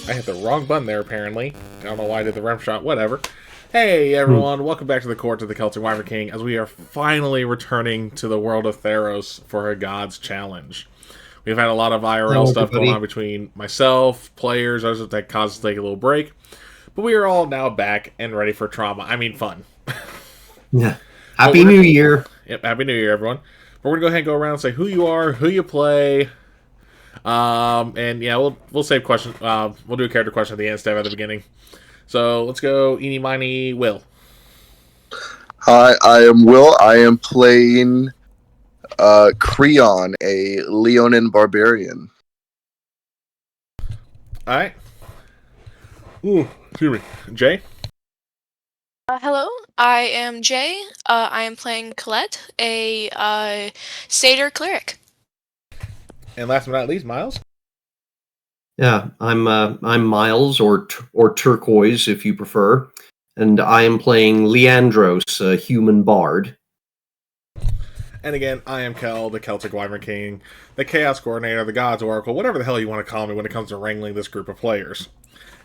I hit the wrong button there, apparently. I don't know why I did the rim shot, whatever. Hey, Hmm. everyone. Welcome back to the Court of the Celtic Wyvern King, as we are finally returning to the world of Theros for a God's Challenge. We've had a lot of IRL Hello, stuff going on everybody. between myself, players, others that caused us to take a little break. But we are all now back and ready for trauma. I mean, fun. Yeah. But Happy we're New gonna, Year. yep, Happy New Year, everyone. But we're gonna go ahead and go around and say who you are, who you play, and yeah, we'll save question. We'll do a character question at the end instead of at the beginning. So let's go, eeny miny, Will. Hi, I am Will. I am playing Creon, a Leonin barbarian. All right. Ooh, excuse me, Jay. Hello, I am Jay. I am playing Colette, a satyr cleric. And last but not least, Miles. Yeah, I'm Miles or Turquoise if you prefer, and I am playing Leandros, a human bard. And again, I am Kel, the Celtic Wyvern King, the Chaos Coordinator, the Gods Oracle, whatever the hell you want to call me when it comes to wrangling this group of players.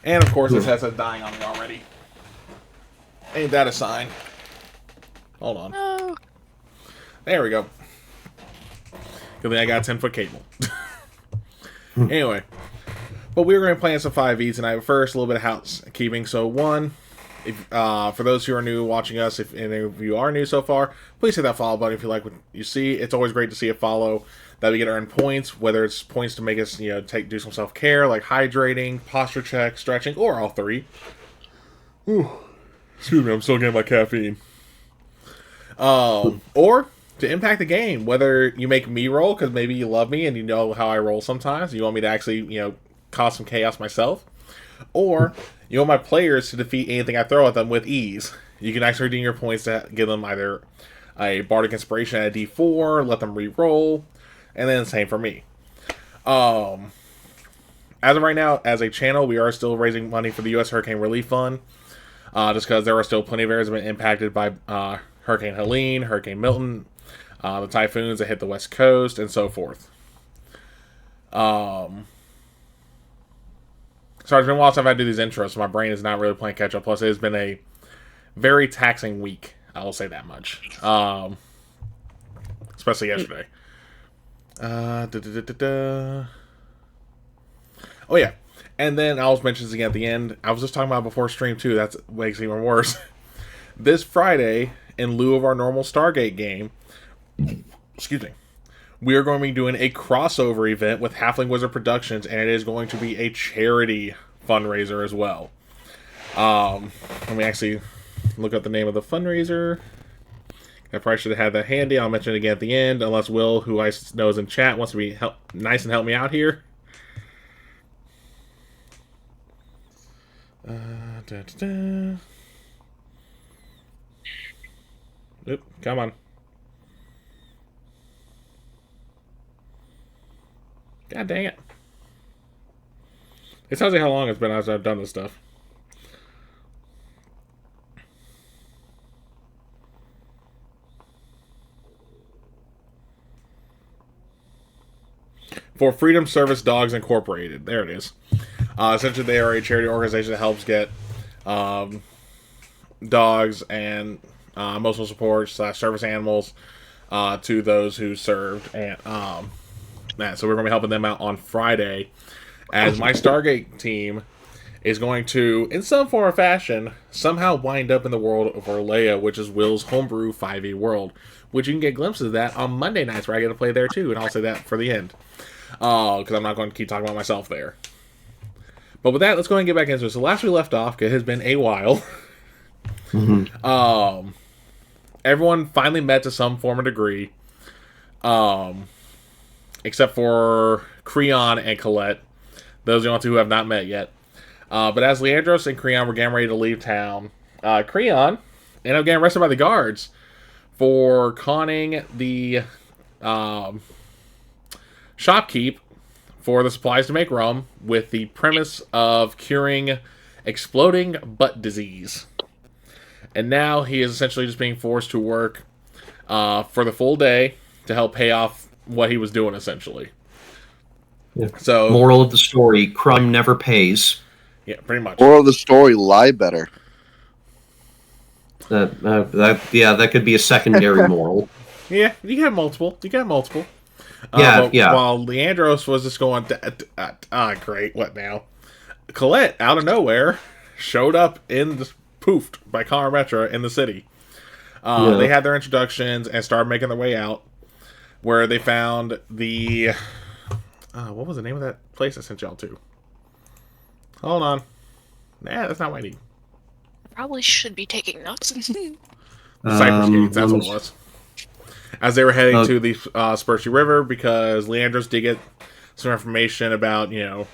And of course, this has a dying on me already. Ain't that a sign? Hold on. Oh. There we go. Good thing I got a 10-foot cable. Anyway, but we were going to play some 5e tonight. First, a little bit of housekeeping. So, one, if for those who are new watching us, if any of you are new so far, please hit that follow button if you like what you see. It's always great to see a follow that we get to earn points, whether it's points to make us, do some self care like hydrating, posture check, stretching, or all three. Ooh, excuse me, I'm still getting my caffeine. Or to impact the game, whether you make me roll because maybe you love me and you know how I roll sometimes, you want me to actually, cause some chaos myself, or you want my players to defeat anything I throw at them with ease. You can actually redeem your points to give them either a Bardic Inspiration at a D4, let them re-roll, and then the same for me. As of right now, as a channel, we are still raising money for the U.S. Hurricane Relief Fund, just because there are still plenty of areas that have been impacted by Hurricane Helene, Hurricane Milton, the typhoons that hit the West Coast, and so forth. Sorry, it's been a while since I've had to do these intros, so my brain is not really playing catch up. Plus, it has been a very taxing week. I will say that much. Especially yesterday. Oh, yeah. And then I'll mention this again at the end. I was just talking about before stream, too. That makes it even worse. This Friday, in lieu of our normal Stargate game, excuse me, we are going to be doing a crossover event with Halfling Wizard Productions, and it is going to be a charity fundraiser as well. Let me actually look up the name of the fundraiser. I probably should have had that handy. I'll mention it again at the end, unless Will, who I know is in chat, wants to be nice and help me out here. Oop, come on. God dang it. It tells you how long it's been as I've done this stuff. For Freedom Service Dogs Incorporated. There it is. Essentially, they are a charity organization that helps get dogs and emotional support / service animals to those who served. And so we're going to be helping them out on Friday, as my Stargate team is going to, in some form or fashion, somehow wind up in the world of Orlea, which is Will's homebrew 5e world, which you can get glimpses of that on Monday nights where I get to play there too, and I'll say that for the end. Because I'm not going to keep talking about myself there. But with that, let's go ahead and get back into it. So last we left off, it has been a while. Everyone finally met to some form of degree. Except for Creon and Colette. Those are the only two who have not met yet. But as Leandros and Creon were getting ready to leave town, Creon ended up getting arrested by the guards for conning the shopkeep for the supplies to make rum with the premise of curing exploding butt disease. And now he is essentially just being forced to work for the full day to help pay off what he was doing, essentially. Yeah. So, Moral of the story: crime never pays. Yeah, pretty much. Moral of the story: lie better. That could be a secondary moral. Yeah, you can have multiple. You can have multiple. Yeah, But while Leandros was just going, great, what now? Colette, out of nowhere, showed up poofed by Conor Metra in the city. They had their introductions and started making their way out, where they found the... what was the name of that place I sent y'all to? Hold on. Nah, that's not what I need. I probably should be taking notes. Cypress Gates, that's what it was. As they were heading to the Spursy River, because Leandros did get some information about, an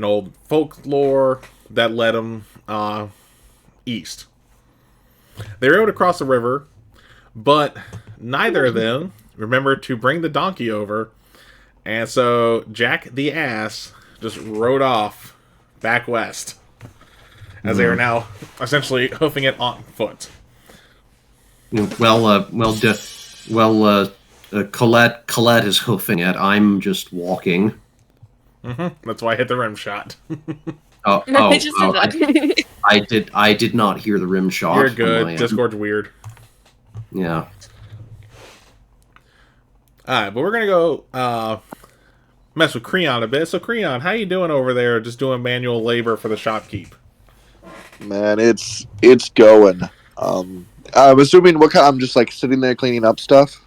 old folklore that led them east. They were able to cross the river, but neither of them remembered to bring the donkey over, and so Jack the Ass just rode off back west, as they are now essentially hoofing it on foot. Colette is hoofing it. I'm just walking. That's why I hit the rim shot. I just did that. I did not hear the rim shot. You're good. Discord's weird. Yeah. Alright, but we're gonna go mess with Creon a bit. So Creon, how you doing over there just doing manual labor for the shopkeep? Man, it's going. I'm assuming I'm just like sitting there cleaning up stuff.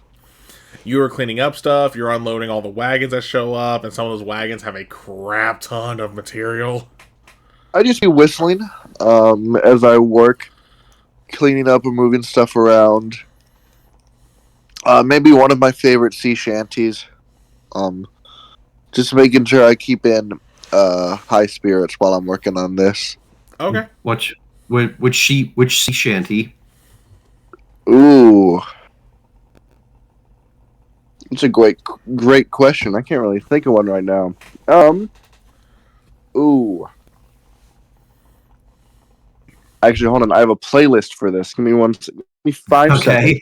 You are cleaning up stuff, you're unloading all the wagons that show up, and some of those wagons have a crap ton of material. I just be whistling as I work, cleaning up and moving stuff around. Maybe one of my favorite sea shanties. Just making sure I keep in high spirits while I'm working on this. Okay. Which sea shanty? Ooh. It's a great question. I can't really think of one right now. Ooh. Actually, hold on. I have a playlist for this. Give me 5 seconds.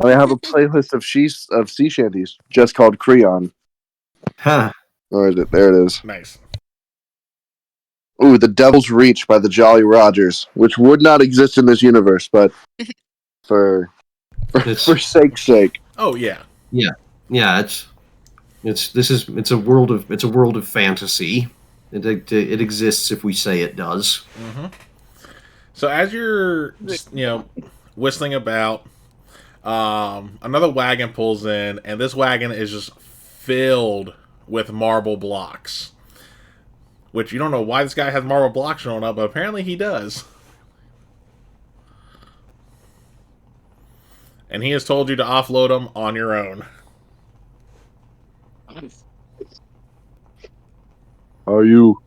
I have a playlist of sea shanties just called Creon. Huh. Where is it? There it is. Nice. Ooh, The Devil's Reach by the Jolly Rogers, which would not exist in this universe, but for sake's sake. Oh yeah. Yeah, it's a world of fantasy. It exists if we say it does. Mm-hmm. So as you're just, whistling about, another wagon pulls in, and this wagon is just filled with marble blocks. Which you don't know why this guy has marble blocks showing up, but apparently he does. And he has told you to offload them on your own. Are you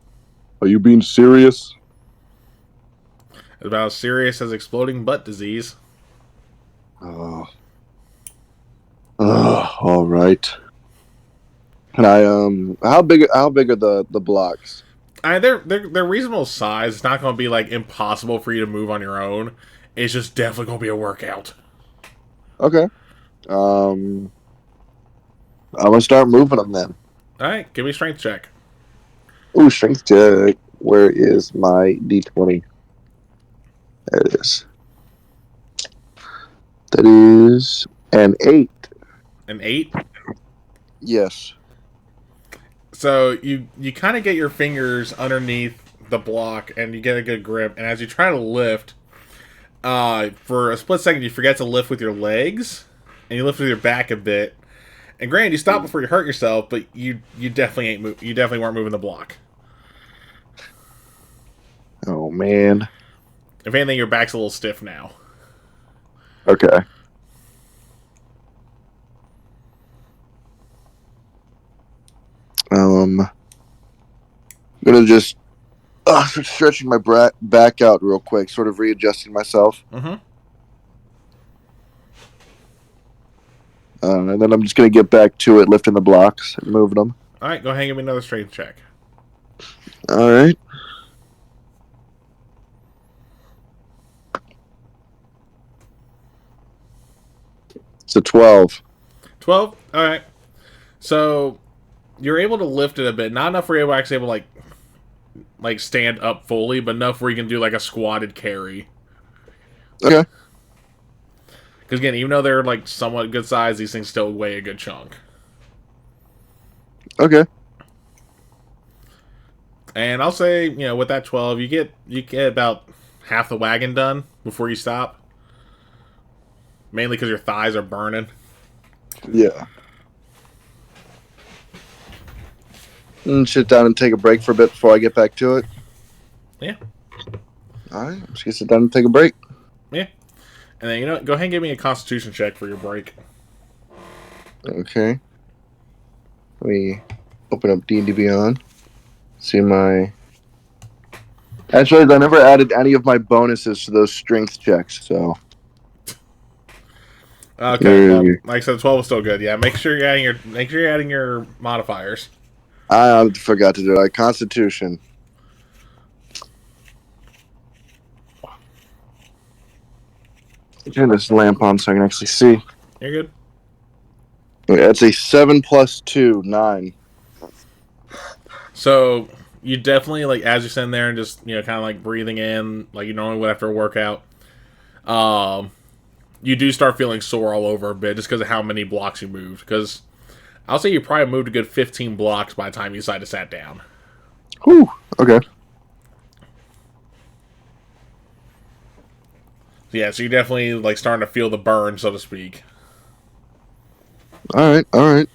being serious? It's about as serious as exploding butt disease. Oh. All right. Can I how big are the blocks? They're reasonable size. It's not going to be like impossible for you to move on your own. It's just definitely going to be a workout. Okay. I'm gonna start moving them then. All right, give me a strength check. Ooh, strength check. Where is my D20? There it is. That is an 8. An 8? Yes. So you kind of get your fingers underneath the block and you get a good grip. And as you try to lift, for a split second you forget to lift with your legs, and you lift with your back a bit. And granted, you stop before you hurt yourself, but you definitely you definitely weren't moving the block. Oh man. If anything, your back's a little stiff now. Okay. I'm gonna just stretching my back out real quick, sort of readjusting myself. Mm-hmm. And then I'm just gonna get back to it, lifting the blocks and moving them. All right, go ahead and give me another strength check. All right. It's a 12. 12? All right. So you're able to lift it a bit. Not enough for you to actually able to, like, like stand up fully, but enough where you can do like a squatted carry. Okay. Because again, even though they're like somewhat good size, these things still weigh a good chunk. Okay. And I'll say, with that 12, you get about half the wagon done before you stop. Mainly because your thighs are burning. Yeah. And sit down and take a break for a bit before I get back to it. Yeah. All right. I'm just gonna sit down and take a break. Yeah. And then, go ahead and give me a Constitution check for your break. Okay. Let me open up D&D Beyond. See my... Actually, I never added any of my bonuses to those strength checks, so... Okay, well, like I said, 12 is still good. Yeah, make sure you're adding your modifiers. I forgot to do that. Constitution. Turn this lamp on so I can actually see. You're good. Okay, that's a 7 plus 2, 9. So you definitely, like, as you're sitting there and just kind of like breathing in like you normally would after a workout, you do start feeling sore all over a bit just because of how many blocks you moved. Because I'll say you probably moved a good 15 blocks by the time you decided to sat down. Whew. Okay. Yeah, so you're definitely like starting to feel the burn, so to speak. All right. All right.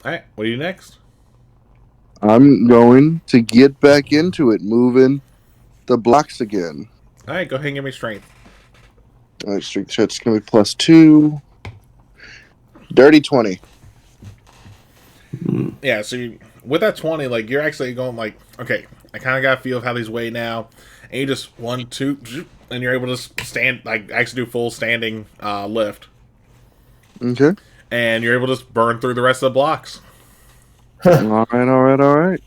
All right, what do you do next? I'm going to get back into it, moving the blocks again. All right, go ahead and give me strength. All right, strength check's going to be plus 2. Dirty 20. Yeah, so with that 20, like, you're actually going like, okay, I kind of got a feel of how these weigh now. And you just 1, 2, and you're able to stand, like, actually do full standing lift. Okay. And you're able to just burn through the rest of the blocks. All right.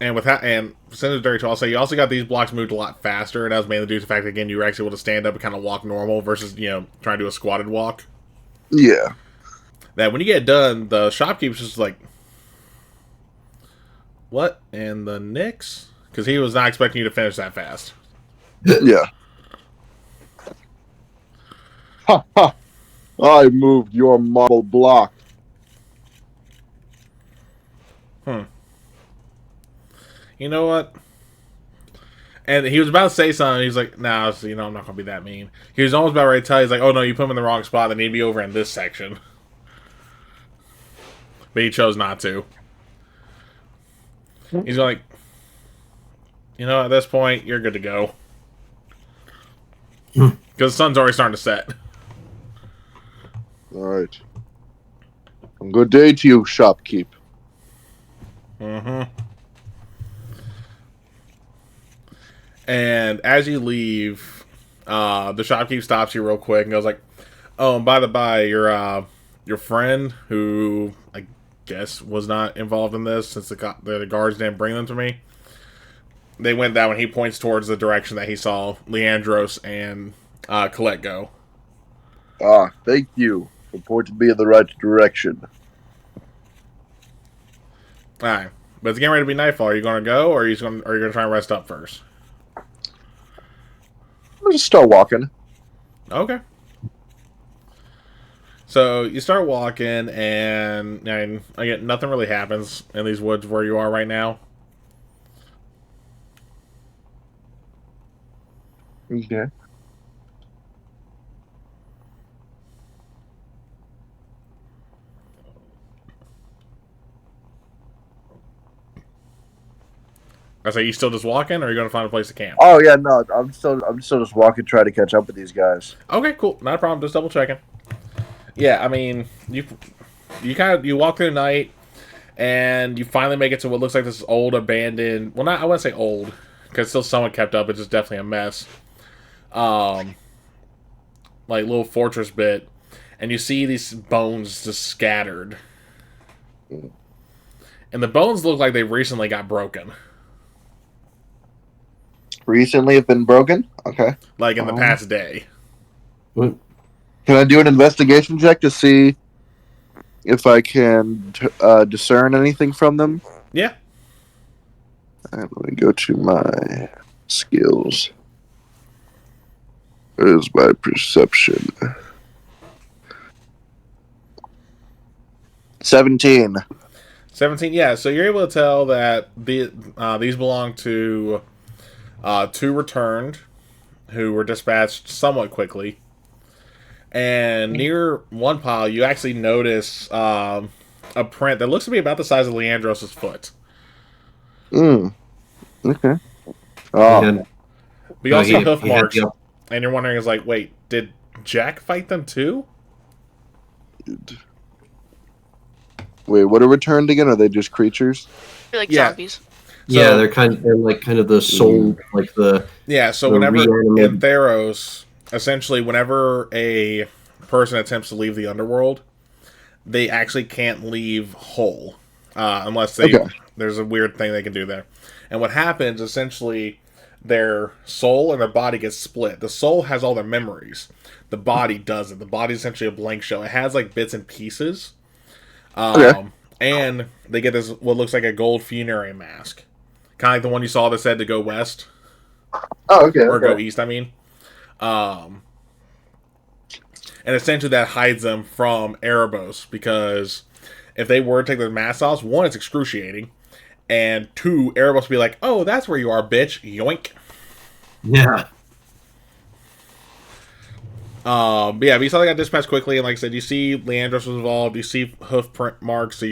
And with that, and since it's dirty 12, I'll say you also got these blocks moved a lot faster, and that was mainly due to the fact that, again, you were actually able to stand up and kind of walk normal versus, trying to do a squatted walk. Yeah. That when you get done, the shopkeeper's just like, what? And the Knicks? Because he was not expecting you to finish that fast. Yeah. Ha ha! I moved your marble block. You know what? And he was about to say something. He's like, nah, so, I'm not going to be that mean. He was almost about ready to tell you, he's like, oh no, you put him in the wrong spot. They need to be over in this section. But he chose not to. He's like, at this point, you're good to go. Because the sun's already starting to set. All right. Good day to you, shopkeep. Mm-hmm. And as you leave, the shopkeep stops you real quick and goes like, "Oh, and by the by, your friend who I guess was not involved in this since the guards didn't bring them to me. They went that when he points towards the direction that he saw Leandros and Colette go. Ah, thank you for pointing me in the right direction. All right, but it's getting ready to be nightfall. Are you going to go, or are you going to try and rest up first? I'll just start walking. Okay. So you start walking, and again, nothing really happens in these woods where you are right now. Okay. I say, you still just walking, or are you going to find a place to camp? Oh yeah, no, I'm still just walking, trying to catch up with these guys. Okay, cool, not a problem. Just double checking. Yeah, I mean, you walk through the night, and you finally make it to what looks like this old abandoned. Well, I wouldn't say old, because it's still somewhat kept up. It's just definitely a mess. Like little fortress bit, and you see these bones just scattered, and the bones look like they recently got broken. Recently have been broken? Okay. Like in the past day. What? Can I do an investigation check to see if I can discern anything from them? Yeah. Alright, let me go to my skills. Where's my perception? 17. 17. Yeah. So you're able to tell that these belong to two returned who were dispatched somewhat quickly. And near one pile, you actually notice a print that looks to be about the size of Leandros' foot. Okay. He Oh, had- But you also see he hoof had marks, the- and you're wondering, is like, wait, did Jack fight them too? wait, what are returned again? Are they just creatures? They're like Yeah. zombies. yeah, So- they're like kind of the soul, like the Yeah, so The whenever in reanimated- Theros, essentially, whenever a person attempts to leave the underworld, they actually can't leave whole unless they Okay. there's a weird thing they can do there. And what happens essentially, their soul and their body gets split. The soul has all their memories. The body doesn't. The body's essentially a blank shell. It has like bits and pieces. Okay. And they get this what looks like a gold funerary mask, kind of like the one you saw that said to go west. Oh, okay. Or go east, I mean. And essentially that hides them from Erebos, because if they were to take their masks off, one, it's excruciating, and two, Erebos would be like, oh, that's where you are, bitch. Yoink. yeah. But yeah, but you saw they got dispatched quickly, and like I said, you see Leandros was involved, you see hoof print marks, so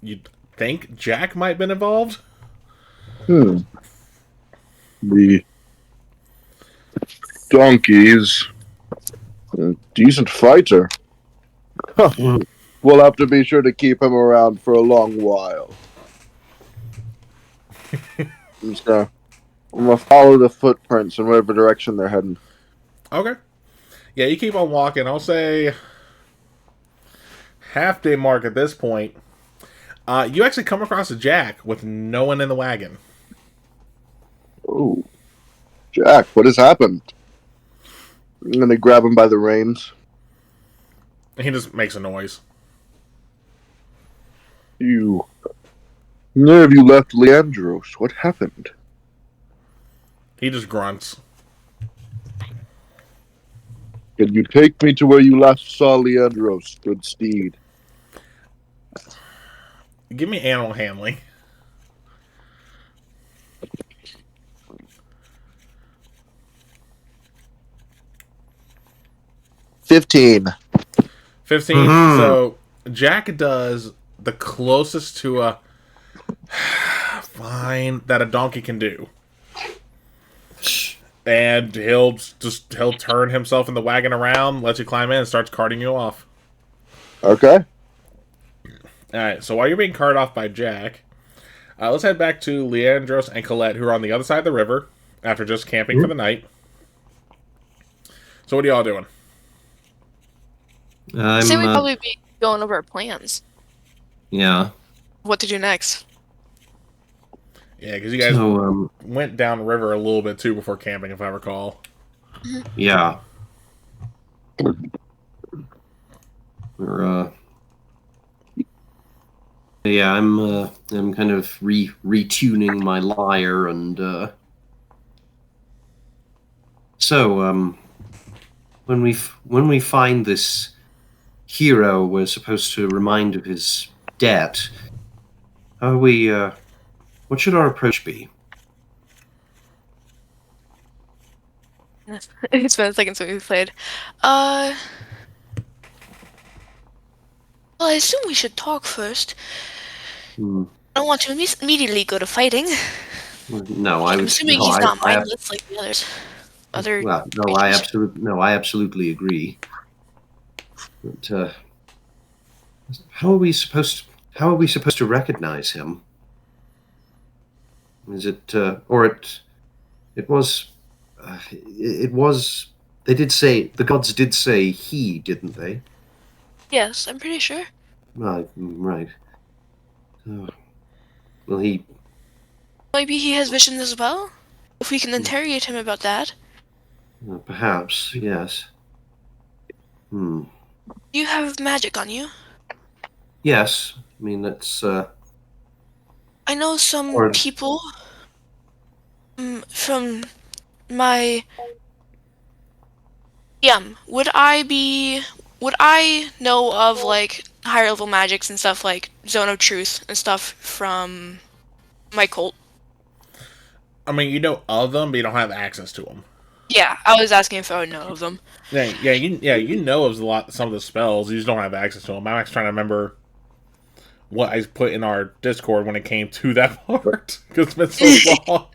you think Jack might have been involved? The donkey's a decent fighter. Mm. We'll have to be sure to keep him around for a long while. I'm gonna follow the footprints in whatever direction they're heading. Okay. Yeah, you keep on walking. I'll say half day mark at this point. You actually come across a Jack with no one in the wagon. Oh, Jack, what has happened? I'm gonna grab him by the reins. He just makes a noise. Where have you left Leandros? What happened? He just grunts. Can you take me to where you last saw Leandros, good steed? Give me animal handling. $15. 15. Mhm. So Jack does the closest to a fine that a donkey can do. And he'll turn himself in the wagon around, lets you climb in, and starts carting you off. Okay. Alright, so while you're being carted off by Jack, let's head back to Leandros and Colette, who are on the other side of the river after just camping for the night. So what are y'all doing? I say we'd I'm probably be going over our plans. yeah. What to do next? Yeah, because you guys So went down the river a little bit too before camping, if I recall. yeah. We're yeah, I'm kind of retuning my lyre and so when we find this hero we're supposed to remind of his debt, how are we what should our approach be? It's been a second since we played. Well, I assume we should talk first. Hmm. I don't want to immediately go to fighting. No, I I'm was assuming no, he's not I mindless like the others. Other well, no, I absolutely agree. But how are we supposed to recognize him? Is it or it was they did say the gods did say he, didn't they? Yes, I'm pretty sure. Right. Well, he Maybe he has visions as well? If we can interrogate him about that. perhaps yes. Hmm. Do you have magic on you? Yes. I mean, that's I know some or people from my would I know of like higher level magics and stuff like Zone of Truth and stuff from my cult? I mean, you know of them, but you don't have access to them. Yeah, I was asking if I would know of them. You know of some of the spells. You just don't have access to them. I'm actually trying to remember what I put in our Discord when it came to that part because it's been so long.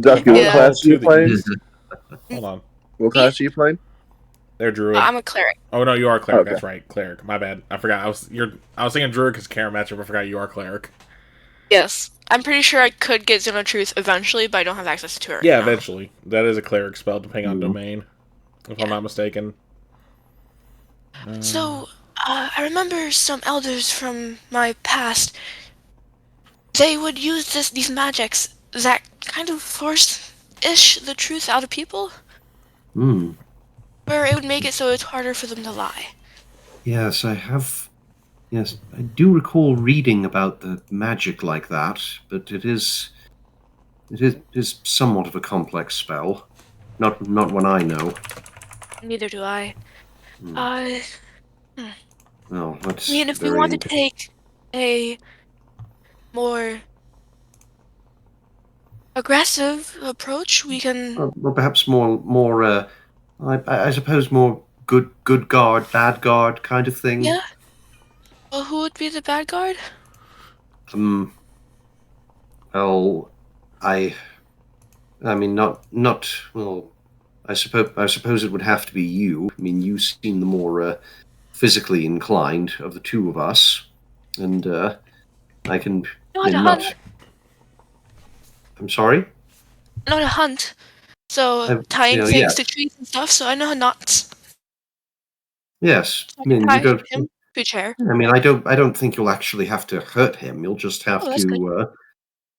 Ducky, what Yeah. class are you To the playing? east. Hold on, What class are you playing? they're druid. I'm a cleric. Oh no, you are cleric. Okay. That's right, cleric. My bad. I forgot. I was thinking druid because Karen matchup. I forgot you are cleric. Yes, I'm pretty sure I could get Zone of Truth eventually, but I don't have access to it right Yeah, now. eventually. That is a cleric spell, depending on Mhm. domain, if I'm not mistaken. So, I remember some elders from my past. They would use these magics that kind of force-ish the truth out of people, Hmm. where it would make it so it's harder for them to lie. Yes, I have. Yes, I do recall reading about the magic like that, but it is somewhat of a complex spell. Not one I know. Neither do I. Hmm. I Well, that's mean, if we very. want to take a more aggressive approach, we can. Well, perhaps more. I suppose more good guard, bad guard kind of thing. Yeah. Well, who would be the bad guard? Um. Well, I. I mean, not. Well, I suppose it would have to be you. I mean, you seem the more physically inclined of the two of us, and I can Not a not. hunt. I'm sorry. Not a hunt. So tying things Yes, to trees and stuff. So I know how knots. yes. I I can mean, you tie don't. him to a chair. I mean, I don't think you'll actually have to hurt him. You'll just have Oh, that's good. to.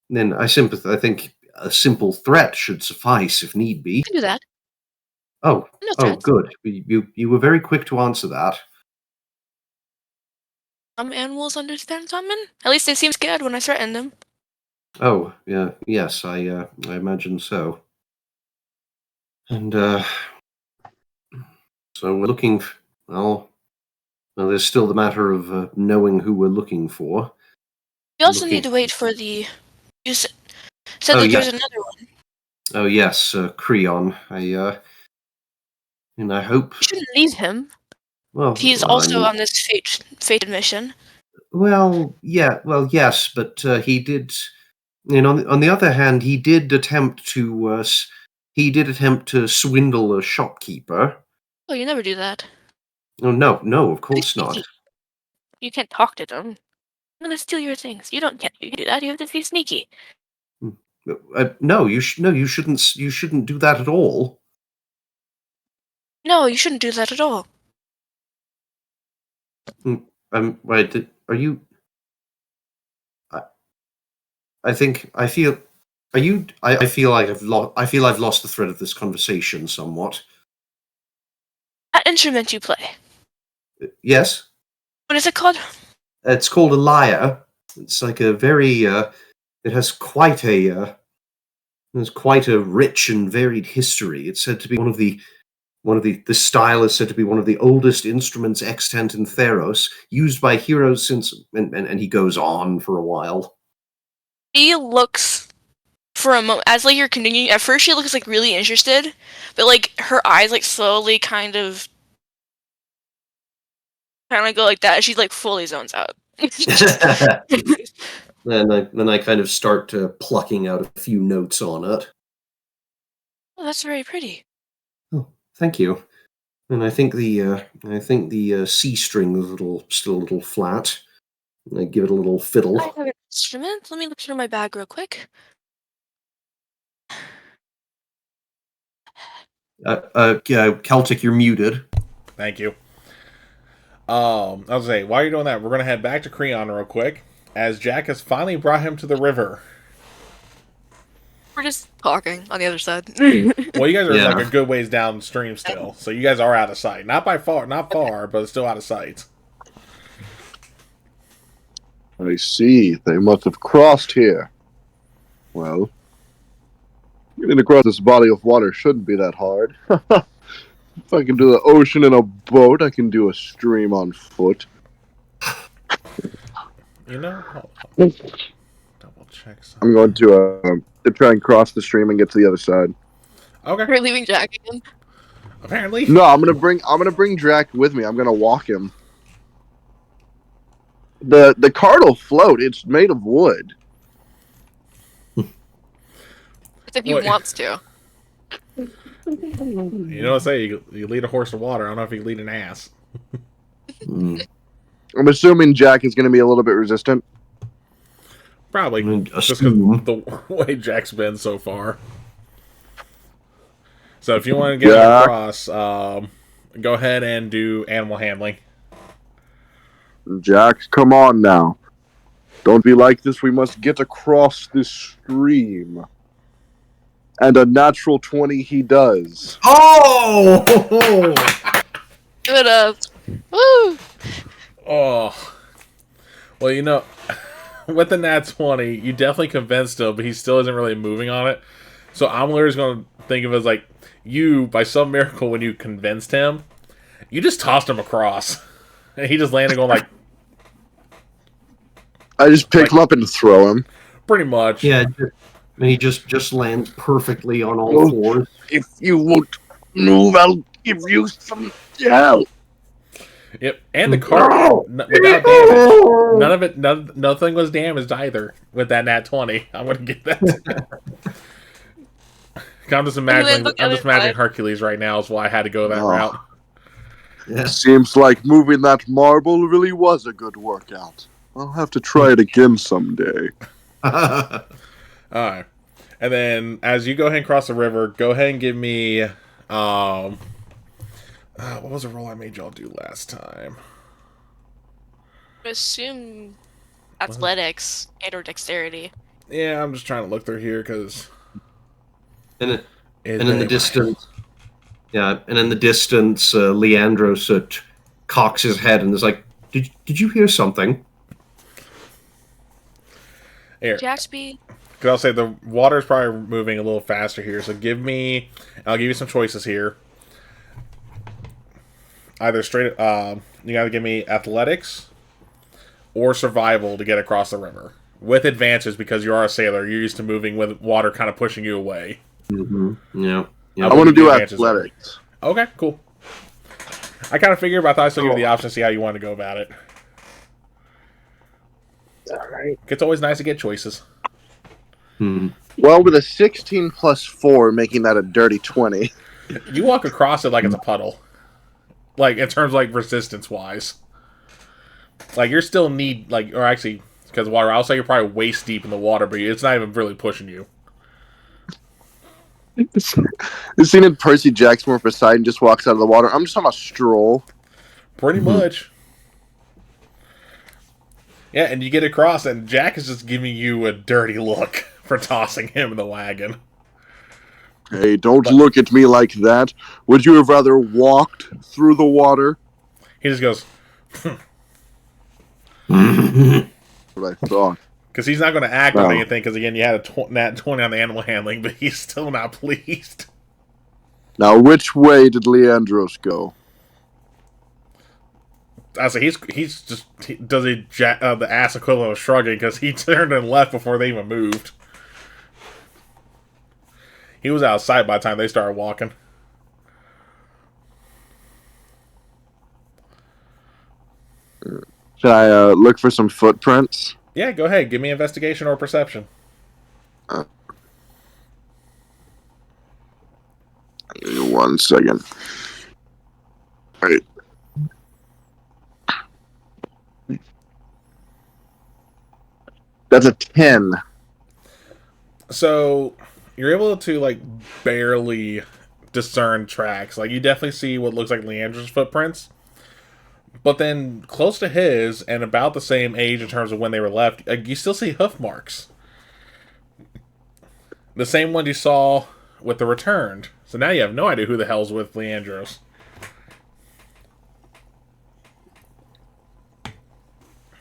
Then I think a simple threat should suffice if need be. I can do that. Oh, No oh, threats. good. You were very quick to answer that. Some animals understand common. At least they seem scared when I threaten them. Oh, yeah, yes, I imagine so. And so we're looking. Well, there's still the matter of knowing who we're looking for. We also Looking. need to wait for the. You said Oh that there's yes. another one. Oh yes, Creon. And I hope. You shouldn't leave him. Well, He's well, I also mean, on this fated mission. well, yeah, well, yes, but he did. And on the other hand, he did attempt to swindle a shopkeeper. Oh, you never do that. Oh no, no, of Be course not. sneaky. You can't talk to them. I'm gonna steal your things. You can do that. You have to be sneaky. No, you shouldn't. You shouldn't do that at all. No, you shouldn't do that at all. Right? Are you? I, I think I feel. Are you? I feel like I feel I've lost the thread of this conversation somewhat. That instrument you play. Yes, What is it called? it's called a lyre. It's like a very. It has quite a. There's quite a rich and varied history. It's said to be this style is said to be one of the oldest instruments extant in Theros, used by heroes since, and he goes on for a while. She looks for a moment as like you're continuing. At first, she looks like really interested, but like her eyes like slowly kind of go like that. She like fully zones out. Then I kind of start plucking out a few notes on it. Oh, that's very pretty. Oh, thank you. And I think the C string is still a little flat. And I give it a little fiddle. I have an instrument. Let me look through my bag real quick. Celtic, you're muted. Thank you. I was say, while you're doing that, we're gonna head back to Creon real quick, as Jack has finally brought him to the river. We're just talking on the other side. Well, you guys are Yeah. like a good ways downstream still, so you guys are out of sight. Not far, but it's still out of sight. I see. They must have crossed here. Well, getting across this body of water shouldn't be that hard. If I can do the ocean in a boat, I can do a stream on foot. You know, hold on. Double check something. I'm going to try and cross the stream and get to the other side. Okay. We're leaving Jack again. Apparently, No, I'm gonna bring Drac with me. I'm gonna walk him. The cart will float. It's made of wood. It's if he What? wants to. you know what I say. You lead a horse to water. I don't know if you lead an ass. Mm. I'm assuming Jack is gonna be a little bit resistant. Probably I mean, just assume. because the way Jack's been so far. So if you want to get Jack. across, go ahead and do animal handling. Jack, come on now. Don't be like this. We must get across this stream. And a natural 20 he does. Oh! Good Woo! Oh, well, you know, with the nat 20, you definitely convinced him, but he still isn't really moving on it. So I'm literally just going to think of it as like, you, by some miracle, when you convinced him, you just tossed him across. And he just landed going like, I just pick him up and throw him. pretty much. Yeah, and he just lands perfectly on all Oh. fours. If you won't move, I'll give you some help. Yep. And the cart, without damage. Nothing was damaged either with that nat 20. I'm going to get that. I'm just imagining Hercules right now is why I had to go that Oh. route. Yeah. Seems like moving that marble really was a good workout. I'll have to try it again someday. Alright. And then as you go ahead and cross the river, go ahead and give me what was the roll I made y'all do last time? I assume athletics and or dexterity. Yeah, I'm just trying to look through here because and in the distance, Leandros cocks his head and is like, "Did you hear something?" Here, Jaxby, because I'll say the water's probably moving a little faster here. So I'll give you some choices here. Either straight, you gotta give me athletics or survival to get across the river with advances because you are a sailor. You're used to moving with water kind of pushing you away. Mm-hmm. Yeah. I want to do advantages. athletics. Okay, cool. I kind of figured, but I thought I'd still give you the option to see how you want to go about it. Alright. It's always nice to get choices. Hmm. Well, with a 16 plus 4, making that a dirty 20. You walk across it like it's a puddle. Like, in terms of, like, resistance-wise. Like, you're still or actually, because water, I'll say you're probably waist deep in the water, but it's not even really pushing you. The scene in Percy Jackson where Poseidon just walks out of the water. I'm just on a stroll. Pretty much. Yeah, and you get across, and Jack is just giving you a dirty look for tossing him in the wagon. Hey, don't look at me like that. Would you have rather walked through the water? He just goes, What I thought. because he's not going to act on Wow. anything, because again, you had a nat 20 on the animal handling, but he's still not pleased. Now, which way did Leandros go? I say he's just does the ass equivalent of shrugging because he turned and left before they even moved. He was out of sight by the time they started walking. Should I look for some footprints? Yeah, go ahead. Give me investigation or perception. Give me 1 second. Alright. That's a 10. So you're able to like barely discern tracks. Like you definitely see what looks like Leandra's footprints. But then close to his and about the same age in terms of when they were left, you still see hoof marks. The same one you saw with the Returned. So now you have no idea who the hell's with Leandros.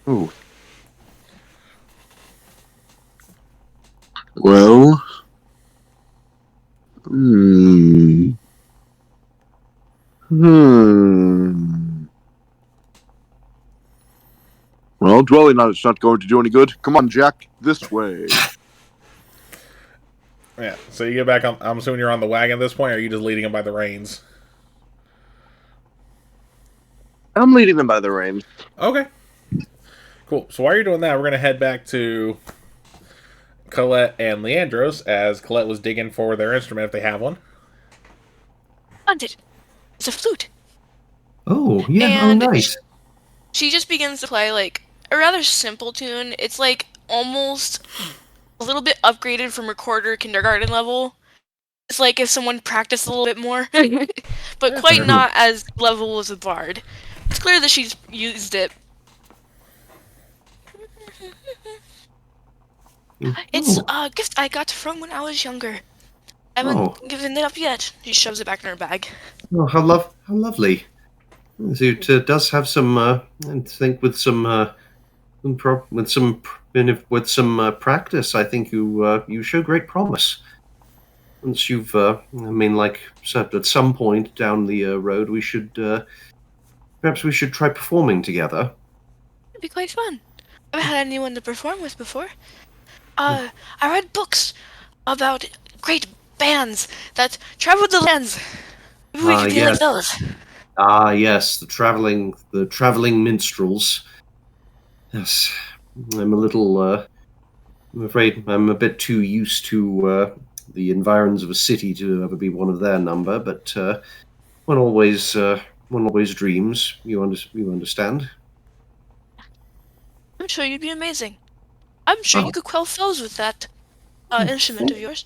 Ooh. Well. Hmm. Well, dwelling on it's not going to do any good. Come on, Jack. This way. Yeah, so you get back on. I'm assuming you're on the wagon at this point, or are you just leading him by the reins? I'm leading them by the reins. Okay. Cool. So while you're doing that, we're going to head back to Colette and Leandros, as Colette was digging for their instrument if they have one. Found it. It's a flute. Oh, yeah, And oh, nice. She just begins to play, like, a rather simple tune. It's, like, almost a little bit upgraded from recorder kindergarten level. It's like if someone practiced a little bit more. But quite not as level as a bard. It's clear that she's used it. It's a gift I got from when I was younger. I haven't given it up yet. She shoves it back in her bag. Oh, how lovely. It does have some, I think with some practice, I think you show great promise. Once you've, I mean, like said, at some point down the road, perhaps we should try performing together. It'd be quite fun. I haven't had anyone to perform with before. I read books about great bands that traveled the lands. Maybe we could be like those. Ah, yes, the traveling minstrels. Yes, I'm afraid I'm a bit too used to the environs of a city to ever be one of their number. But one always dreams. You understand? I'm sure you'd be amazing. I'm sure you could quell foes with that instrument of yours.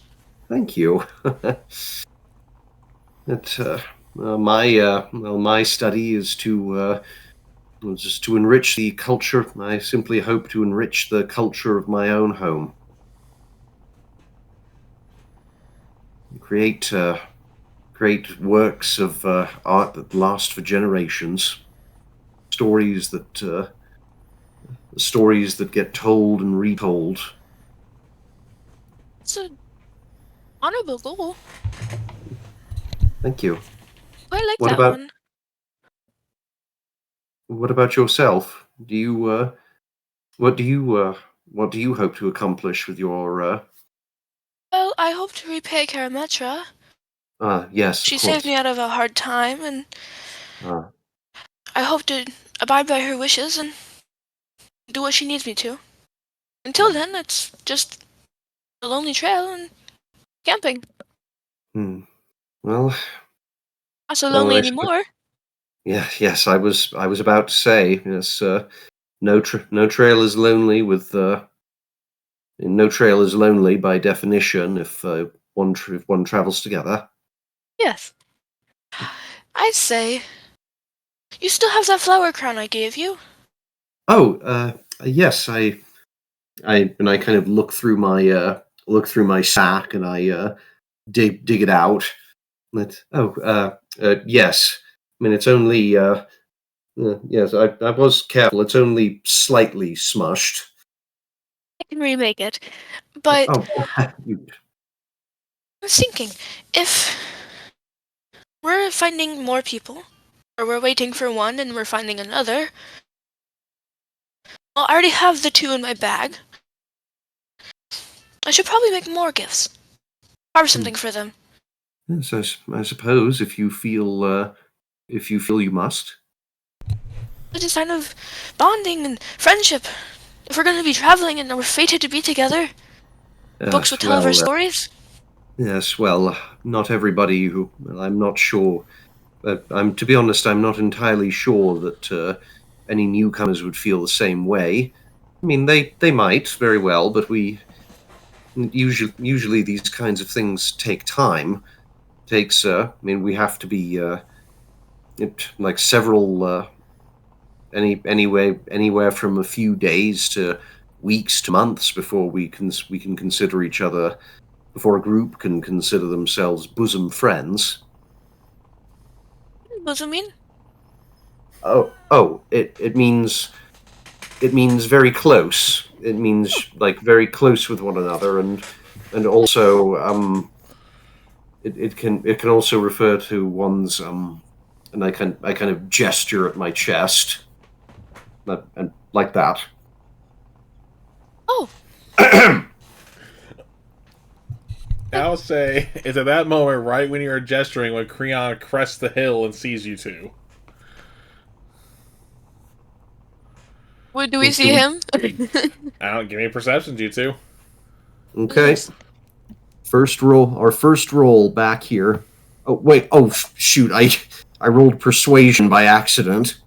Thank you. My study is to enrich the culture. I simply hope to enrich the culture of my own home. Create great works of art that last for generations. Stories that get told and retold. It's an honorable goal. Thank you. I like that one. What about yourself? Do you what do you hope to accomplish with your Well, I hope to repay Karametra. Yes. She saved me out of a hard time, and I hope to abide by her wishes and do what she needs me to. Until then, it's just a lonely trail and camping. Well, Not so lonely anymore. Yes. I was about to say, yes. No trail is lonely no trail is lonely by definition if one travels together. Yes. I'd say you still have that flower crown I gave you. Oh, yes. I kind of look through my sack and I dig it out. Yes. I mean, it's only yes. I was careful. It's only slightly smushed. I can remake it, but I was thinking, if we're finding more people, or we're waiting for one and we're finding another, well, I already have the 2 in my bag. I should probably make more gifts. Carve something for them. Yes, I suppose if you feel you must. It's a sign of bonding and friendship. If we're going to be traveling and we're fated to be together, books will tell our stories. Yes, well, not everybody I'm not sure. To be honest, I'm not entirely sure that any newcomers would feel the same way. I mean, they might very well, but usually these kinds of things take time. We have to be like several anywhere from a few days to weeks to months before we can consider each other before a group can consider themselves bosom friends. What does it mean? It means very close. It means like very close with one another, and also it can also refer to one's and I kind of gesture at my chest, and like that. Oh, I'll say it's at that moment, right when you're gesturing, when Creon crests the hill and sees you two. what do we see him? I don't give me perceptions, you two. Okay. First roll back here. Oh wait! Oh shoot! I rolled persuasion by accident.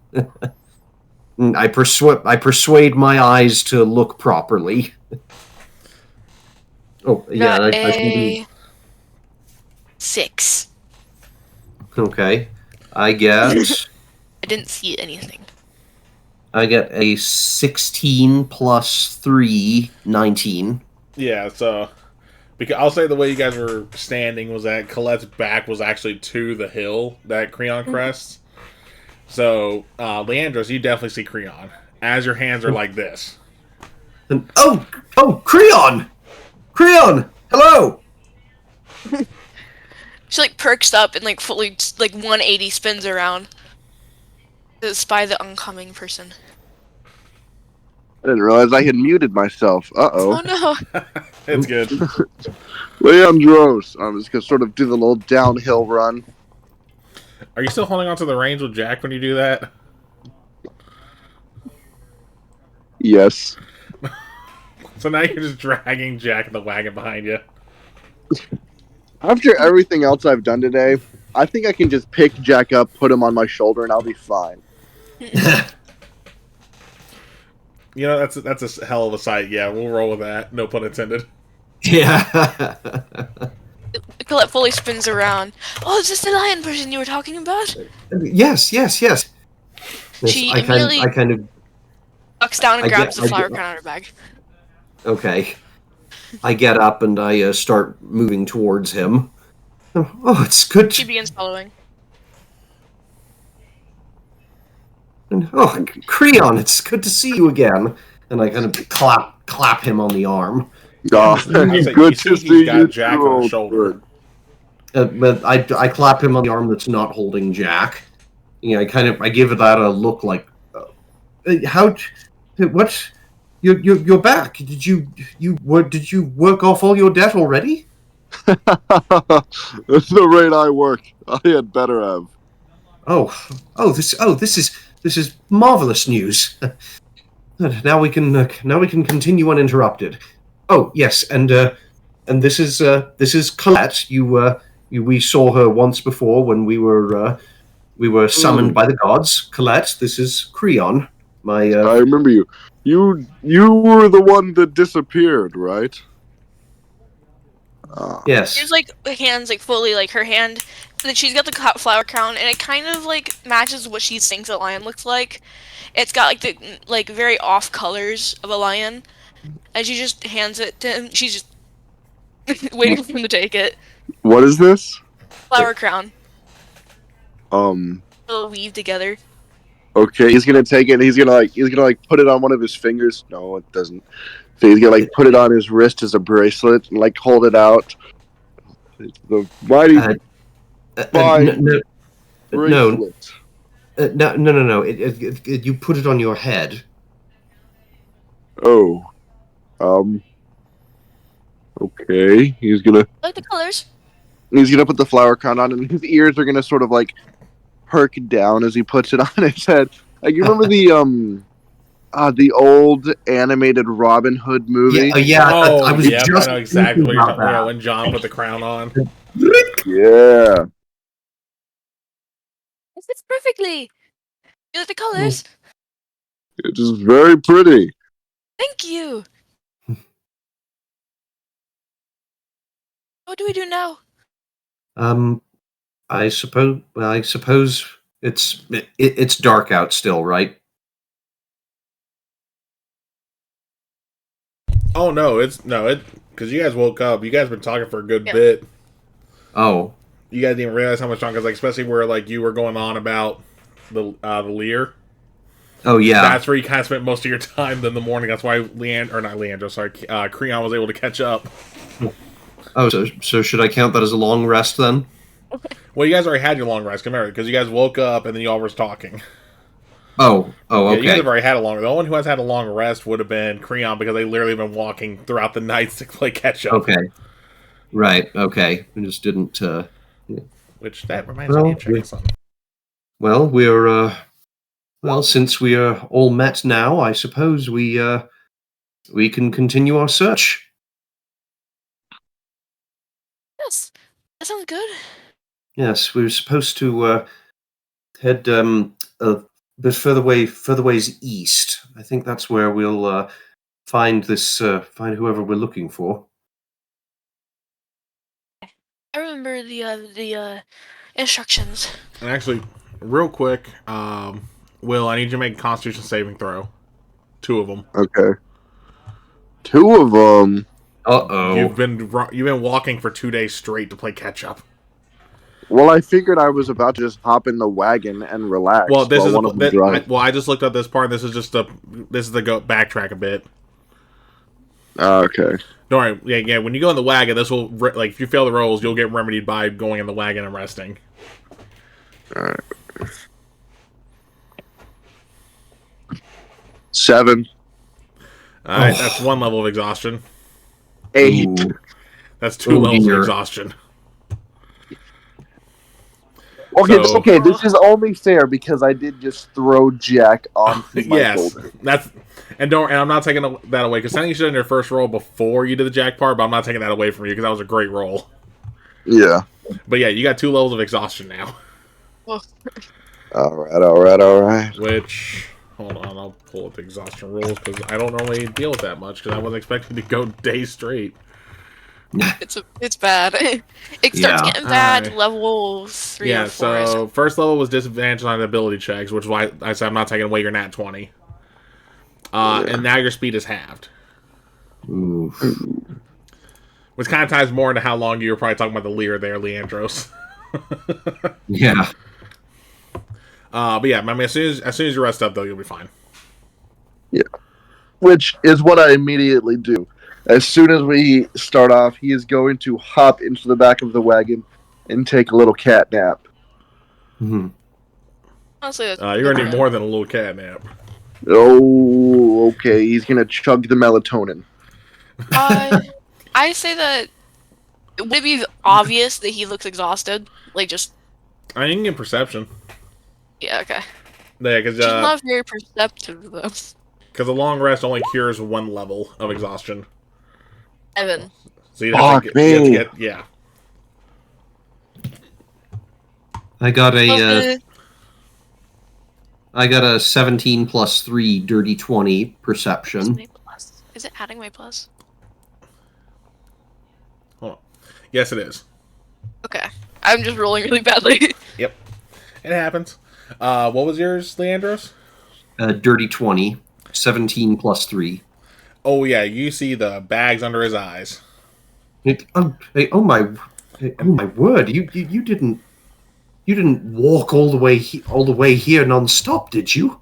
I persuade my eyes to look properly. Oh yeah, Got I can do. 6. Okay, I get I didn't see anything. a 16 plus 3, 19. Yeah, so because I'll say the way you guys were standing was that Colette's back was actually to the hill that Creon crests. So, Leandros, you definitely see Creon as your hands are like this. And Creon, hello. She like perks up and like fully like 180 spins around to spy the oncoming person. I didn't realize I had muted myself. Oh Uh-oh. no! It's good. Leandros. I'm just going to sort of do the little downhill run. Are you still holding on to the reins with Jack when you do that? Yes. So now you're just dragging Jack in the wagon behind you. After everything else I've done today, I think I can just pick Jack up, put him on my shoulder, and I'll be fine. You know, that's a hell of a sight. Yeah, we'll roll with that. No pun intended. Yeah. Colette fully spins around. Oh, is this the lion person you were talking about? Yes. Yes, She I kind of ducks down and I grabs get- the I flower get- crown out of her bag. Okay. I get up and I start moving towards him. Oh, it's good. She begins following. Oh, Creon, it's good to see you again. And I kind of clap him on the arm. Oh, I'd say good you to see see he's got you, Jack too, on the old shoulder. bird. But I clap him on the arm that's not holding Jack. You know, I give that a look like, what? You're back. Did you work off all your debt already? That's the rate I work. I had better have. This is marvelous news. Now we can continue uninterrupted. Oh yes, and this is Colette. We saw her once before when we were summoned by the gods. Colette, this is Creon. I remember you. You were the one that disappeared, right? Yes. She's like hands like fully like her hand. That she's got the flower crown, and it kind of like matches what she thinks a lion looks like. It's got like the like very off colors of a lion, and she just hands it to him. She's just waiting for him to take it. What is this? Flower crown. Um. They'll weave together. Okay, he's gonna take it. And he's gonna put it on one of his fingers. No, it doesn't. So he's gonna put it on his wrist as a bracelet and hold it out. It's the mighty bracelet. No. You put it on your head. Oh. Okay. He's gonna I like the colors. put the flower crown on, and his ears are gonna sort of perk down as he puts it on his head. Like, you remember the old animated Robin Hood movie? Yeah. I was I just know exactly what you're about talking about that. when John put the crown on. Yeah. It fits perfectly. You like the colors? It is very pretty. Thank you. What do we do now? I suppose it's dark out still, right? Oh no, because because you guys woke up. You guys been talking for a good Yeah. bit. Oh, You guys didn't realize how much time, because like especially where like you were going on about the Lear. oh yeah. That's where you kind of spent most of your time in the morning. That's why Creon was able to catch up. Oh, so should I count that as a long rest then? Well, you guys already had your long rest, remember? Because you guys woke up and then you all were talking. Oh, Yeah, you guys okay. have already had a long. The only one who has had a long rest would have been Creon, because they literally been walking throughout the nights to play catch up. Okay. Right. Okay. We just didn't. Which that reminds Well, me of checking something. Well, we're well, since we are all met now, I suppose we can continue our search. Yes, that sounds good. Yes, we were supposed to head a bit further ways east. I think that's where we'll find find whoever we're looking for. I remember the instructions. And actually, real quick, Will, I need you to make a Constitution saving throw. 2 of them. Okay. 2 of them. Uh You've been walking for 2 days straight to play catch up. Well, I figured I was about to just hop in the wagon and relax. Well, this while is one of them drive. I just looked up this part. This is the go backtrack a bit. Okay. Don't worry. Yeah. When you go in the wagon, this will if you fail the rolls, you'll get remedied by going in the wagon and resting. All right. 7. All right, that's 1 level of exhaustion. 8. Ooh. That's 2 levels dear. of exhaustion. Okay, So- okay. This is only fair because I did just throw Jack onto my Yes, shoulder. and I'm not taking that away, because I think you should have done your first roll before you did the jack part, but I'm not taking that away from you because that was a great roll. Yeah. But yeah, you got 2 levels of exhaustion now. All right. Which, hold on, I'll pull up the exhaustion rules, because I don't normally deal with that much, because I wasn't expecting to go days straight. It's bad. It starts Yeah. getting bad. Alright. Level 3 Yeah, or 4. so first level was disadvantage on ability checks, which is why I said I'm not taking away your nat 20. And now your speed is halved. Oof. Which kind of ties more into how long you were probably talking about the Lear there, Leandros. Yeah. But yeah, I mean, as soon as you rest up, though, you'll be fine. Which is what I immediately do. As soon as we start off, he is going to hop into the back of the wagon and take a little cat nap. Mhm. Honestly, that's You're gonna need more than a little cat nap. Oh, okay. He's gonna chug the melatonin. I say that would it be obvious that he looks exhausted? Like just I mean, you can get perception. yeah, okay. Yeah, because She's not very perceptive though. a long rest only cures 1 level of exhaustion. Evan. So you have Fuck to you have to me. get yeah. I got Okay. a 17 plus 3 dirty 20 perception. Is it adding my plus? Hold on. Yes, it is. Okay. I'm just rolling really badly. Yep, it happens. What was yours, Leandros? Dirty 20. 17 plus 3. Oh yeah, you see the bags under his eyes. Oh my word! You didn't walk all the way here non-stop, did you?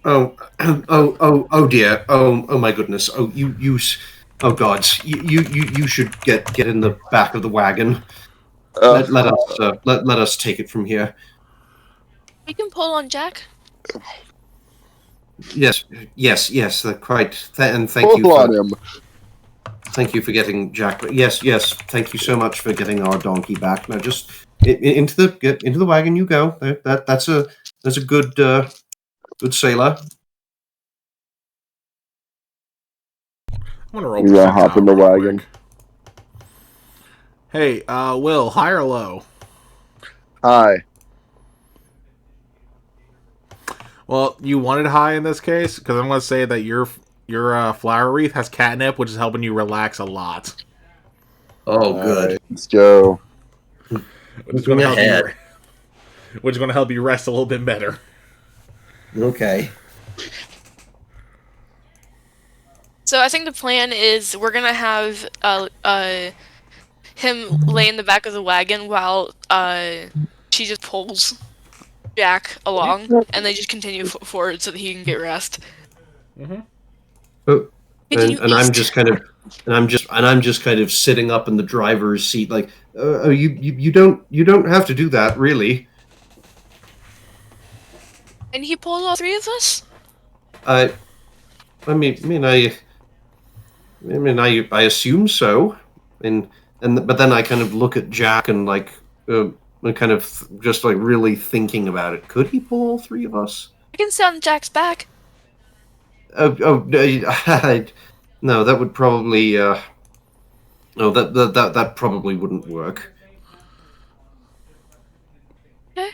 Oh dear! Oh my goodness! Oh God! You should get in the back of the wagon. Let us take it from here. We can pull on Jack. Yes. Quite. And thank you. Pull on him. Thank you for getting Jack. Yes. Thank you so much for getting our donkey back. Now, just into the wagon you go. That's a good sailor. I'm gonna roll. You gotta perception hop in the real wagon. quick. Hey, Will, high or low? Hi. Well, you wanted high in this case, because I'm going to say that your flower wreath has catnip, which is helping you relax a lot. Oh, good. Alright, let's go. Which is going to help ahead. which is going to help you rest a little bit better. Okay. So I think the plan is we're gonna have him lay in the back of the wagon while she just pulls Jack along, and they just continue forward so that he can get rest. Oh, Continue and I'm east. just kind of, I'm just kind of sitting up in the driver's seat, like, you don't have to do that, really. And he pulled all three of us? I assume so, but then I kind of look at Jack and like, kind of just like really thinking about it. Could he pull all three of us? I can sit on Jack's back. No, that would probably, no, that probably wouldn't work. Okay.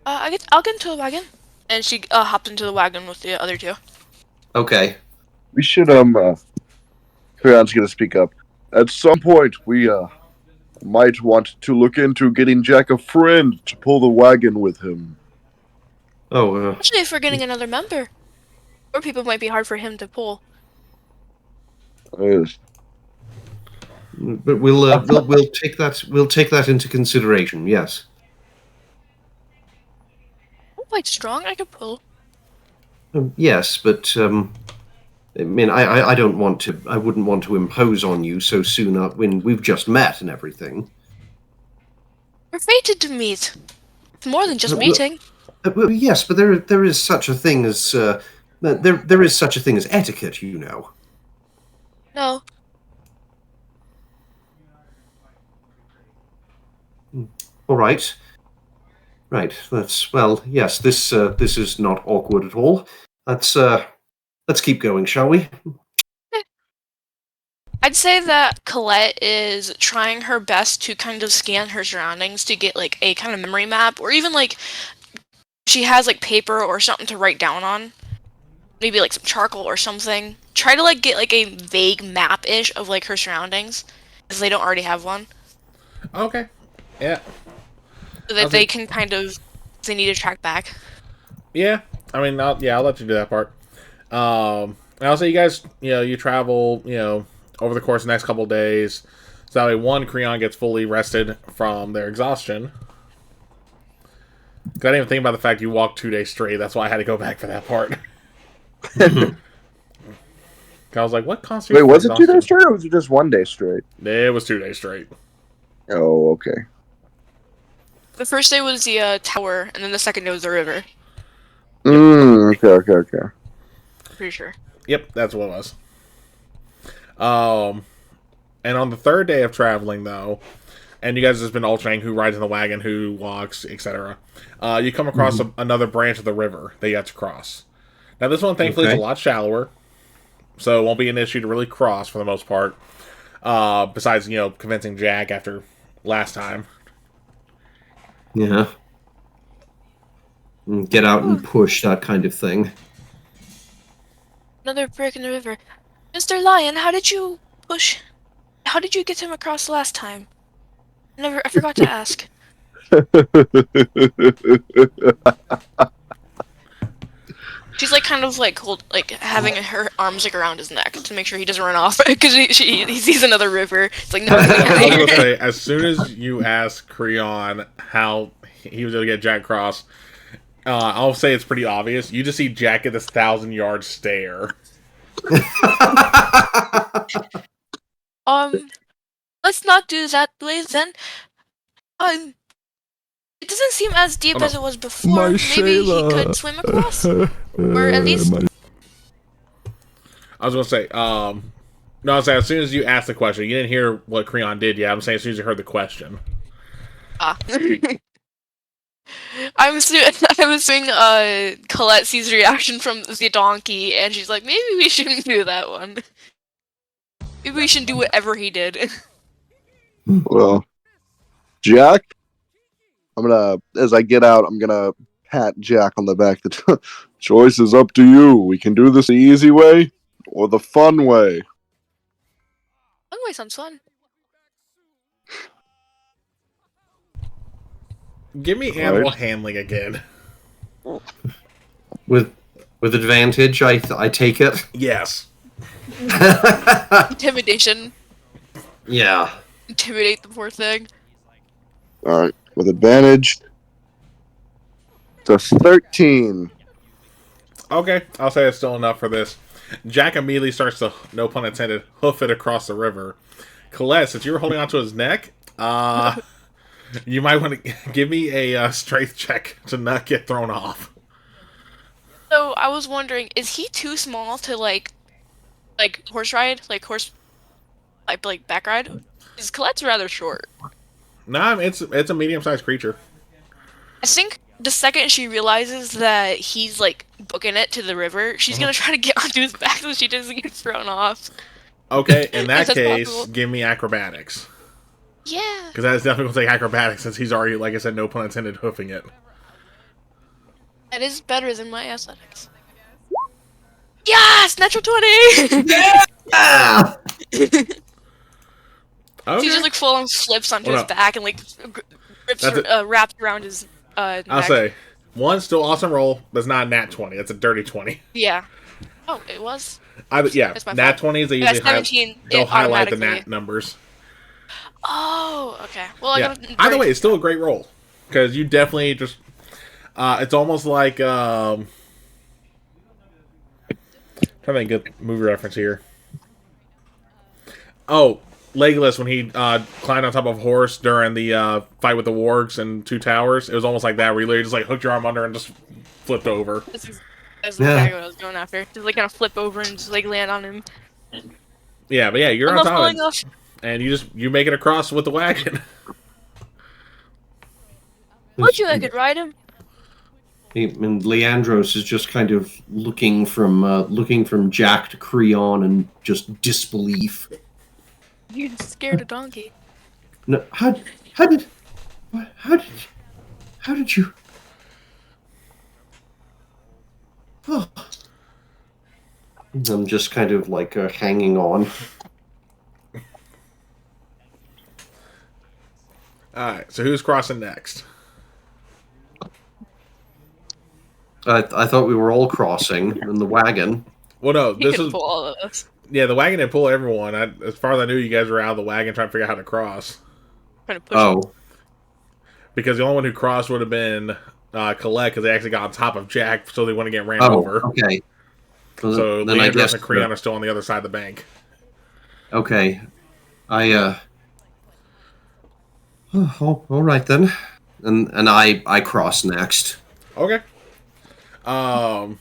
I'll get into the wagon. And she hopped into the wagon with the other two. Okay. We should Creon's gonna speak up. At some point, we might want to look into getting Jack a friend to pull the wagon with him. Oh, Especially if we're getting another member. Or people might be hard for him to pull. Yes. but we'll take that into consideration. Yes. I'm quite strong. I could pull. Yes, but I mean, I don't want to. I wouldn't want to impose on you so soon when we've just met and everything. We're fated to meet. It's more than just Well, meeting. Well, yes, but there is such a thing as there is such a thing as etiquette, you know. No. All right. Right. That's well. Yes. This is not awkward at all. Let's keep going, shall we? I'd say that Colette is trying her best to kind of scan her surroundings to get like a kind of memory map, or even like she has like paper or something to write down on. Maybe like some charcoal or something. Try to like get like a vague map-ish of like her surroundings, because they don't already have one. Okay. Yeah. So that they can kind of, if they need to track back. Yeah. I mean, I'll let you do that part. And I'll say you guys, you travel, over the course of the next couple of days. So that way, one, Creon gets fully rested from their exhaustion. 'Cause I didn't even think about the fact you walked 2 days straight. That's why I had to go back for that part. I was like, what constitutes Wait, was it 2 exhaustion? days straight or was it just 1 day straight? It was 2 days straight. Oh, okay. The first day was the tower, and then the second day was the river. Okay. Pretty sure. Yep, that's what it was. And on the third day of traveling, though, and you guys have just been alternating who rides in the wagon, who walks, etc. You come across another branch of the river that you have to cross. Now, this one, thankfully, is a lot shallower, so it won't be an issue to really cross for the most part. Besides, convincing Jack after last time. Yeah. Get out and push, that kind of thing. Another break in the river. Mr. Lion, how did you get him across last time? I forgot to ask. She's like kind of like having her arms like around his neck to make sure he doesn't run off because he sees another river. It's like no. I was gonna say, as soon as you ask Creon how he was able to get Jack across, I'll say it's pretty obvious. You just see Jack get this 1,000-yard stare. Let's not do that, Blaze. Then, it doesn't seem as deep as it was before. Maybe he could swim across, or at least. I was gonna say, no, I was saying as soon as you asked the question, you didn't hear what Creon did yet. I'm saying as soon as you heard the question. I'm assuming Colette sees the reaction from the donkey, and she's like, maybe we shouldn't do that one. Maybe we should do whatever he did. Well, Jack, as I get out, I'm gonna pat Jack on the back. The choice is up to you. We can do this the easy way or the fun way. Fun way sounds fun. Give me animal handling again. With With advantage, I take it. Yes. Intimidation. Yeah. Intimidate the poor thing. All right, with advantage. It's a 13. Okay, I'll say it's still enough for this. Jack immediately starts to, no pun intended, hoof it across the river. Colette, since you were holding onto his neck, you might want to give me a strength check to not get thrown off. So I was wondering, is he too small to like horse ride, like back ride? Because Colette's rather short. Nah, it's a medium-sized creature. I think the second she realizes that he's like booking it to the river, she's gonna try to get onto his back so she doesn't get thrown off. Okay, in that If that's case, possible. give me acrobatics. Yeah. Because that is definitely going to take acrobatics since he's already, like I said, no pun intended, hoofing it. That is better than my athletics. Yes! Natural 20! Ah! Okay. She just like full on flips onto Hold his up. back and like wraps around his neck. I'll say, one, still awesome roll, but it's not a nat 20. It's a dirty 20. Yeah. Oh, it was? Yeah, That's my nat fault. 20s, they Yeah, usually 17. they'll it highlight the automatically- nat numbers. Oh, okay. Well, Yeah. I got Either way, it's still a great roll. Because you definitely just... it's almost like... trying to make a good movie reference here. Oh, Legolas, when he climbed on top of a horse during the fight with the wargs and Two Towers, it was almost like that, where you literally just like hooked your arm under and just flipped over. That's Yeah. exactly what I was going after. Just like kind of flip over and just like land on him. Yeah, but yeah, you're I'm on not top falling of it, off. and you make it across with the wagon. Told you I could ride him. And Leandros is just kind of looking from Jack to Creon and just disbelief. You scared a donkey. No, how did you? Oh. I'm just kind of like hanging on. Alright, so who's crossing next? I thought we were all crossing in the wagon. Well, no, He this could is... pull all of us. Yeah, the wagon didn't pull everyone. As far as I knew, you guys were out of the wagon trying to figure out how to cross. Trying to push him. Oh, Because the only one who crossed would have been Colette, because they actually got on top of Jack, so they wouldn't get ran over. okay. So then I Leandros guess and Creon are still on the other side of the bank. okay. Oh, all right then. And I cross next. Okay. Like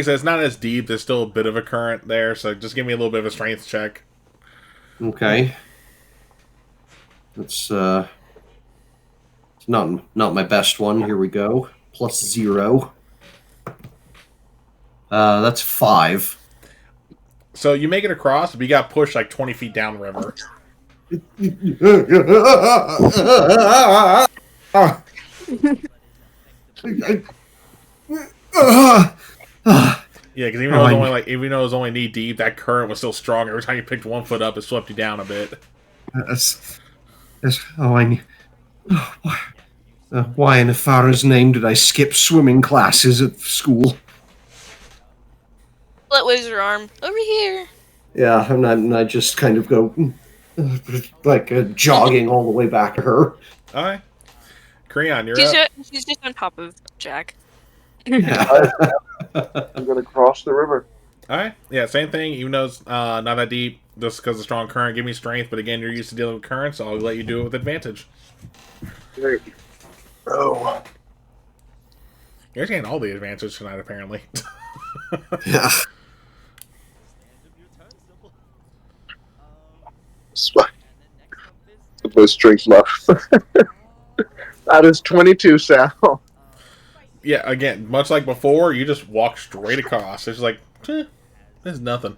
I said, it's not as deep. There's still a bit of a current there, so just give me a little bit of a strength check. Okay. It's not my best one. Here we go. +0. That's 5. So you make it across, but you got pushed like 20 feet down the river. Yeah, because even though it was only knee deep, that current was still strong. Every time you picked one foot up, it swept you down a bit. That's oh, I need. Why in Afara's name did I skip swimming classes at school? Let waves her arm. Over here. Yeah, and I just kind of go like jogging all the way back to her. All right, Creon, you're up. She's just on top of Jack. Yeah. I'm gonna cross the river. All right, yeah, same thing. Even though it's not that deep, just because of strong current, give me strength. But again, you're used to dealing with currents, so I'll let you do it with advantage. Great. Oh, You're getting all the advantage tonight, apparently. Yeah. the most strength left. That is 22, Sal. Yeah, again, much like before, you just walk straight across. It's like, there's nothing.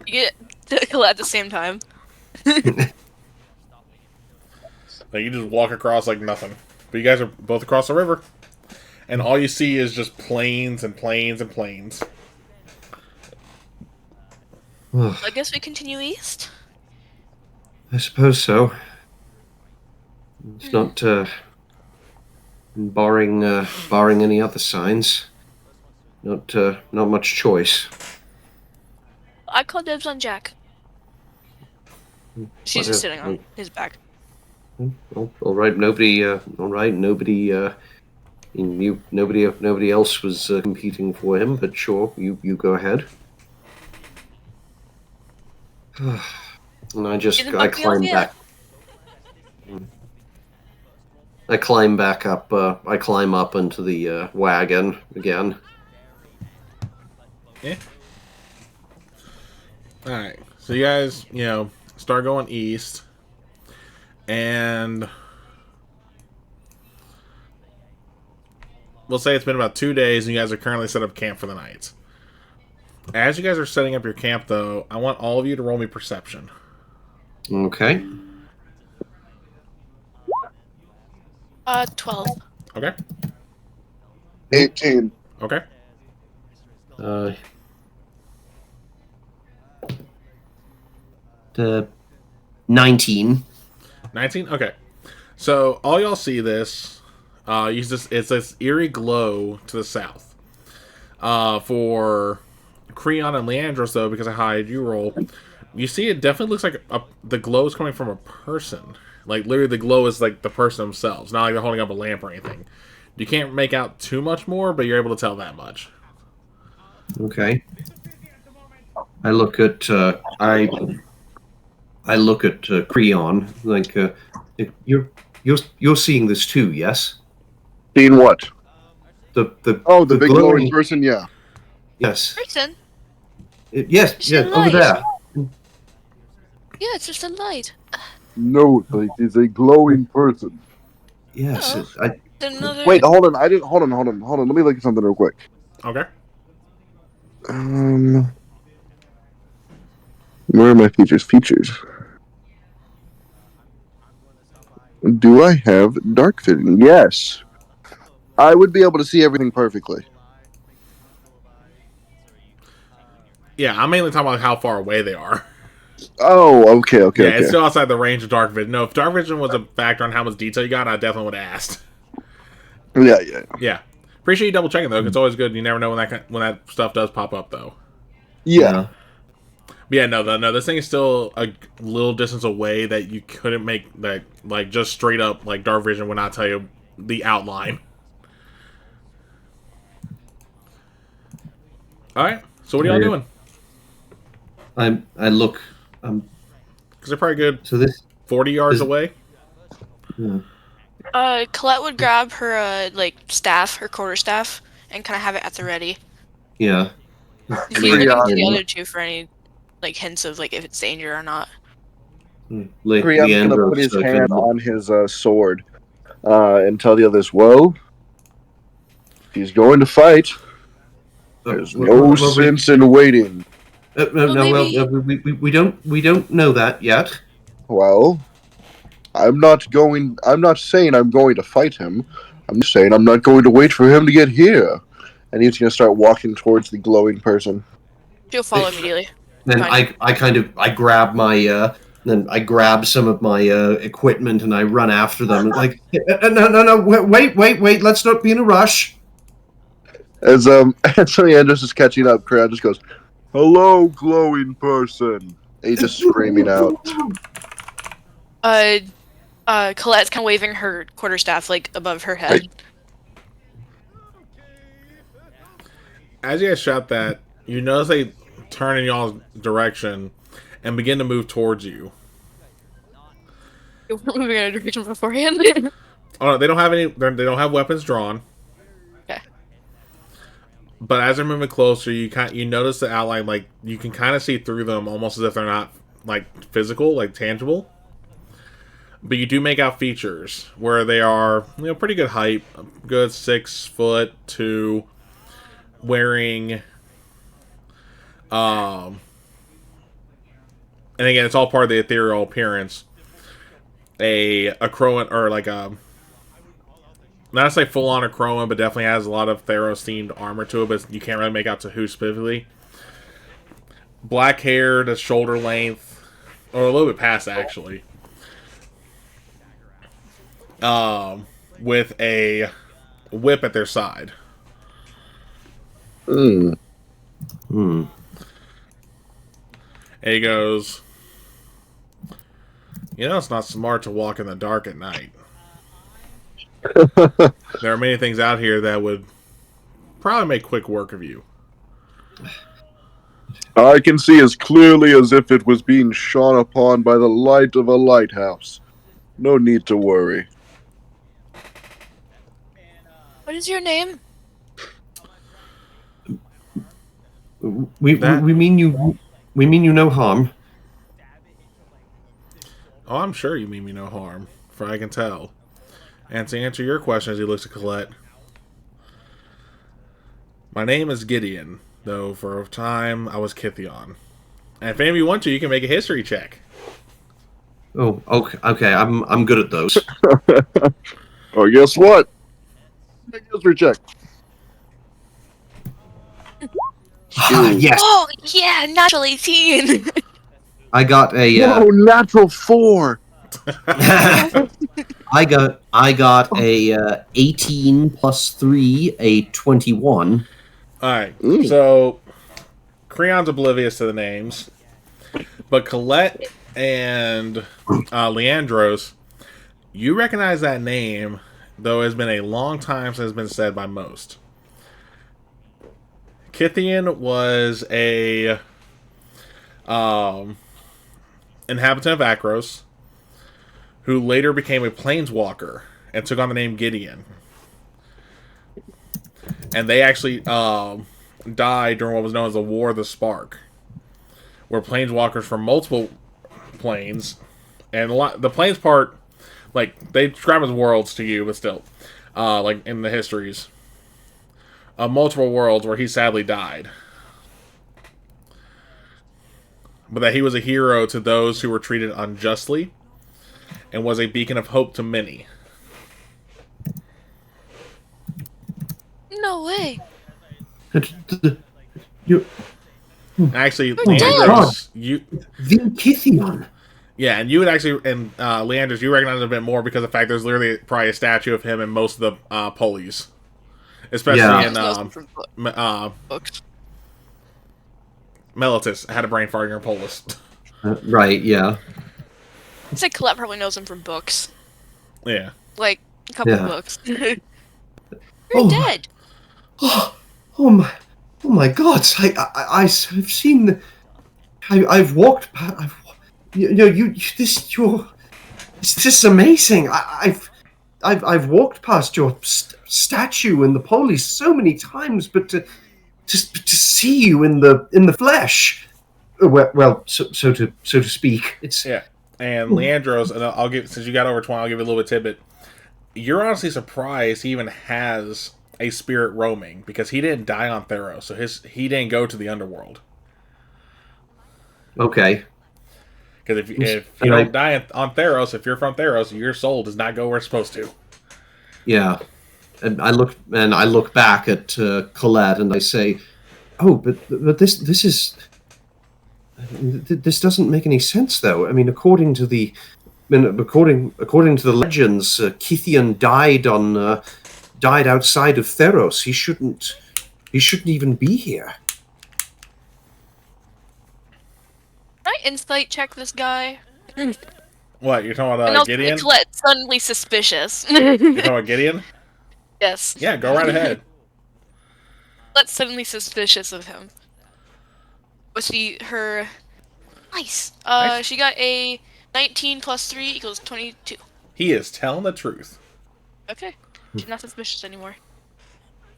You get to kill at the same time. Like, you just walk across like nothing. But you guys are both across the river. And all you see is just plains and plains and plains. I guess we continue east. I suppose so. It's not And barring any other signs, not much choice. I call dibs on Jack. She's just sitting on his back. All right, nobody. Nobody else was competing for him, but sure, you go ahead. And I climb back. I climb back up. I climb up into the wagon again. Yeah. All right. So you guys, start going east, and we'll say it's been about 2 days, and you guys are currently set up camp for the night. As you guys are setting up your camp, though, I want all of you to roll me perception. Okay. 12. Okay. 18. Okay. 19. 19? Okay. So, all y'all see this. It's this eerie glow to the south. For Creon and Leandros, though, because of how you roll, you see it definitely looks like the glow is coming from a person. Like, literally, the glow is like the person themselves. Not like they're holding up a lamp or anything. You can't make out too much more, but you're able to tell that much. Okay. I look at Creon. Like, you're seeing this too, yes? Seeing what? The big glowing person. Yeah. Yes. Person? Yes. It's Yeah. a Over light. there. Yeah, it's just a light. No, it is a glowing person. Yes. Oh. Another... Wait, hold on. Hold on. Let me look at something real quick. Okay. Where are my features? Features. Do I have dark vision? Yes. I would be able to see everything perfectly. Yeah, I'm mainly talking about how far away they are. Oh, okay. Yeah, it's still outside the range of dark vision. No, if dark vision was a factor on how much detail you got, I definitely would have asked. Yeah. Yeah. Appreciate you double checking, though, 'cause it's always good. You never know when that stuff does pop up, though. Yeah. But yeah, no, this thing is still a little distance away that you couldn't make that, like, just straight up, like, dark vision would not tell you the outline. Alright, so what are y'all doing? I look. Because they're probably good So this. 40 yards away. Yeah. Colette would grab her, staff, her quarterstaff, and kind of have it at the ready. Yeah. If you look to the other two for any, hints of, if it's danger or not. Creon's gonna put his hand on his sword and tell the others, well, if he's going to fight, there's no sense in waiting. We don't know that yet. Well, I'm not saying I'm going to fight him. I'm just saying I'm not going to wait for him to get here. And he's going to start walking towards the glowing person. She'll follow immediately. Then Fine. I grab my then I grab some of my equipment and I run after them. Like, no, wait, let's not be in a rush. As Anthony Andrews is catching up, Creon just goes, "Hello, glowing person." And he's just screaming out. Colette's kind of waving her quarterstaff above her head. As you guys shout that, you notice they turn in y'all's direction and begin to move towards you. We're moving in a direction beforehand. Oh no, they don't have any. They don't have weapons drawn. Okay. But as they're moving closer, you notice the outline. You can kind of see through them, almost as if they're not physical, tangible. But you do make out features where they are, pretty good height, good 6'2", wearing, and again, it's all part of the ethereal appearance. A Crowan, or not to say full on a Crowan, but definitely has a lot of Theros themed armor to it, but you can't really make out to who specifically. Black hair to shoulder length, or a little bit past actually. With a whip at their side. Hmm. Hmm. And he goes, it's not smart to walk in the dark at night. There are many things out here that would probably make quick work of you. I can see as clearly as if it was being shone upon by the light of a lighthouse. No need to worry. What is your name? We That- mean you no harm. Oh, I'm sure you mean me no harm, for I can tell. And to answer your question as he looks at Colette, my name is Gideon, though for a time I was Kithion. And if any of you want to, you can make a history check. Oh, okay. I'm good at those. Oh, guess what? Make a history check. Yes, Oh, yeah, natural 18. I got a. Whoa, natural 4. I got a 18 plus 3, a 21. Alright, Mm. so Creon's oblivious to the names, but Colette and Leandros, you recognize that name, though it's been a long time since it's been said by most. Kithian was a inhabitant of Akros, who later became a planeswalker and took on the name Gideon. And they actually died during what was known as the War of the Spark, where planeswalkers from multiple planes, and the planes part, like, they describe as worlds to you, but still, like in the histories, multiple worlds where he sadly died. But that he was a hero to those who were treated unjustly, and was a beacon of hope to many. No way. You, Actually, You're dead. Leandros, you the Kithion. yeah, and you would actually, and Leandros, you recognize him a bit more because of the fact there's literally probably a statue of him in most of the polies, especially Yeah. in Knows him from books. Melitus. I had a brain fart in your Polis. Right, yeah. I said Colette probably knows him from books. Yeah, Like, a couple Yeah. books. You're Oh, dead. Oh my God! I've seen. I've walked. This is amazing. I've walked past your statue in the police so many times, but to see you in the flesh, well, so to speak, it's yeah. And Leandros, and I'll give, since you got over 20, I'll give you a little bit tidbit. You're honestly surprised he even has a spirit roaming, because he didn't die on Theros, so he didn't go to the underworld. okay. Because if you don't die on Theros, if you're from Theros, your soul does not go where it's supposed to. Yeah, and I look back at Colette and I say, "Oh, but this doesn't make any sense, though. I mean, according to the legends, Kithian died outside of Theros. He shouldn't even be here." Can I insight check this guy? What, you're talking And about also Gideon? Colette, suddenly suspicious. You're talking about Gideon? Yes. Yeah, go right ahead. Colette's suddenly suspicious of him. Was she her... Nice. Nice. She got a 19 plus 3 equals 22. He is telling the truth. Okay. She's not suspicious anymore.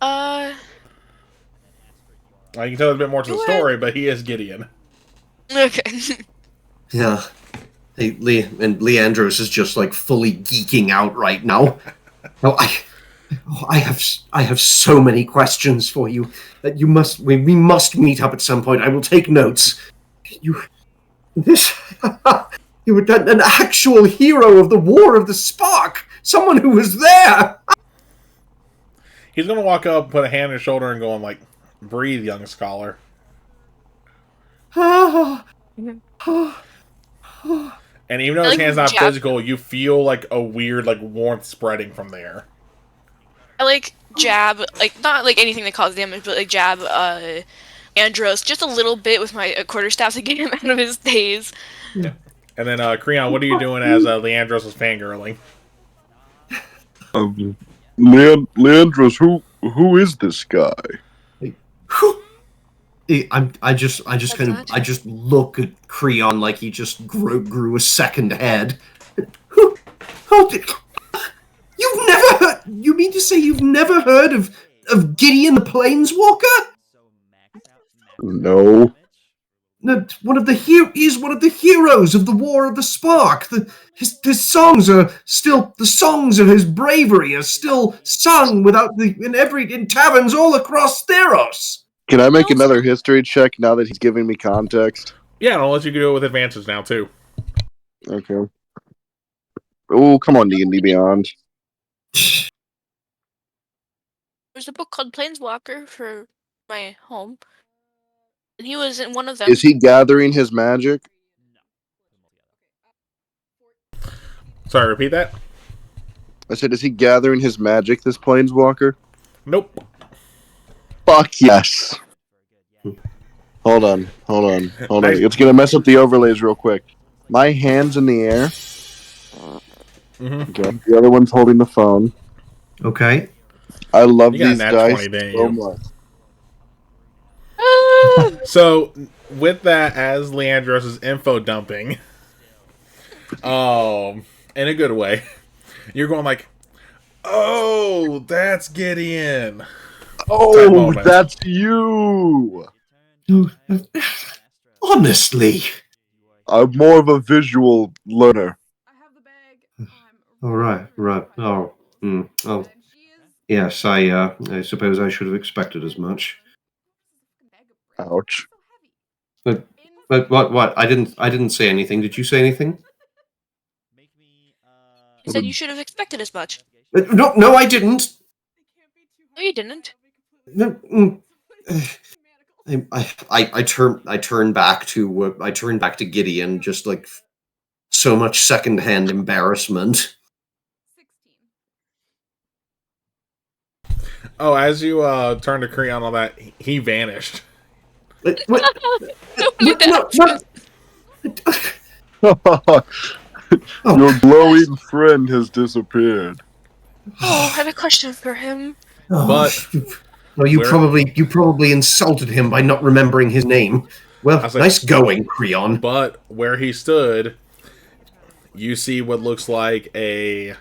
Well, you can tell a bit more to the What? story, but he is Gideon. Okay. Yeah. Hey, and Leandros is just like fully geeking out right now. No, I have so many questions for you that we must meet up at some point. I will take notes. You were an actual hero of the War of the Spark. Someone who was there. He's gonna walk up, put a hand on his shoulder, and go on like, "Breathe, young scholar." And even though his Like hand's not jab- physical, you feel like a weird like warmth spreading from there. I like jab, like not like anything that causes damage, but like jab Andros just a little bit with my quarterstaff to get him out of his daze. Yeah. And then Creon, what are you doing as Leandros is fangirling? Leandros, who is this guy? I just look at Creon like he just grew a second head. You've never heard? You mean to say you've never heard of Gideon the Planeswalker? No. He's one of the heroes of the War of the Spark. His songs are still the songs of his bravery are still sung in taverns all across Theros. Can I make another history check now that he's giving me context? Yeah, I'll let you do it with advances now too. Okay. Oh, come on, D&D Beyond. There's a book called Planeswalker for my home, and he was in one of them. Is he gathering his magic? Sorry, repeat that? I said, is he gathering his magic, this Planeswalker? Nope. Fuck yes. Hold on. Nice. It's gonna mess up the overlays real quick. My hand's in the air. Mm-hmm. Okay. The other one's holding the phone. Okay. I love You got these nat dice 20, didn't so you? much. So, with that, as Leandros is info dumping, in a good way, you're going like, oh, that's Gideon. Type Oh, moment. that's you. Honestly. I'm more of a visual learner. All right. Oh. Oh. Yes, I suppose I should have expected as much. Ouch. But what? I didn't say anything. Did you say anything? He said you should have expected as much. No, I didn't. No, you didn't. No, I turn back to Gideon, just like so much secondhand embarrassment. Oh, as you turn to Creon and all that, he vanished. What? Your glowing friend has disappeared. Oh, I have a question for him. But well, you where- probably insulted him by not remembering his name. Well, I was like- nice going, Creon. But where he stood, you see what looks like a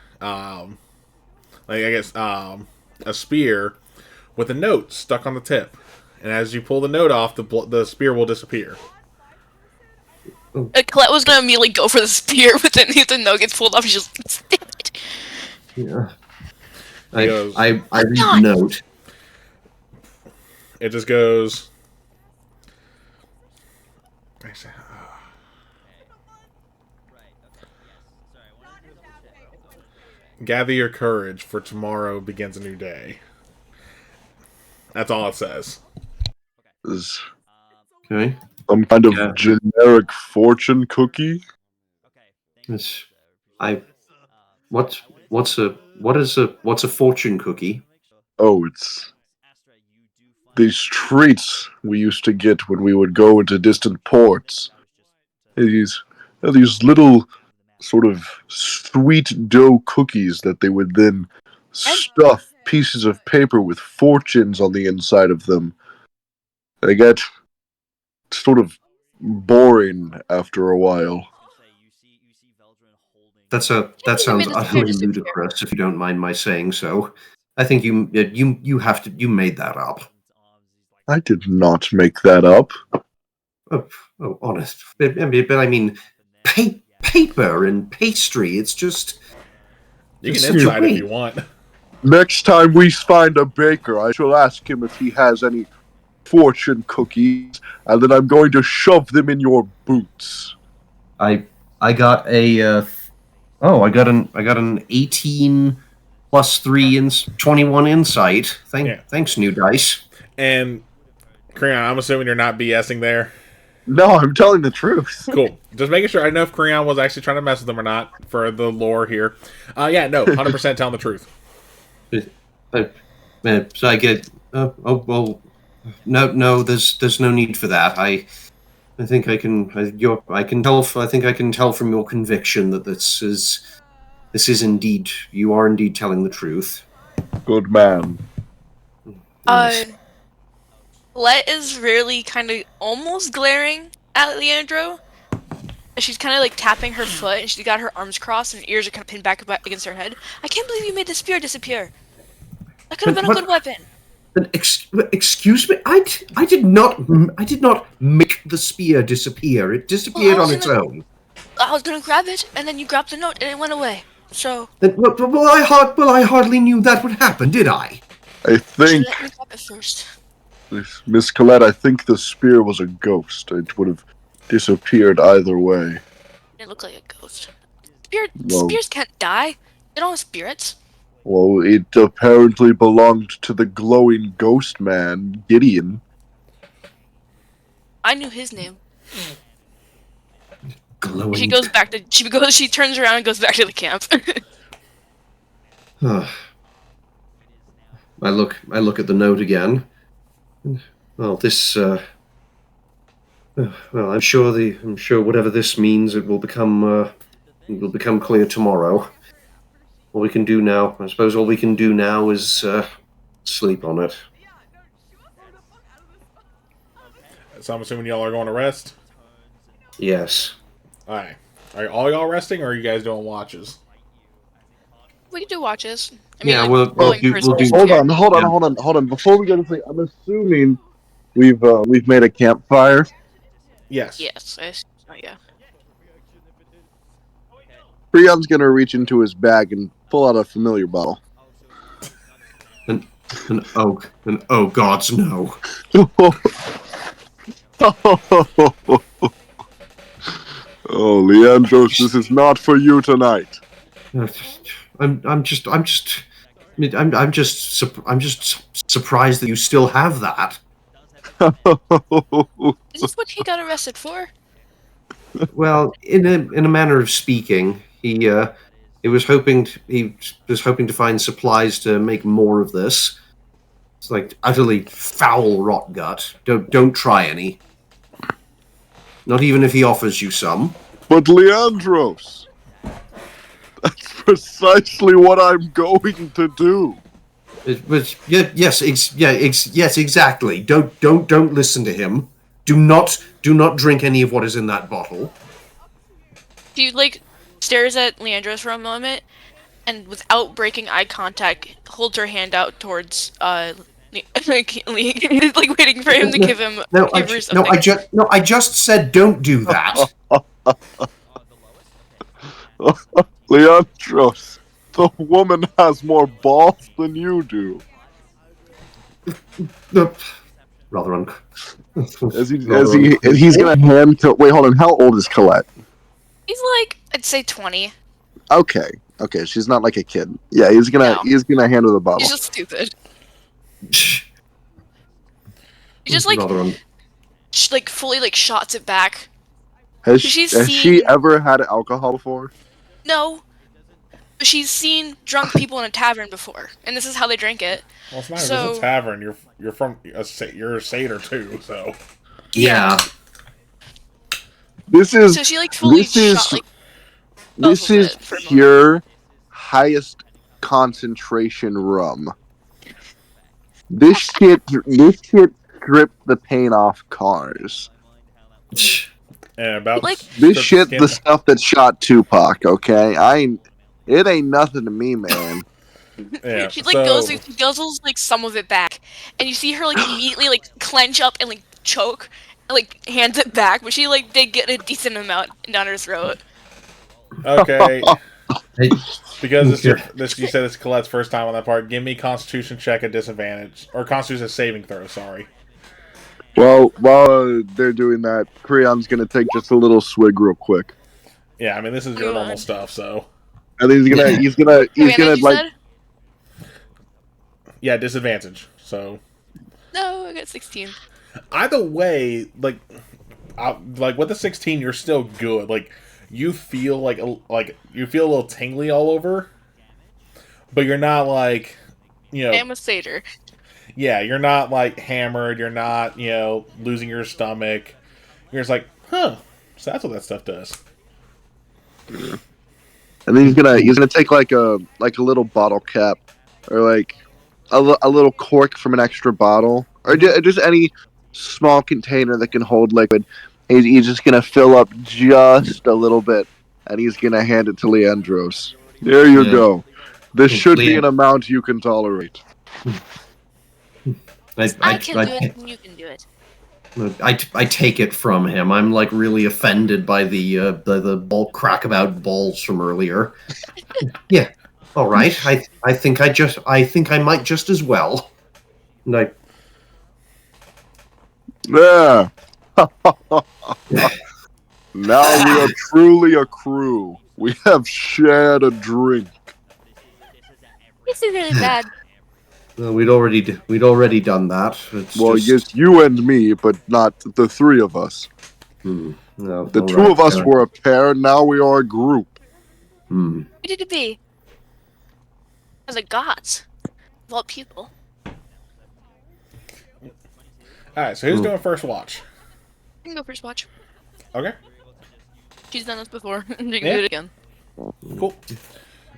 spear with a note stuck on the tip. And as you pull the note off, the spear will disappear. Colette was gonna immediately go for the spear, but then the note gets pulled off. She's just, damn it. Yeah. He goes- I read the note. It just goes. Gather your courage, for tomorrow begins a new day. That's all it says. Is Okay. some kind of Yeah. generic fortune cookie? It's, what's a fortune cookie? Oh, it's these treats we used to get when we would go into distant ports. These little sort of sweet dough cookies that they would then stuff pieces of paper with fortunes on the inside of them. They get sort of boring after a while. That sounds made this utterly fantasy ludicrous, if you don't mind my saying so. I think you made that up. I did not make that up. Oh, honest. But I mean, paper and pastry. It's just. You It's can inside if sweet. you want. Next time we find a baker, I shall ask him if he has any fortune cookies, and then I'm going to shove them in your boots. I got a. I got an 18 plus 3 21 insight. Thanks, new dice. And Creon, I'm assuming you're not BSing there. No, I'm telling the truth. Cool. Just making sure. I know if Creon was actually trying to mess with them or not for the lore here. 100% telling the truth. So I get. Oh well. No. There's no need for that. I think I can. I can tell. I think I can tell from your conviction that this is indeed. You are indeed telling the truth. Good man. Uh, Let is really kind of almost glaring at Leandro. She's kind of like tapping her foot, and she's got her arms crossed, and her ears are kind of pinned back against her head. I can't believe you made the spear disappear. That could have been a good weapon. Excuse me. I did not make the spear disappear. It disappeared on its own. I was gonna grab it, and then you grabbed the note, and it went away. So. Well, I hardly knew that would happen, did I? I think, Let me grab it first. Miss Colette, I think the spear was a ghost. It would have disappeared either way. It looked like a ghost. Well- Spears can't die. They don't have spirits. Well, it apparently belonged to the glowing ghost man, Gideon. I knew his name. Glowing. She turns around and goes back to the camp. I look at the note again. Well, this. Well, I'm sure whatever this means, it will become clear tomorrow. All we can do now, I suppose, is sleep on it. So I'm assuming y'all are going to rest? Yes. Alright. Are all y'all resting, or are you guys doing watches? We can do watches. I Yeah, like, we'll rolling do- person we'll do- Hold here. on. Before we get to sleep, I'm assuming we've made a campfire. Yes. Yes. Oh yeah. Creon's gonna reach into his bag and pull out a familiar bottle. And oh gods, no. Oh, Leandros, this is not for you tonight. I'm just surprised that you still have that. Is this what he got arrested for? Well, in a manner of speaking, he was hoping to find supplies to make more of this. It's like utterly foul rot gut. Don't try any. Not even if he offers you some. But Leandros, that's precisely what I'm going to do. Yes, exactly. Don't listen to him. Do not drink any of what is in that bottle. She stares at Leandros for a moment, and without breaking eye contact, holds her hand out towards waiting for him to give him her something. I just said don't do that. Leandros, the woman has more balls than you do. Rather He's gonna hand to. Wait, hold on. How old is Colette? He's I'd say 20. Okay, she's not like a kid. Yeah, he's gonna hand her the bottle. He's just stupid. He just fully shots it back. Has she's she seen- ever had alcohol before? No. But she's seen drunk people in a tavern before, and this is how they drink it. Well, it's not just a tavern. You're from you're a satyr too, so. Yeah. This is So she fully shot this is pure highest concentration rum. This shit stripped the paint off cars. And about This shit, the stuff that shot Tupac. Okay, it ain't nothing to me, man. Yeah, she goes through, she guzzles some of it back, and you see her immediately clench up and choke, and hands it back. But she did get a decent amount down her throat. Okay. Because you said it's Colette's first time on that part. Give me Constitution check at disadvantage, or Constitution saving throw. Sorry. Well, while they're doing that, Creon's gonna take just a little swig real quick. Yeah, I mean this is your normal stuff, so. And then he's gonna Yeah, disadvantage. So. No, I got 16. Either way, with the 16, you're still good. You feel you feel a little tingly all over, but you're not you know, I am a satyr. yeah, you're not like hammered. You're not, losing your stomach. You're just like, huh. So that's what that stuff does. And then he's gonna take like a little bottle cap, or like a little cork from an extra bottle, or just any small container that can hold liquid. He's just gonna fill up just a little bit, and he's gonna hand it to Leandros. There you go. This should be an amount you can tolerate. I can do it, and you can do it. I take it from him. I'm like really offended by the ball crack about balls from earlier. Yeah, all right. I think I might just as well. And Yeah. Now we are truly a crew. We have shared a drink. This is really bad. we'd already done that. It's Yes, you and me, but not the three of us. No, The two of us were a pair. Now we are a group. Who did it be? As a gods. Of all people. Alright, so who's doing first watch? You can go first watch. Okay. She's done this before. You can Yeah. do it again. Cool.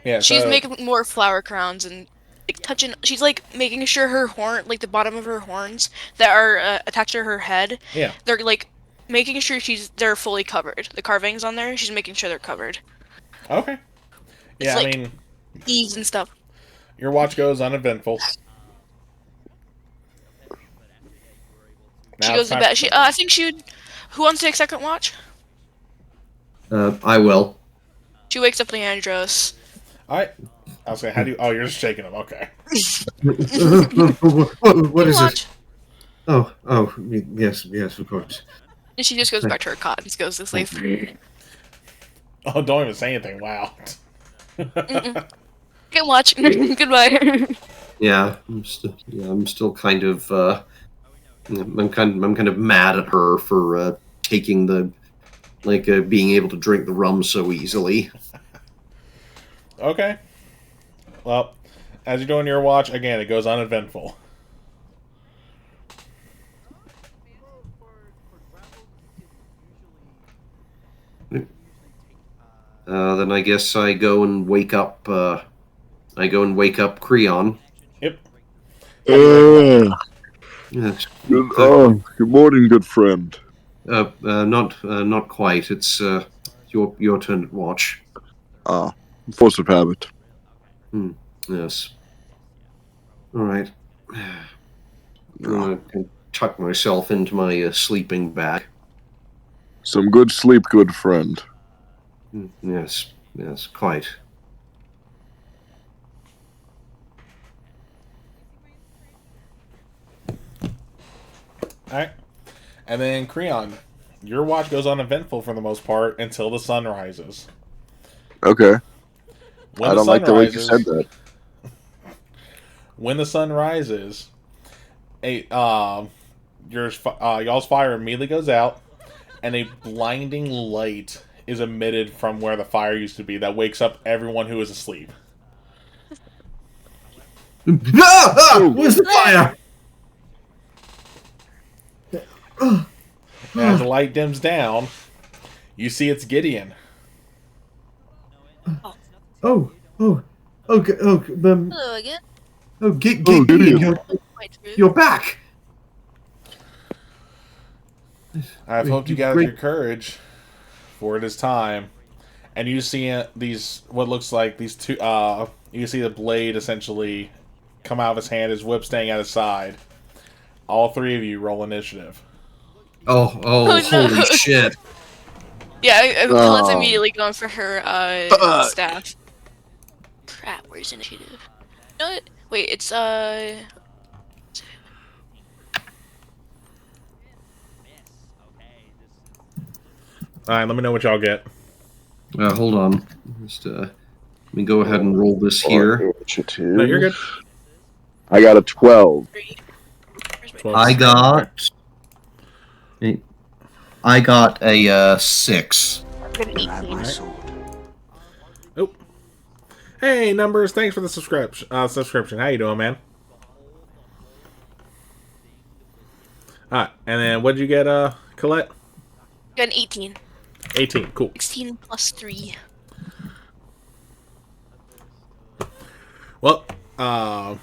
Yeah, She's so, making more flower crowns and like touching. She's like making sure her horn, like the bottom of her horns that are attached to her head. Yeah. They're like making sure they're fully covered. The carvings on there, she's making sure they're covered. Okay. Yeah, It's I like- mean, Eaves and stuff. your watch goes uneventful. She Now goes it's to time bed. for- She, I think she would. Who wants to take second watch? I will. She wakes up Leandros. Alright. I was saying, how do you... Oh, you're just shaking them. Okay. What is it? Watch. Oh, yes, of course. And she just goes back to her cot and goes to sleep. Oh, don't even say anything. Wow. Good watch. Goodbye. Yeah, I'm still kind of. I'm kind of mad at her for taking the, being able to drink the rum so easily. Okay. Well, as you're doing your watch, again, it goes uneventful. Then I guess I go and wake up. Creon. Yep. Yes. Good morning, good friend. Not quite. It's your turn to watch. Force of habit. Yes. All right. I'm gonna tuck myself into my sleeping bag. Some good sleep, good friend. Yes, quite. Alright. And then, Creon, your watch goes uneventful for the most part until the sun rises. Okay. When I don't like the way you said that. When the sun rises, y'all's fire immediately goes out, and a blinding light is emitted from where the fire used to be that wakes up everyone who is asleep. Where's the fire? As the light dims down, you see it's Gideon. Hello again. Gideon, Quite true. you're back. I've hoped you gathered your courage, for it is time. And you see what looks like these two, you see the blade essentially come out of his hand, his whip staying at his side. All three of you roll initiative. Oh, no. holy shit. Yeah, Colette's immediately going for her staff. Crap, where's initiative? You know what? Wait, it's Alright, let me know what y'all get. Hold on. Just, let me go ahead and roll this here. No, you're good. I got a 12. 12. I got a 6. Oh. Hey, Numbers, thanks for the subscription. How you doing, man? Alright, and then what did you get, Colette? Got an 18. 18, cool. 16 plus 3. Well, oh,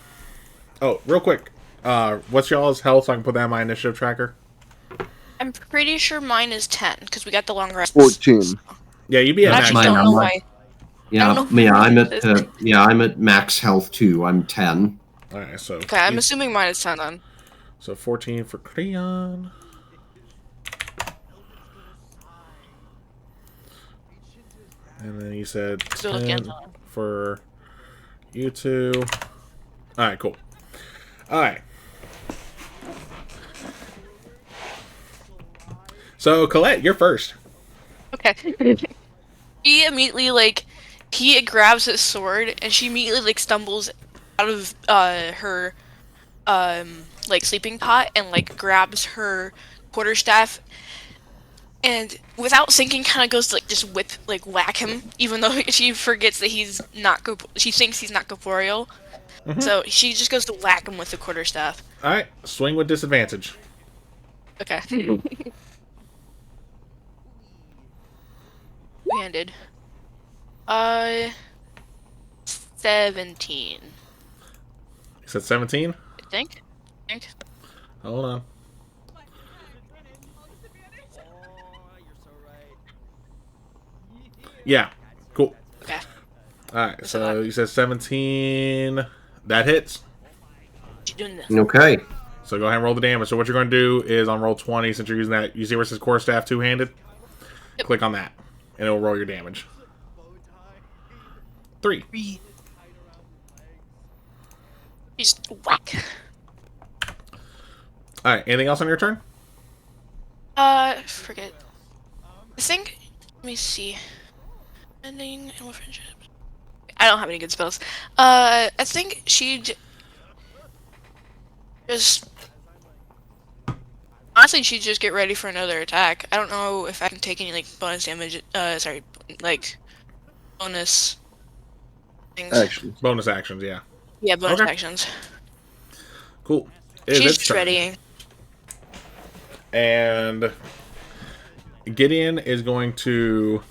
real quick. What's y'all's health so I can put that in my initiative tracker? I'm pretty sure mine is 10 because we got the long rest. 14. Yeah, you'd be I at actually max Mine, don't health. know why. Yeah, don't know yeah, what I'm it at is. I'm at max health too. I'm 10. Alright, so Okay, I'm assuming mine is 10 then. so 14 for Creon. And then you said Still looking 10 for you two. Alright, cool. Alright. So, Colette, you're first. Okay. He immediately, he grabs his sword and she immediately, stumbles out of, her, sleeping cot and, grabs her quarterstaff and without thinking kind of goes to, just whack him, even though she forgets that she thinks he's not corporeal. So she just goes to whack him with the quarterstaff. Alright, swing with disadvantage. Okay. Handed. 17. You said 17? I think. Hold on. Yeah, cool. Okay. Alright, so you said 17. That hits. She's doing this. Okay. So go ahead and roll the damage. So what you're going to do is on roll 20, since you're using that, you see where it says core staff two-handed? Yep. Click on that, and it'll roll your damage. 3. Just whack. Alright, anything else on your turn? Forget. I think. Let me see. Ending and friendship. I don't have any good spells. I think she'd just. Honestly, she'd just get ready for another attack. I don't know if I can take any bonus damage. Bonus things. Actions. Bonus actions, yeah. Yeah, bonus Okay. actions. Cool. It is She's its just turn. readying. And Gideon is going to.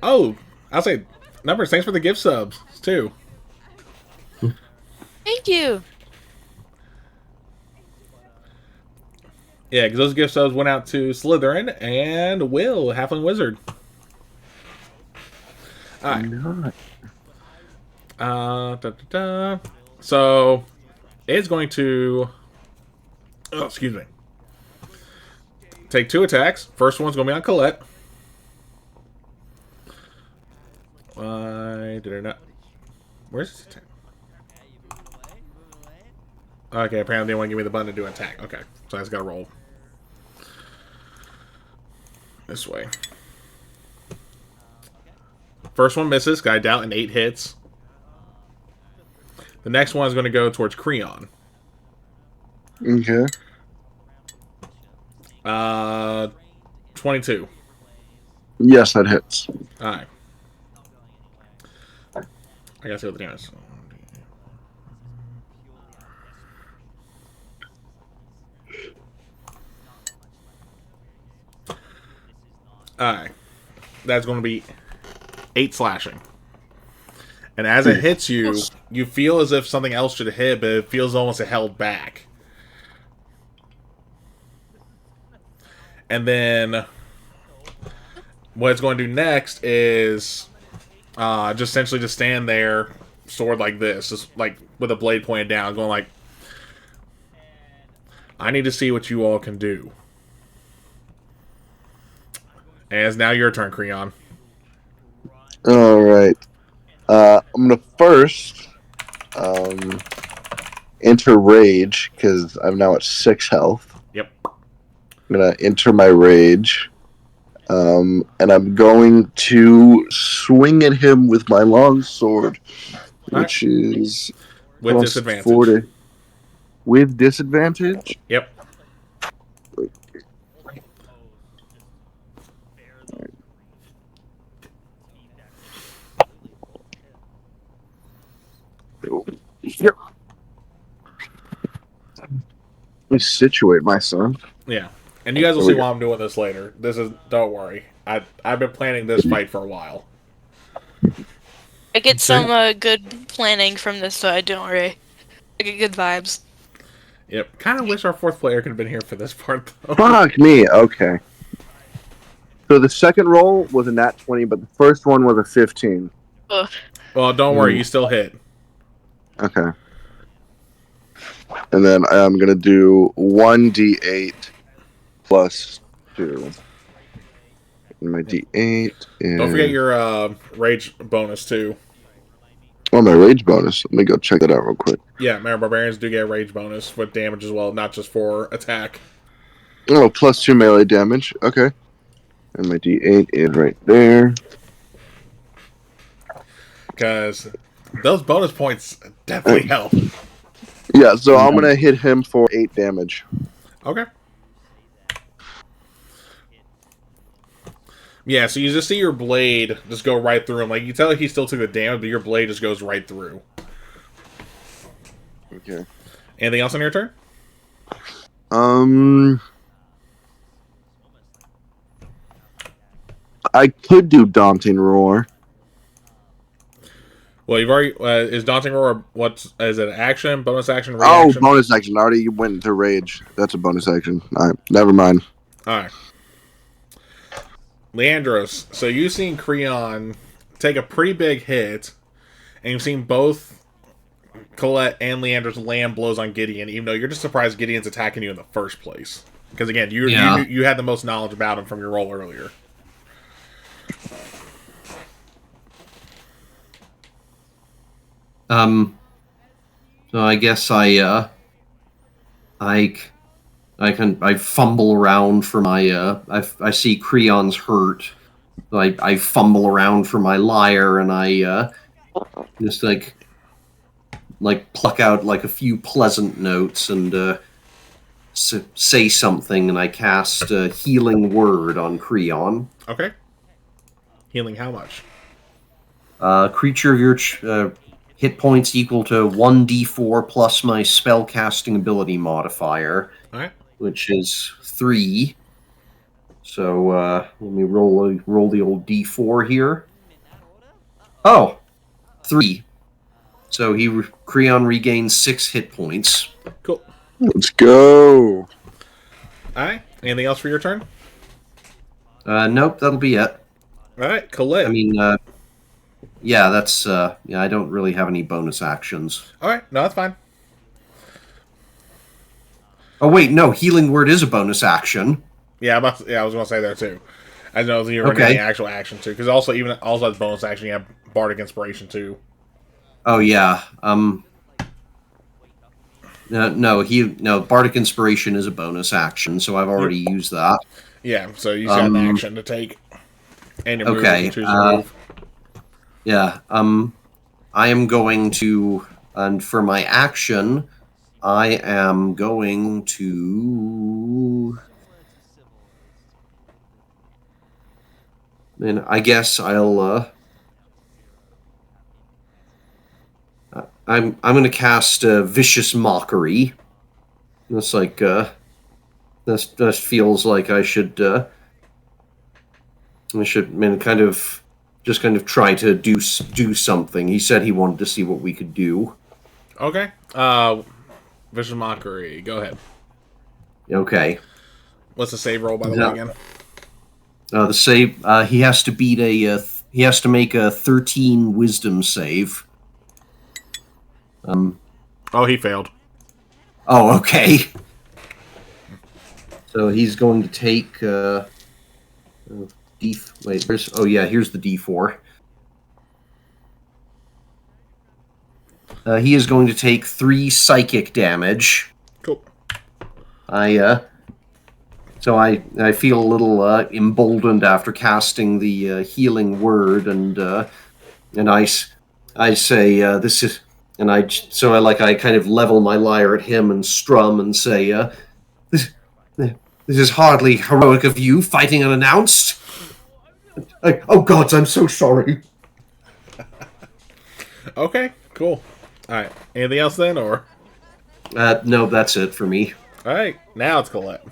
Oh, I'll say, Numbers, thanks for the gift subs, too. Thank you. Yeah, because those gift subs went out to Slytherin and Will, Halfling Wizard. Alright. Not. So, it's going to. Oh, excuse me. Take 2 attacks. First one's going to be on Colette. Why did I not? Where's this attack? Okay, apparently they want to give me the button to do an attack. Okay, so I just got to roll. This way. First one misses. Guy down in 8 hits. The next one is going to go towards Creon. Okay. 22. Yes, that hits. Alright. I gotta see what the damage is. Alright. That's going to be 8 slashing. And as it hits you, you feel as if something else should hit, but it feels almost held back. And then what it's going to do next is just essentially just stand there, sword like this, just like with a blade pointed down, going like, I need to see what you all can do. And it's now your turn, Creon. All right. I'm gonna first enter rage because I'm now at 6 health. Yep. I'm gonna enter my rage, and I'm going to swing at him with my long sword, which is With plus disadvantage. 40. With disadvantage. Yep. Here. Let me situate myself. Yeah. And you guys will see why I'm doing this later. Don't worry. I've been planning this fight for a while. I get some good planning from this side, don't worry. I get good vibes. Yep. Kind of wish our fourth player could have been here for this part, though. Fuck me. Okay. So the second roll was a nat 20, but the first one was a 15. Ugh. Well, don't worry. You still hit. Okay. And then I'm going to do 1d8 plus 2. And my d8 is... Don't forget your rage bonus, too. Oh, my rage bonus. Let me go check that out real quick. Yeah, remember, barbarians do get a rage bonus with damage as well, not just for attack. Oh, plus 2 melee damage. Okay. And my d8 is right there. Because those bonus points definitely help. Yeah, so I'm going to hit him for 8 damage. Okay. Yeah, so you just see your blade just go right through him. Like, you tell he still took the damage, but your blade just goes right through. Okay. Anything else on your turn? I could do Daunting Roar. Well, you've already... is Daunting Roar... Is it action, bonus action, reaction? Oh, bonus action. I already went into Rage. That's a bonus action. Alright, never mind. Alright. Leandros, so you've seen Creon take a pretty big hit, and you've seen both Colette and Leandros land blows on Gideon, even though you're just surprised Gideon's attacking you in the first place. Because again, you had the most knowledge about him from your role earlier. So I guess I fumble around for my I see Creon's hurt. So I fumble around for my lyre and I just like pluck out like a few pleasant notes and say something, and I cast a healing word on Creon. Okay. Healing how much? Creature of your hit points equal to 1d4 plus my spellcasting ability modifier, Alright. which is 3. So let me roll the old d4 here. Oh, 3. So Creon regains 6 hit points. Cool. Let's go. Alright. Anything else for your turn? Nope, that'll be it. Alright, Colette. I mean, yeah, that's I don't really have any bonus actions. Alright, no, that's fine. Oh wait, no, healing word is a bonus action. Yeah, I was gonna say there too. I know you were getting actual action too, because also as bonus action, you have Bardic Inspiration too. Oh yeah, no, Bardic Inspiration is a bonus action, so I've already used that. Yeah, so you got an action to take, and your okay, move, choose your move. Yeah, I am going to, and for my action, I am going to... And I guess I'll, I'm going to cast Vicious Mockery. That's like, that feels like I should kind of try to do something. He said he wanted to see what we could do. Okay. Vicious Mockery. Go ahead. Okay. What's the save roll, by the way, again? The save, he has to he has to make a 13 Wisdom save. Oh, he failed. Oh, okay. So he's going to take, here's the D4. He is going to take 3 psychic damage. Cool. So I feel a little emboldened after casting the healing word, and I say this is, and I kind of level my lyre at him and strum and say this is hardly heroic of you, fighting unannounced. Oh gods, I'm so sorry. Okay, cool. Alright. Anything else then, or? No, that's it for me. Alright, now it's Colette.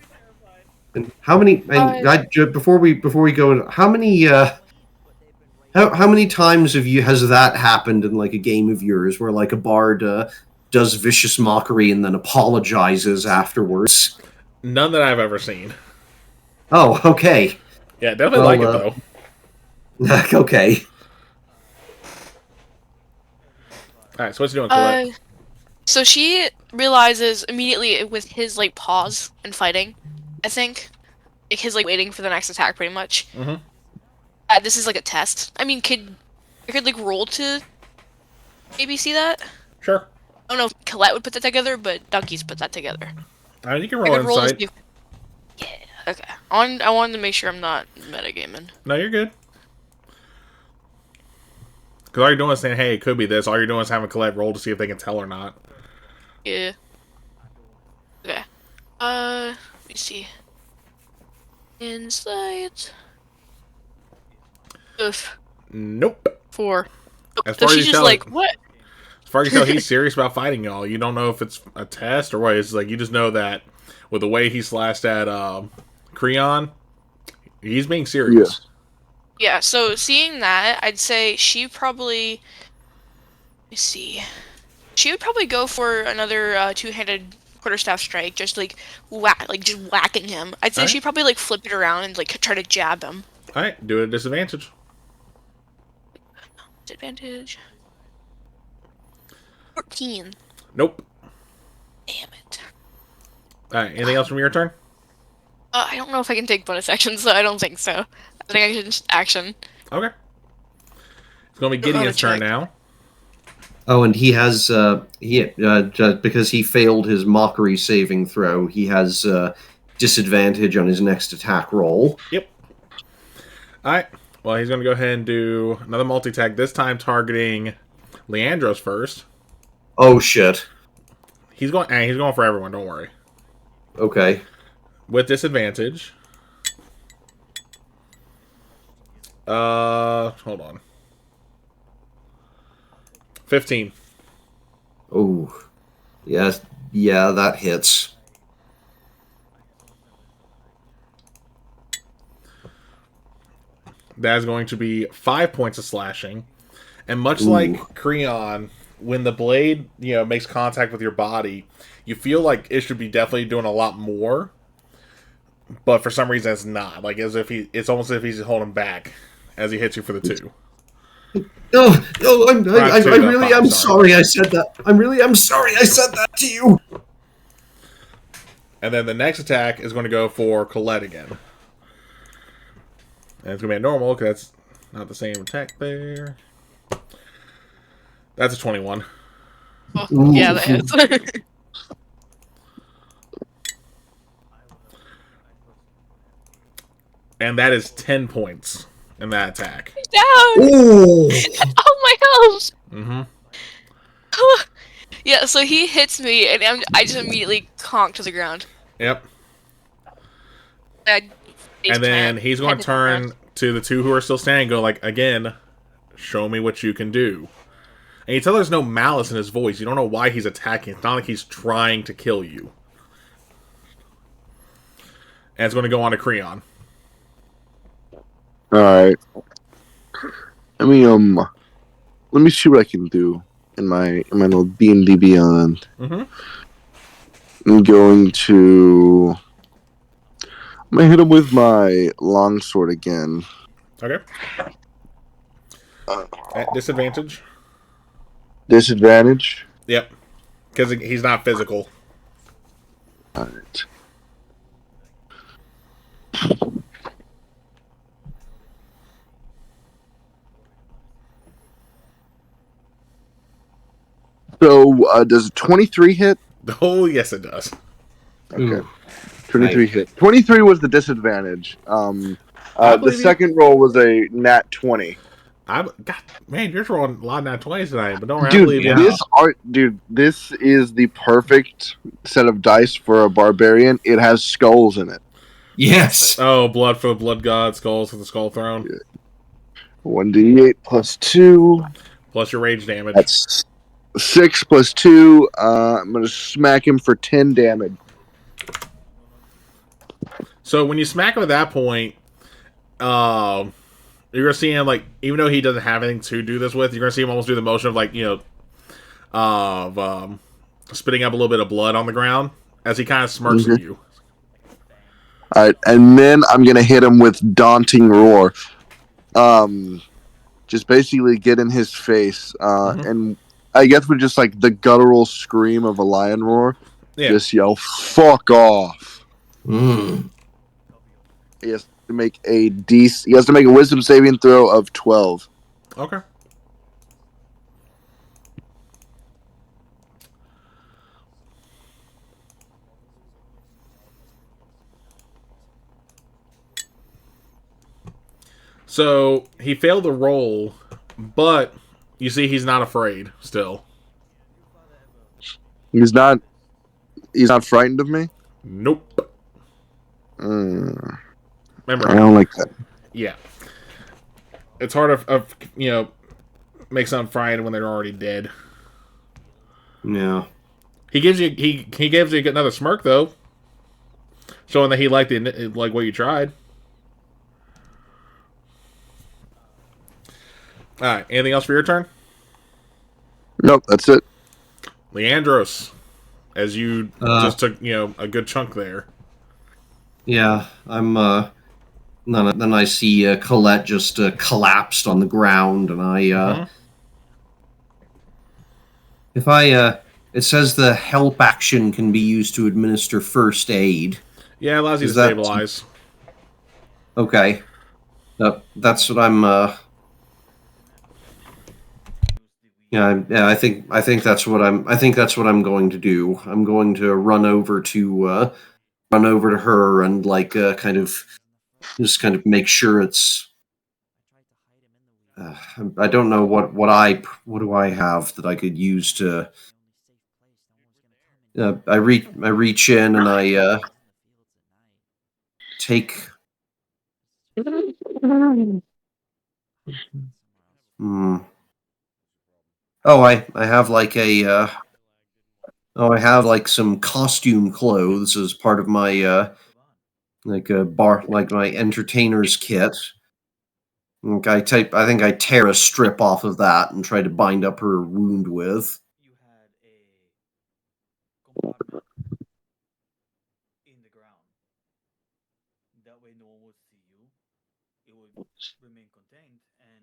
And how many? And before we go, how many? How many times has that happened in like a game of yours where like a bard does vicious mockery and then apologizes afterwards? None that I've ever seen. Oh, okay. Yeah, definitely like it though. Okay. Alright, so what's you doing, Colette? So she realizes immediately with his like pause and fighting, I think, like, his like waiting for the next attack, pretty much. Mm-hmm. This is like a test. I mean, I could like roll to maybe see that. Sure. I don't know if Colette would put that together, but Ducky's put that together. Alright, you can I roll could roll to insight. see yeah. Okay. I wanted to make sure I'm not metagaming. No, you're good. Because all you're doing is saying, hey, it could be this. All you're doing is having Colette roll to see if they can tell or not. Yeah. Okay. Let me see. Insight. Oof. Nope. 4. As So far as she's you just tell, like, what? as far as you tell, he's serious about fighting y'all. You don't know if it's a test or what. It's like you just know that with the way he slashed at Creon, he's being serious. Yeah, so seeing that, I'd say she probably... Let me see. She would probably go for another two-handed quarterstaff strike, just like just whacking him. I'd say Alright. she'd probably like flip it around and like try to jab him. Alright, do it at disadvantage. Disadvantage. 14. Nope. Damn it. Alright, anything else from your turn? I don't know if I can take bonus actions, so I don't think so. I think I can just action. Okay. It's going to be Gideon's turn now. Oh, and he has because he failed his mockery saving throw, he has disadvantage on his next attack roll. Yep. Alright. Well, he's going to go ahead and do another multi-attack, this time targeting Leandros first. Oh shit. He's going for everyone, don't worry. Okay. With disadvantage. Hold on. 15. Oh. Yes. Yeah, that hits. That is going to be 5 points of slashing. And much like Creon, when the blade, makes contact with your body, you feel like it should be definitely doing a lot more. But for some reason it's not. Like it's almost as if he's holding back as he hits you for the 2. No, I really am sorry I said that. I'm sorry I said that to you. And then the next attack is going to go for Colette again. And it's going to be a normal, because that's not the same attack there. That's a 21. Oh, yeah, that is. And that is 10 points in that attack. Down! Ooh. Oh my gosh! Mm-hmm. Yeah, so he hits me, and I just immediately conk to the ground. Yep. And then he's going to turn to the 2 who are still standing and go, like, again, show me what you can do. And you tell there's no malice in his voice. You don't know why he's attacking. It's not like he's trying to kill you. And it's going to go on to Creon. Alright. Let me see what I can do in my little D&D Beyond. Mm-hmm. I'm going to hit him with my longsword again. Okay. At disadvantage. Disadvantage? Yep. Because he's not physical. Alright. So, does a 23 hit? Oh, yes, it does. Okay. Ooh. 23 hit. 23 was the disadvantage. The believe you. second roll was a nat 20. God, man, you're throwing a lot of nat 20s tonight, but don't worry, I believe Dude, this is the perfect set of dice for a barbarian. It has skulls in it. Yes. Oh, blood for the blood god, skulls for the skull throne. Yeah. 1d8 plus 2. Plus your rage damage. That's 6 plus 2. I'm gonna smack him for 10 damage. So when you smack him at that point, you're gonna see him like, even though he doesn't have anything to do this with, you're gonna see him almost do the motion of like, spitting up a little bit of blood on the ground as he kind of smirks at you. All right, and then I'm gonna hit him with Daunting Roar. Just basically get in his face, and I guess with just like the guttural scream of a lion roar, just yell "fuck off." Mm. He has to make a wisdom saving throw of 12. Okay. So he failed the roll, but you see he's not afraid still. He's not frightened of me? Nope. Remember, Remember, I don't like that. yeah. It's hard to make someone frightened when they're already dead. Yeah. He gives you another smirk though, showing that he liked what you tried. All right. Anything else for your turn? Nope, that's it. Leandros, as you just took a good chunk there. Yeah, I'm. Then I see Colette just collapsed on the ground, and I. If I. It says the help action can be used to administer first aid. Yeah, it allows you to stabilize. Okay. That's what I'm. Yeah, I think that's what I'm. I think that's what I'm going to do. I'm going to run over to her and like kind of make sure it's. I don't know what do I have that I could use to. I reach in and I take. Oh, I have like a. I have like some costume clothes as part of my like my entertainer's kit. I think I tear a strip off of that and try to bind up her wound with. You had a compartment in the ground. That way no one would see you. It would remain contained and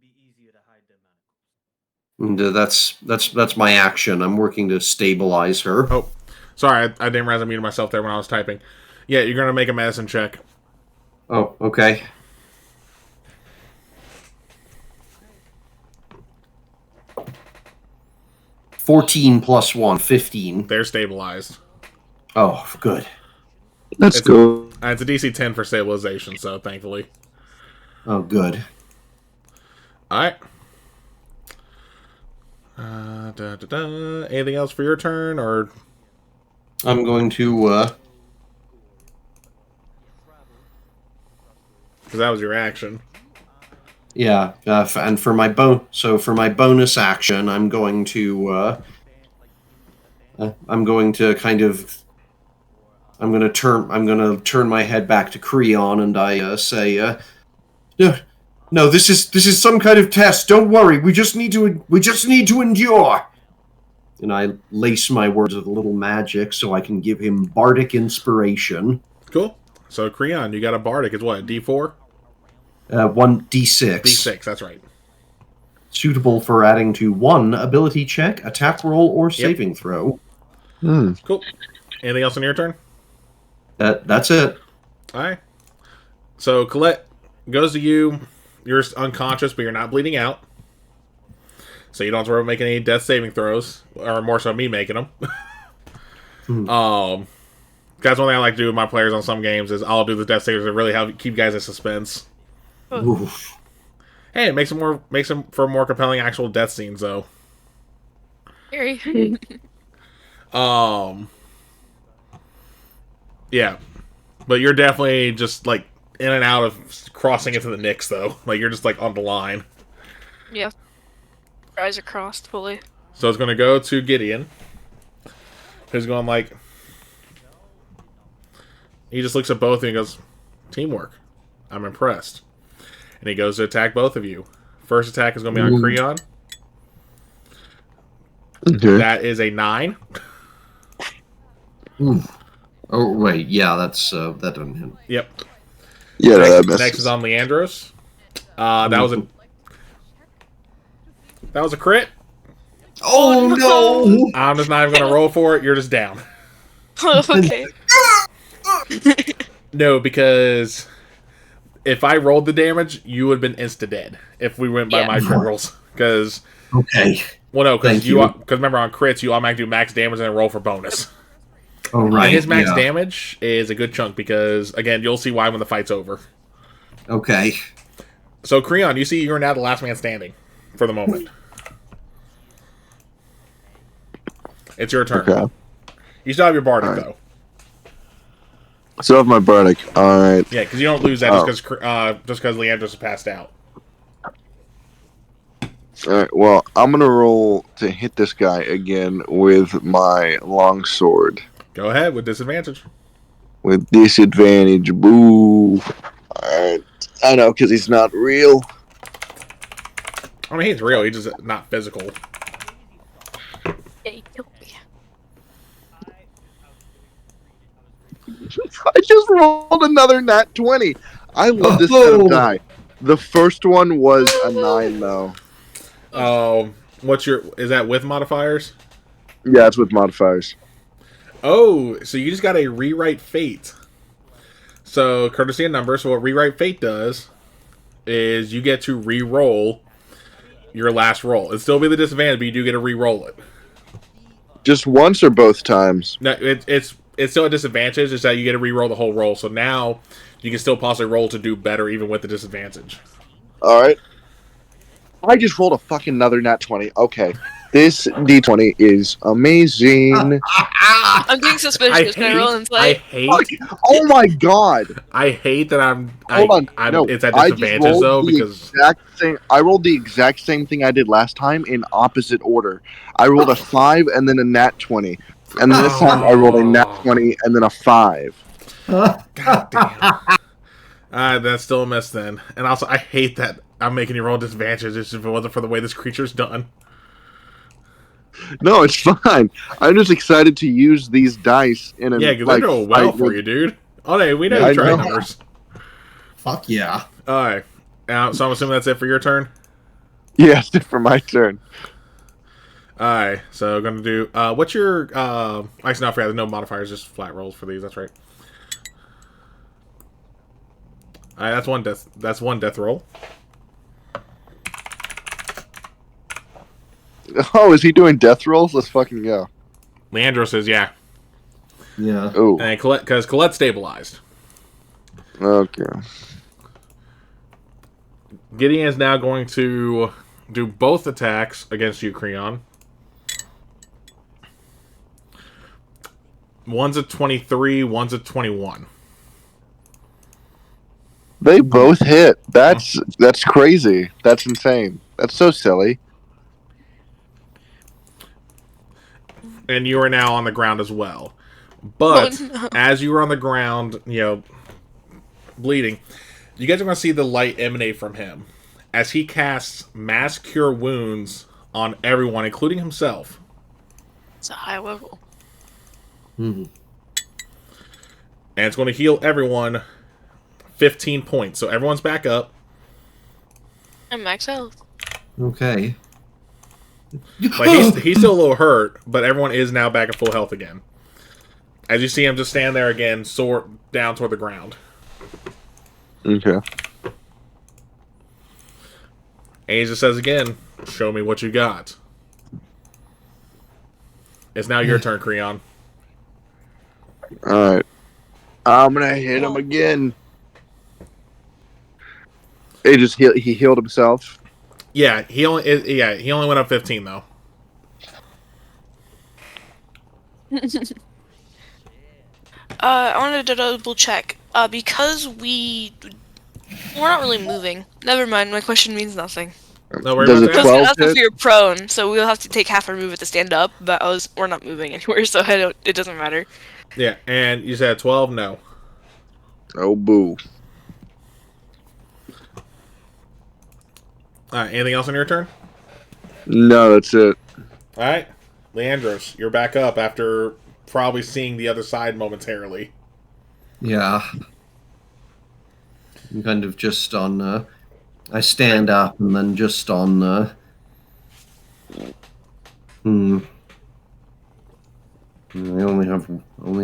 be easier to hide the manacles. And that's my action. I'm working to stabilize her. Oh, sorry, I didn't realize I muted myself there when I was typing. Yeah, you're gonna make a medicine check. Oh, okay. $14 plus 1, 15. They're stabilized. Oh, good. That's good. It's a DC 10 for stabilization, so thankfully. Oh, good. All right. Anything else for your turn, or I'm going to. Because that was your action. Yeah, and for my bonus action, I'm going to. I'm going to turn my head back to Creon, and I say, no, this is some kind of test. Don't worry, we just need to endure. And I lace my words with a little magic so I can give him bardic inspiration. Cool. So Creon, you got a bardic. It's what, D4? 1d6. D6, that's right. Suitable for adding to 1 ability check, attack roll, or saving throw. Cool. Anything else on your turn? That's it. All right. So Colette goes to you. You're unconscious, but you're not bleeding out. So you don't have to worry about making any death saving throws, or more so me making them. That's one thing I like to do with my players on some games is I'll do the death savers to really help keep guys in suspense. Oof. Hey, it makes them for more compelling actual death scenes, though. Very. Yeah, but you're definitely just like in and out of crossing into the Nyx, though. Like you're just like on the line. Yeah. eyes are crossed fully. So it's going to go to Gideon, who's going like... He just looks at both of you and goes, teamwork. I'm impressed. And he goes to attack both of you. First attack is going to be on Creon. Okay. That is a 9. Ooh. Oh wait, yeah, that's that doesn't hit. Yep. Yeah, that Next, misses. next is on Leandros. That was a crit. Oh no! I'm just not even going to roll for it. You're just down. Okay. No, because if I rolled the damage, you would have been insta dead if we went by Yeah. my crit rolls. Because Okay. well, no, because Thank you. because remember on crits you automatically do max damage and then roll for bonus. Oh And right. his max yeah. damage is a good chunk because again you'll see why when the fight's over. Okay. So Creon, you see you're now the last man standing for the moment. It's your turn. Okay. You still have your bardic Alright. though. So I have my bardic. All right. Yeah, because you don't lose that just because Leandros is passed out. All right. Well, I'm gonna roll to hit this guy again with my long sword Go ahead with disadvantage. with disadvantage. Boo. All right. I know because he's not real. I mean he's real, he's just not physical. Yeah, you killed me. I just rolled another nat 20. I love this kind of die. The first one was a 9 though. Is that with modifiers? Yeah, it's with modifiers. Oh, so you just got a rewrite fate. So courtesy of numbers, so what rewrite fate does is you get to re-roll your last roll. It'll still be the disadvantage, but you do get to re-roll it. Just once or both times? No, it's still a disadvantage, it's that you get to re-roll the whole roll. So now you can still possibly roll to do better even with the disadvantage. All right. I just rolled a fucking another nat 20. Okay. This d20 is amazing. I'm getting suspicious. Can I roll insight? Oh my god. I hate that Hold on. No, it's at I just disadvantage rolled though the because exact same. I rolled the exact same thing I did last time in opposite order. I rolled a 5 and then a nat 20. And then this time I rolled a nat 20 and then a 5. God damn. That's still a miss then. And also, I hate that I'm making you roll disadvantages if it wasn't for the way this creature's done. No, it's fine. I'm just excited to use these dice in a Yeah, because they're doing well fight for with- you, dude. Oh, hey, we know Yeah, you I tried know. numbers. Fuck yeah. Alright. So I'm assuming that's it for your turn? Yes, for my turn. Alright, so gonna do what's your actually not there's no modifiers, just flat rolls for these, that's right. Alright, that's one death roll. Oh, is he doing death rolls? Let's fucking go. Leandro says yeah. Yeah. Oh, And Colette, because Colette stabilized. okay. Gideon is now going to do both attacks against you, Creon. One's a 23, one's a 21. They both hit. That's crazy. That's insane. That's so silly. And you are now on the ground as well. But Oh, no. as you are on the ground, bleeding, you guys are going to see the light emanate from him as he casts Mass Cure Wounds on everyone, including himself. It's a high level. And it's going to heal everyone 15 points. So everyone's back up. I'm max health. Okay. Like he's still a little hurt, but everyone is now back at full health again. As you see him just stand there again, sword down toward the ground. Okay. And he just says again, "Show me what you got." It's now your turn, Creon. All right. I'm gonna hit him again. He healed himself. Yeah, he only went up 15 though. I wanted to double check. Because we're not really moving. Never mind, my question means nothing. No, we're Does about a to ask. 12 That's if hit? you're prone, so we'll have to take half our movement to stand up. But we're not moving anywhere, so it doesn't matter. Yeah, and you said 12? No. Oh, boo. Alright, anything else on your turn? No, that's it. Alright. Leandros, you're back up after probably seeing the other side momentarily. Yeah. I'm kind of just on. I stand up and then just on. I only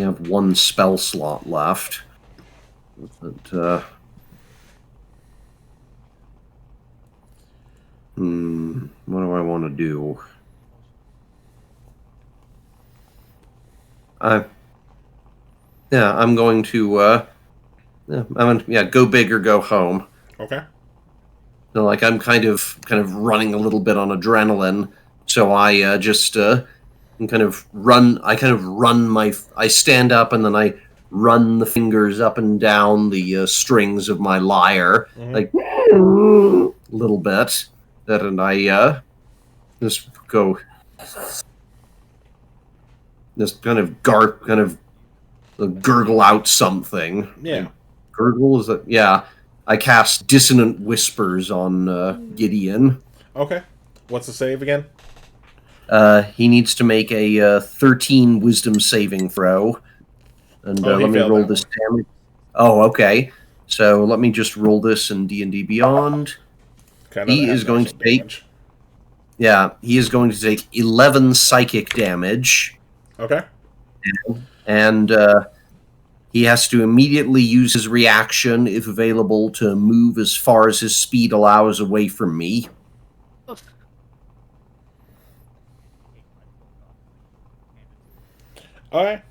have one spell slot left. But what do I want to do? I'm going to go big or go home. Okay. So, like, I'm kind of running a little bit on adrenaline, so I I stand up and then I run the fingers up and down the strings of my lyre, like a little bit. And I just go, just kind of gurgle out something. Yeah. Gurgle is that? Yeah. I cast Dissonant Whispers on Gideon. Okay. What's the save again? He needs to make a 13 Wisdom saving throw. And Oh, he let me failed roll that this damage. Oh, okay. So let me just roll this in D&D Beyond. Okay, He is going to take... damage. Yeah, he is going to take 11 psychic damage. Okay. And he has to immediately use his reaction, if available, to move as far as his speed allows away from me. Alright.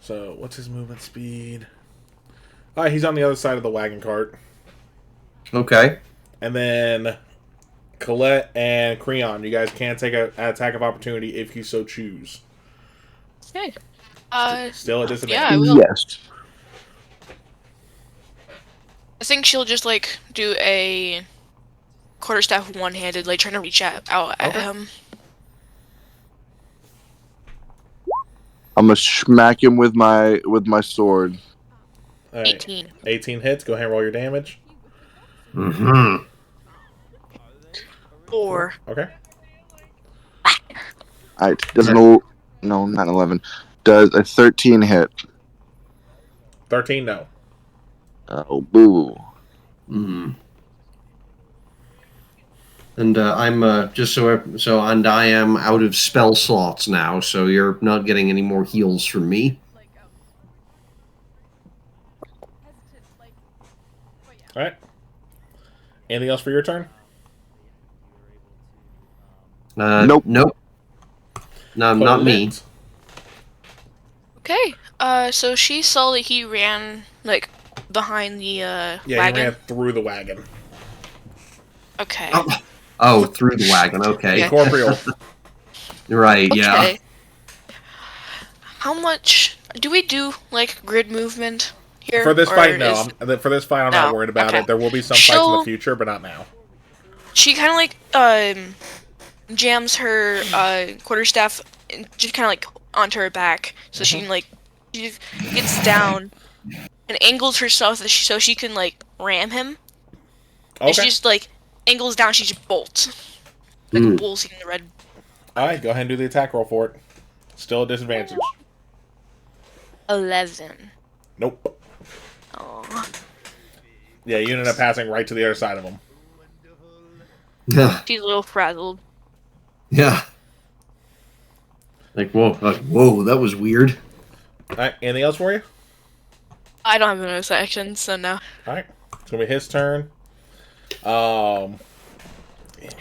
So, what's his movement speed? Alright, he's on the other side of the wagon cart. Okay. And then Colette and Creon, you guys can take an attack of opportunity if you so choose. Okay. Still a disadvantage. Yeah, I will. Yes. I think she'll just like do a quarterstaff one-handed, like trying to reach out at him. I'm gonna smack him with my sword. Alright. 18. 18 hits. Go ahead and roll your damage. Mm-hmm. 4. Okay. Alright, no, not 11. Does a 13 hit? 13, no. Oh, boo. Mm. And I'm just and I am out of spell slots now, so you're not getting any more heals from me. Alright. Anything else for your turn? Nope. Nope. No, not me. Colette. Okay. So she saw that he ran like behind the Yeah, he wagon. ran through the wagon. Okay. Oh, through the wagon. Okay. Yeah. Corporeal. Right. Yeah. Okay. How much do we do like grid movement here? For this or fight, no. is- For this fight, I'm not No, worried about okay. it. There will be some fights in the She'll- future, but not now. She kind of like jams her quarterstaff and just kind of like onto her back, so she can like she just gets down and angles herself so she can like ram him. And she Okay. just like angles down. She just bolts like a bull seeing the red. Alright, go ahead and do the attack roll for it. Still a disadvantage. 11. Nope. Oh, Yeah, you ended up passing right to the other side of him. Yeah. she's a little frazzled. Yeah. Like whoa, that was weird. Alright, anything else for you? I don't have a bonus action, so no. Alright. It's gonna be his turn. I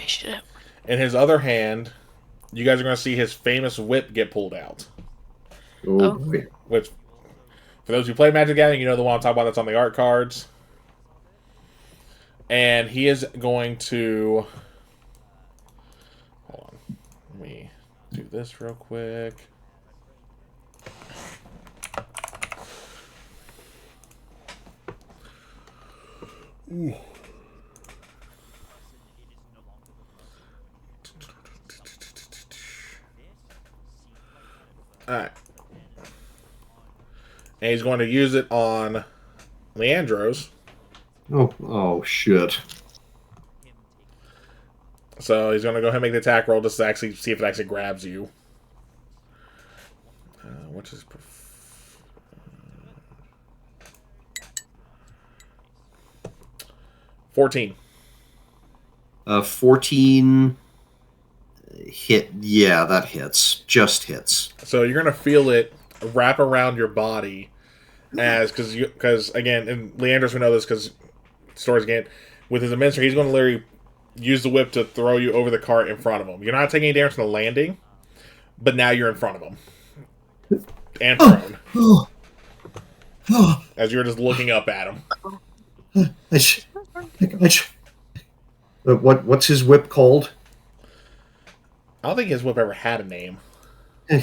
should have. In his other hand, you guys are gonna see his famous whip get pulled out. Oh boy. Which, for those who play Magic the Gathering, you know the one I'm talking about that's on the art cards. And he is going to... Hold on. Let me do this real quick. Ooh. Alright. And he's going to use it on Leandros. Oh, shit. So he's going to go ahead and make the attack roll just to actually see if it actually grabs you. What's his... 14. 14 hit. Yeah, that hits. Just hits. So you're going to feel it wrap around your body as... Because, again, and Leandros, we know this because stories again, with his administrator, he's going to literally use the whip to throw you over the cart in front of him. You're not taking any damage from the landing, but now you're in front of him. And prone. As you're just looking up at him. What's his whip called? I don't think his whip ever had a name. So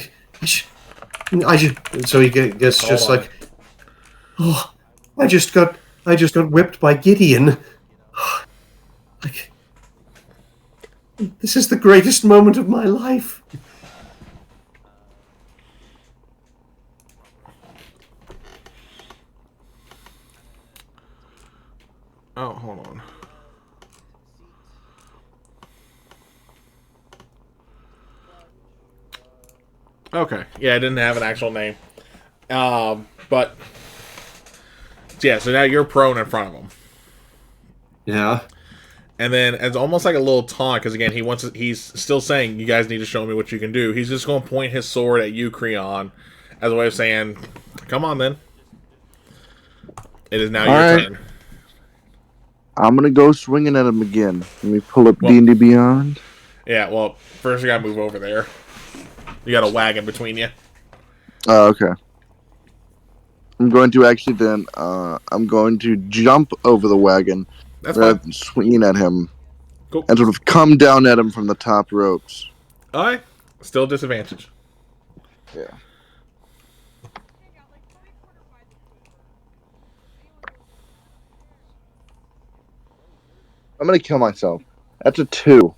he gets just Hold on. like, oh, I just got whipped by Gideon. Like, this is the greatest moment of my life. Oh, hold on. Okay. Yeah, I didn't have an actual name. But yeah, so now you're prone in front of him. Yeah. And then it's almost like a little taunt, because again, he's still saying, you guys need to show me what you can do. He's just going to point his sword at you, Creon, as a way of saying, come on then. It is now your Alright. turn. I'm gonna go swinging at him again. Let me pull up Well- D&D Beyond. Yeah, well, first you gotta move over there. You got a wagon between you. Oh, okay. I'm going to actually then, I'm going to jump over the wagon That's rather fine. than swinging at him Cool. and sort of come down at him from the top ropes. Alright. Still disadvantage. Yeah. I'm gonna kill myself. That's a 2.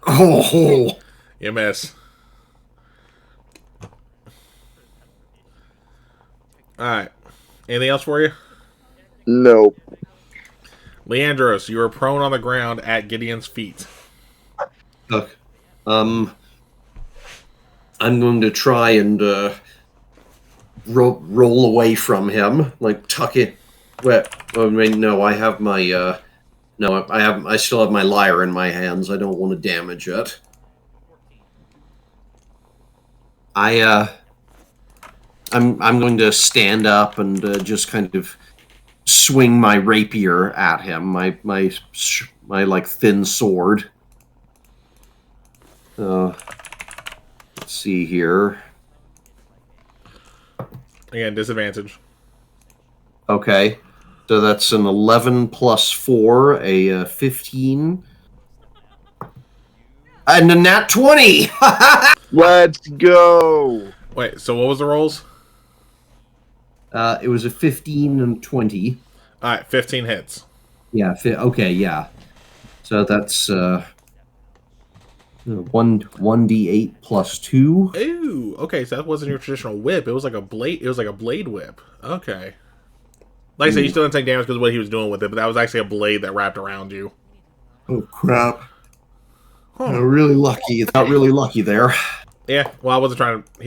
Oh. You miss. Alright. Anything else for you? No. Leandros, you are prone on the ground at Gideon's feet. Look, I'm going to try and roll away from him, like tuck it. Well, I mean, no, I have my no, I still have my lyre in my hands. I don't want to damage it. I'm going to stand up and just kind of swing my rapier at him. My like thin sword. Let's see here. Again, disadvantage. Okay, so that's an 11 plus 4, a 15, and a nat 20. Let's go. Wait, so what was the rolls? It was a 15 and 20. Alright, 15 hits. Yeah. Okay. Yeah. So that's 1d8 plus 2. Ooh, okay, so that wasn't your traditional whip. It was like a blade. It was like a blade whip. Okay. Like I said, you still didn't take damage because of what he was doing with it, but that was actually a blade that wrapped around you. Oh crap! Huh. Really lucky. Not really lucky there. Yeah, well, he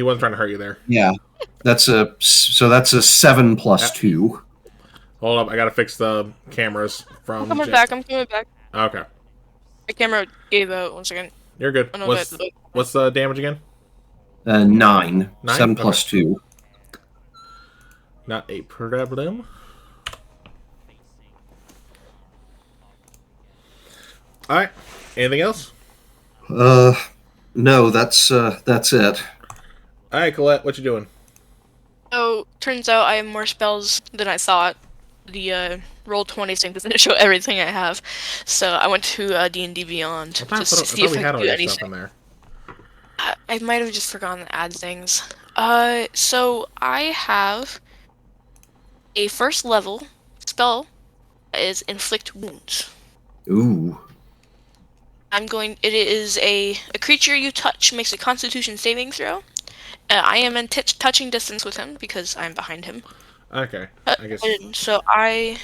wasn't trying to hurt you there. Yeah. That's a 7 plus 2. Hold up, I gotta fix the cameras from... I'm coming back. Okay. My camera gave out. 1 second. You're good. Oh, no, What's the damage again? 9. Nine? 7 plus 2. Not a problem. Alright. Anything else? No, that's it. Alright, Colette, what you doing? So, turns out I have more spells than I thought. The roll 20 thing doesn't show everything I have. So I went to D&D Beyond I just to thought see we if I had could all do your stuff anything. in there. I might have just forgotten to add things. So I have a first level spell that is Inflict Wounds. Ooh. It is a creature you touch makes a Constitution saving throw. I am in touching distance with him because I'm behind him. Okay, I guess. And so I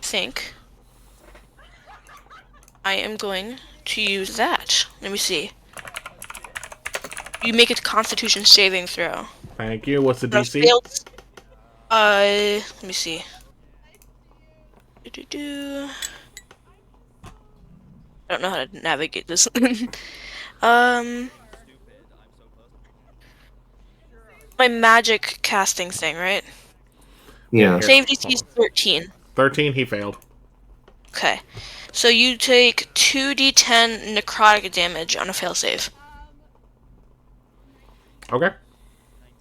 think I am going to use that. Let me see. You make a Constitution saving throw. Thank you. What's the No, DC? failed. Let me see. I don't know how to navigate this. My magic casting thing, right? Yeah. Save DC is 13. 13. He failed. Okay. So you take 2d10 necrotic damage on a failsave. Okay.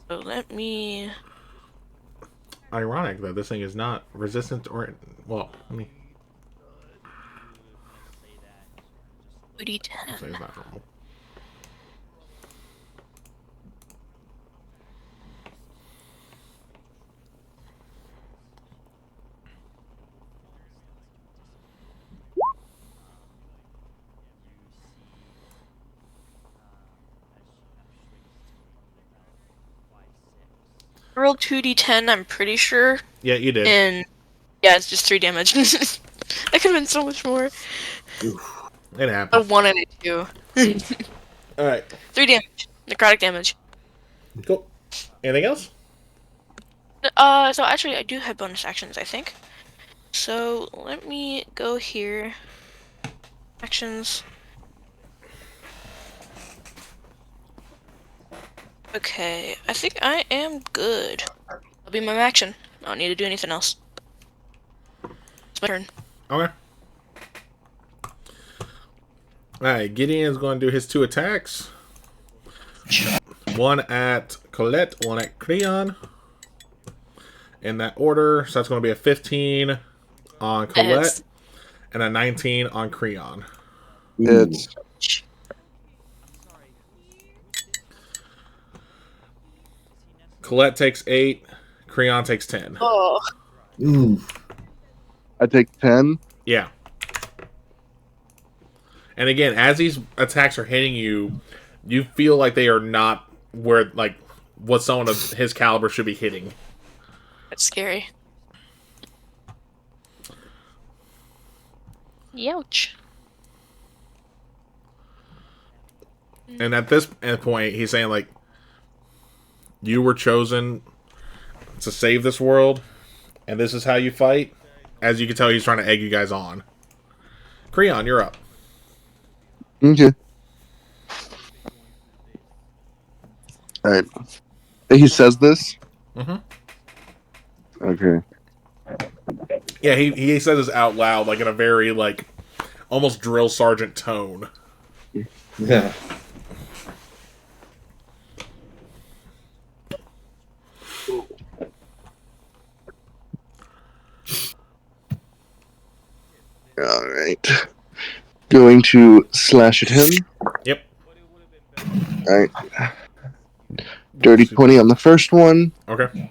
So let me... Ironic that this thing is not resistant or well. Let me 2d10. say it's not normal. I rolled 2d10, I'm pretty sure. Yeah, you did. And yeah, it's just 3 damage. That could have been so much more. It A happened. 1 and a 2. All right. 3 damage. Necrotic damage. Cool. Anything else? So actually I do have bonus actions, I think. So let me go here. Actions. Okay, I think I am good. That'll be my action. I don't need to do anything else. It's my turn. Okay. Alright, Gideon is going to do his 2 attacks. One at Colette, one at Creon. In that order. So that's going to be a 15 on Colette Hits. and a 19 on Creon. It's Colette takes 8, Creon takes 10. Oh. Ooh. I take 10. Yeah. And again, as these attacks are hitting you, you feel like they are not where, like, what someone of his caliber should be hitting. That's scary. Youch. And at this point, he's saying, like, you were chosen to save this world, and this is how you fight. As you can tell, he's trying to egg you guys on. Creon, you're up. Okay. Alright. He says this? Mhm. Okay. Yeah, he says this out loud, like, in a very, like, almost drill sergeant tone. Yeah. Alright. Going to slash at him. Yep. Alright. Dirty 20 on the first one. Okay.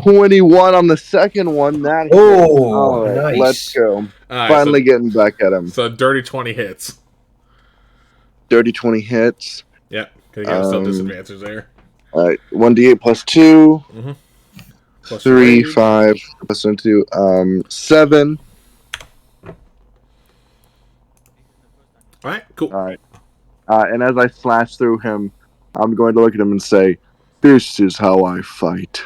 21 on the second one. That hit. Oh, Alright, nice. let's go. Alright, Finally getting back at him. so dirty 20 hits. Dirty 20 hits. Yep. Because you got still Um, disadvantages there. Alright, 1d8 plus 2. Plus 3, rage. 5, plus 1, 2, 7. Alright, cool. Alright. And as I slash through him, I'm going to look at him and say, "This is how I fight."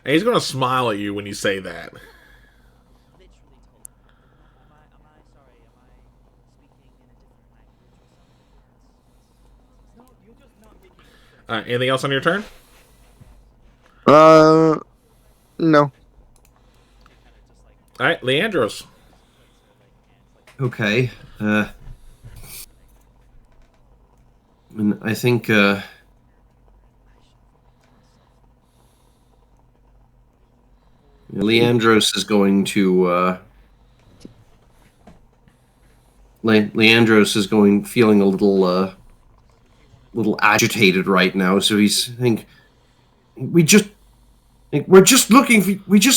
And he's going to smile at you when you say that. Alright, anything else on your turn? No. Alright, Leandros. Okay. And I think Leandros is going to Leandros is feeling a little agitated right now, so he's we just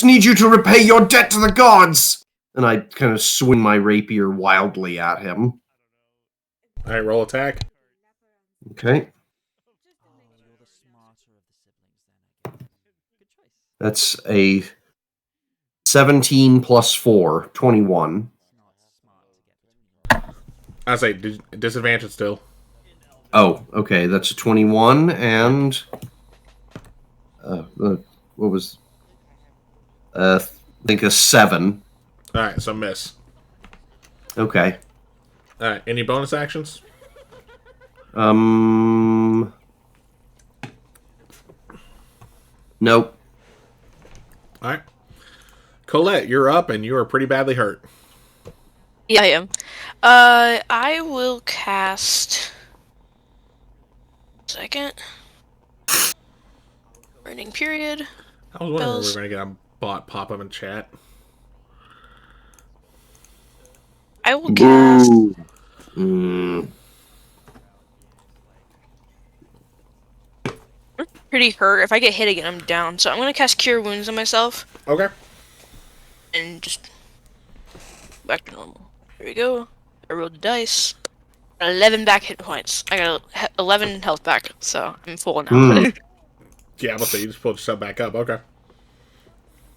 need you to repay your debt to the gods. And I kind of swing my rapier wildly at him. Alright, roll attack. Okay. Oh, you're the smarter of the siblings then, I guess. Good choice. That's a 17 plus 4, 21. It's not smart to get between I say disadvantage still. Oh, okay. That's a 21 and what was I think a 7. All right, so miss. Okay. All right, any bonus actions? Nope. All right, Colette, you're up, and you are pretty badly hurt. Yeah, I am. I will cast. Second. Burning period. I was wondering if we Bells. were going to get a bot pop up in chat. I will cast. Boo. Mm. Pretty hurt. If I get hit again, I'm down. So I'm gonna cast Cure Wounds on myself Okay. and just back to normal. Here we go. I rolled the dice. 11 back hit points. I got 11 health back, so I'm full now. Yeah, I'm gonna say you just pulled yourself back up. Okay.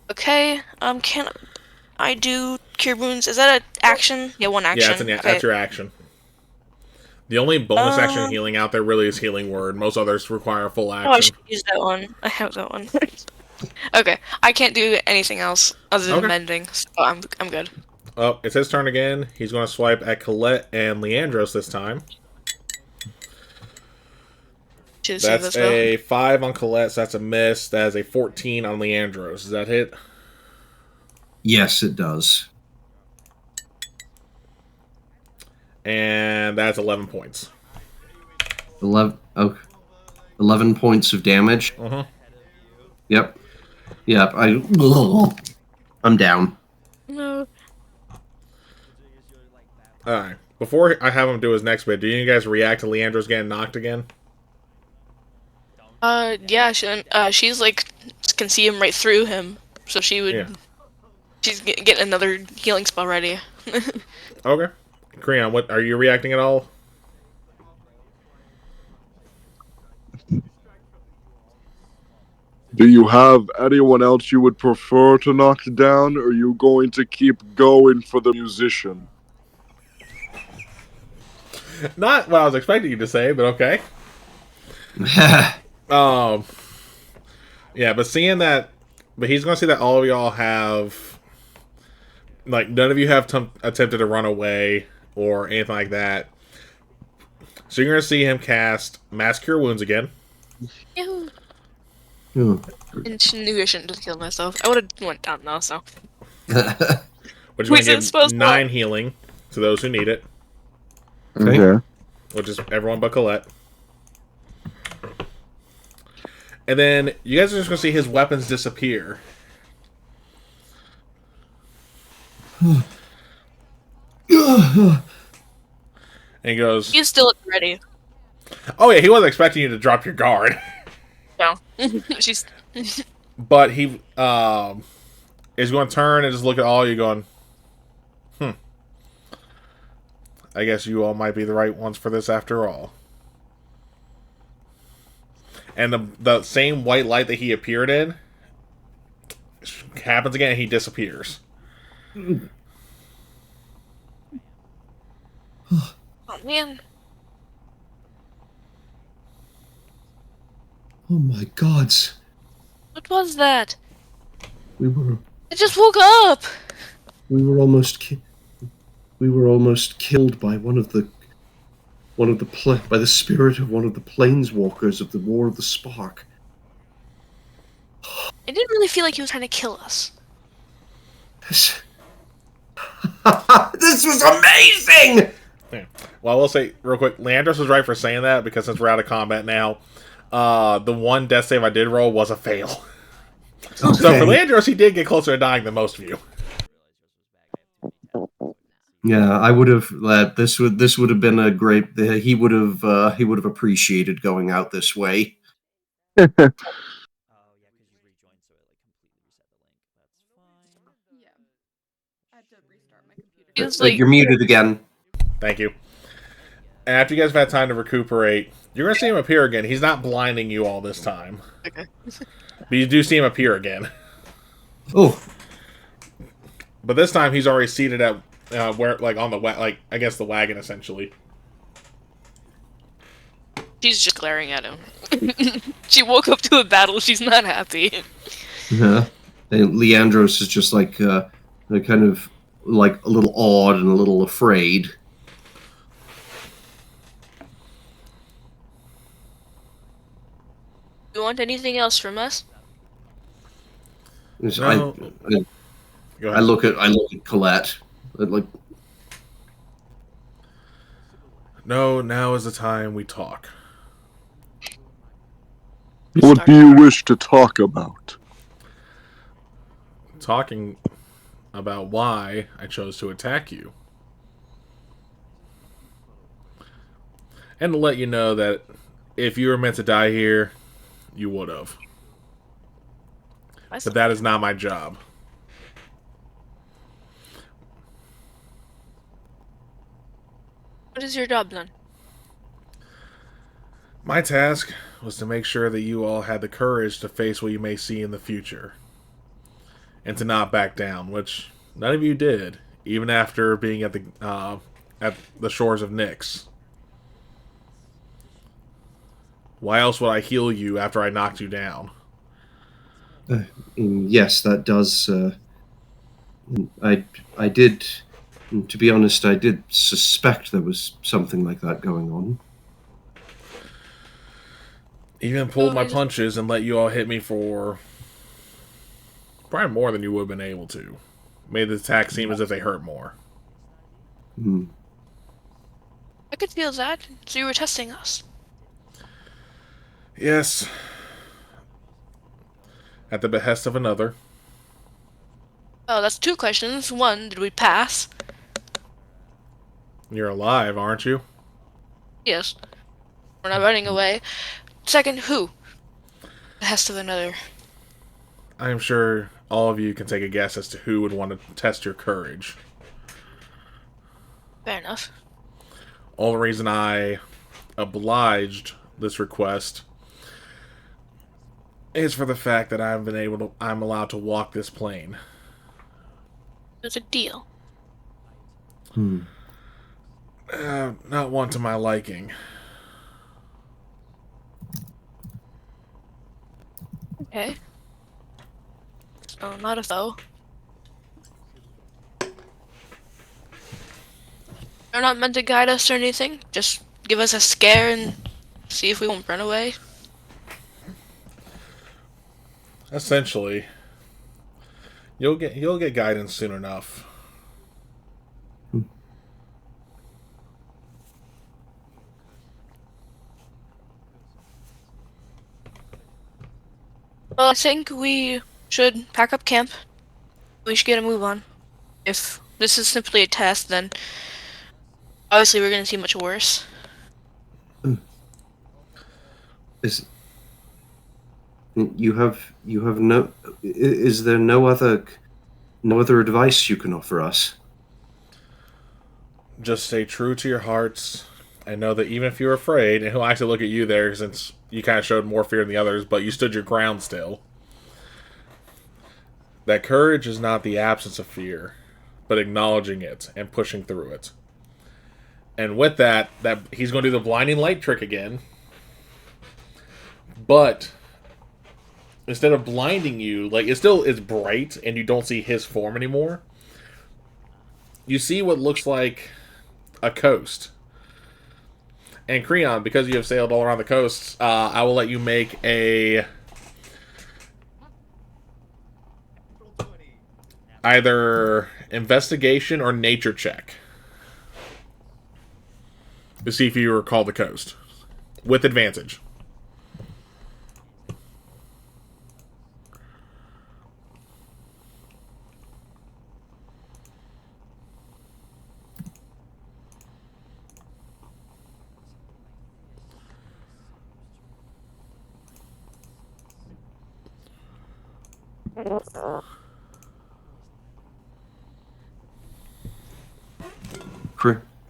Okay. Can I do Cure Wounds? Is that an action? Yeah, one action. Yeah, Okay. that's your action. The only bonus action Um, healing out there really is Healing Word. Most others require full Oh, I action. should use that one. I have that one. Okay. I can't do anything else other than Okay. mending, so I'm good. Oh, it's his turn again. He's going to swipe at Colette and Leandros this time. Should save That's this well. a 5 on Colette, so that's a miss. That is a 14 on Leandros. Does that hit? Yes, it does. And that's 11 points. 11 points of damage. Uh-huh. Yep. Yep. I'm down. No. Alright. Before I have him do his next bit, do you guys react to Leandros getting knocked again? Yeah, she's like can see him right through him, so she would. Yeah. She's getting another healing spell ready. Okay. Creon, what are you reacting at all? Do you have anyone else you would prefer to knock down, or are you going to keep going for the musician? Not what I was expecting you to say, but okay. Yeah, but seeing that, but he's gonna see that all of y'all have, like, none of you have attempted to run away or anything like that. So you're gonna see him cast Mass Cure Wounds again. Yahoo! Hmm. And she knew I shouldn't have killed myself. I would have went down though. So Which is Was gonna it supposed give to- 9 healing to those who need it, Okay. which is everyone but Colette. And then you guys are just gonna see his weapons disappear. And he goes, he's still ready. "Oh yeah, he wasn't expecting you to drop your guard." No, she's. But he is going to turn and just look at all you going, I guess you all might be the right ones for this after all. And the same white light that he appeared in happens again and he disappears. Oh man. Oh my gods. What was that? We were I just woke up. almost killed by by the spirit of one of the planeswalkers of the War of the Spark. I didn't really feel like he was trying to kill us. This, this was amazing. Yeah. Well, I will say real quick, Leandros was right for saying that because since we're out of combat now, the one death save I did roll was a fail. So for Leandros, he did get closer to dying than most of you. Yeah, I would have. This would have been a great. He would have appreciated going out this way. Oh, yeah, because you rejoined, so it like completely reset the link. That's fine. Yeah. I had to restart my computer. He was Like, like, you're muted again. Thank you. after you guys have had time to recuperate, you're going to see him appear again. He's not blinding you all this time. Okay. But you do see him appear again. Oh, But this time he's already seated at where, like on the I guess the wagon essentially. She's just glaring at him. She woke up to a battle. She's not happy. yeah. And Leandros is just like kind of like a little awed and a little afraid. Do you want anything else from us? No. Go I ahead. look at Colette. Like, No, now is the time we talk. What do you wish to talk about? Talking about why I chose to attack you. And to let you know that if you were meant to die here, you would have. But that is not my job. What is your job then? My task was to make sure that you all had the courage to face what you may see in the future. And to not back down, which none of you did, even after being at the shores of Nyx. Why else would I heal you after I knocked you down? yes, that does. I did. To be honest, I did suspect there was something like that going on. Even pulled my punches and let you all hit me for probably more than you would have been able to. Made the attack seem as if they hurt more. Hmm. I could feel that. So you were testing us. Yes. At the behest of another. Oh, that's two questions. One, did we pass? You're alive, aren't you? Yes. We're not running away. Second, who? Behest of another. I'm sure all of you can take a guess as to who would want to test your courage. Fair enough. All the reason I obliged this request is for the fact that I'm allowed to walk this plane. It's a deal. Hmm. Not one to my liking. Okay. So, not a foe. They're not meant to guide us or anything. Just give us a scare and see if we won't run away. Essentially, you'll get guidance soon enough. Well, I think we should pack up camp. We should get a move on. If this is simply a test, then obviously we're going to see much worse. Is you have no? Is there no other advice you can offer us? Just stay true to your hearts. I know that even if you're afraid, and he'll actually look at you there since you kind of showed more fear than the others, but you stood your ground still. That courage is not the absence of fear, but acknowledging it and pushing through it. And with that he's going to do the blinding light trick again. But instead of blinding you, like it still is bright and you don't see his form anymore. You see what looks like a coast. And Creon, because you have sailed all around the coast, I will let you make a either investigation or nature check to see if you recall the coast with advantage.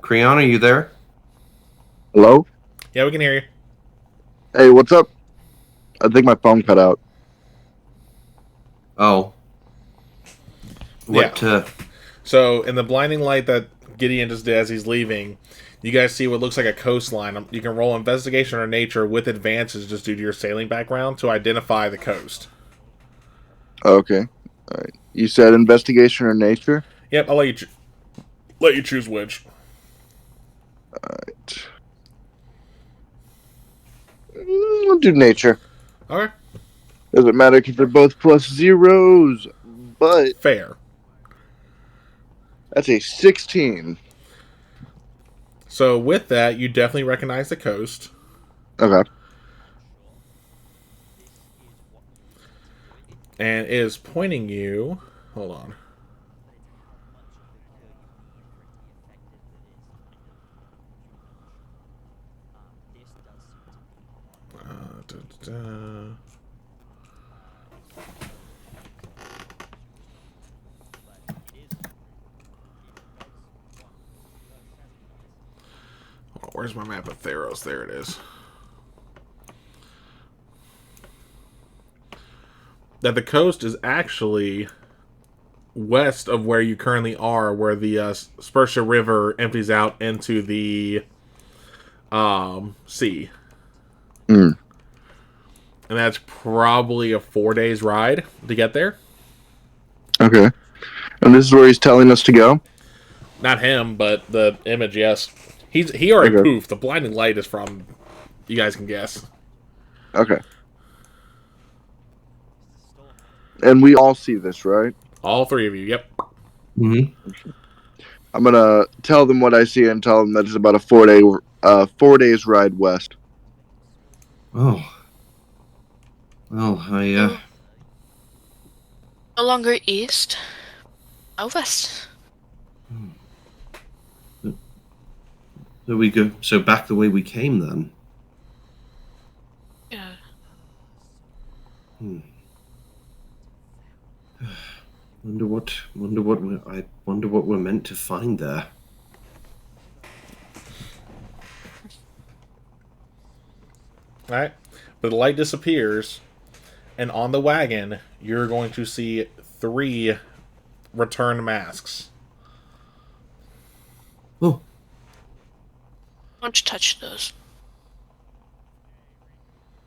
Creon, are you there? Hello? Yeah, we can hear you. Hey, what's up? I think my phone cut out. Oh. What? So, in the blinding light that Gideon just did as he's leaving, you guys see what looks like a coastline. You can roll investigation or nature with advances just due to your sailing background to identify the coast. Okay. All right. You said investigation or nature? Yep, I'll let you choose which. We'll do nature. Okay. Doesn't matter because they're both plus zeros. But Fair. that's a 16. So, with that, you definitely recognize the coast. Okay. And it is pointing you. Hold on. Da, da, da. Oh, where's my map of Theros? There it is. That the coast is actually west of where you currently are, where the Spursha River empties out into the sea. Mm. And that's probably a 4 days ride to get there. Okay. And this is where he's telling us to go? Not him, but the image, yes. He already Okay. poofed. The blinding light is from, you guys can guess. Okay. And we all see this, right? All three of you, yep. Mm-hmm. I'm gonna tell them what I see and tell them that it's about a 4 days ride west. Oh. Well, No longer east. Now west. So we go. So back the way we came then. Yeah. Wonder what we're meant to find there. Alright. But the light disappears, and on the wagon, you're going to see 3 returned masks. Oh. Don't touch those.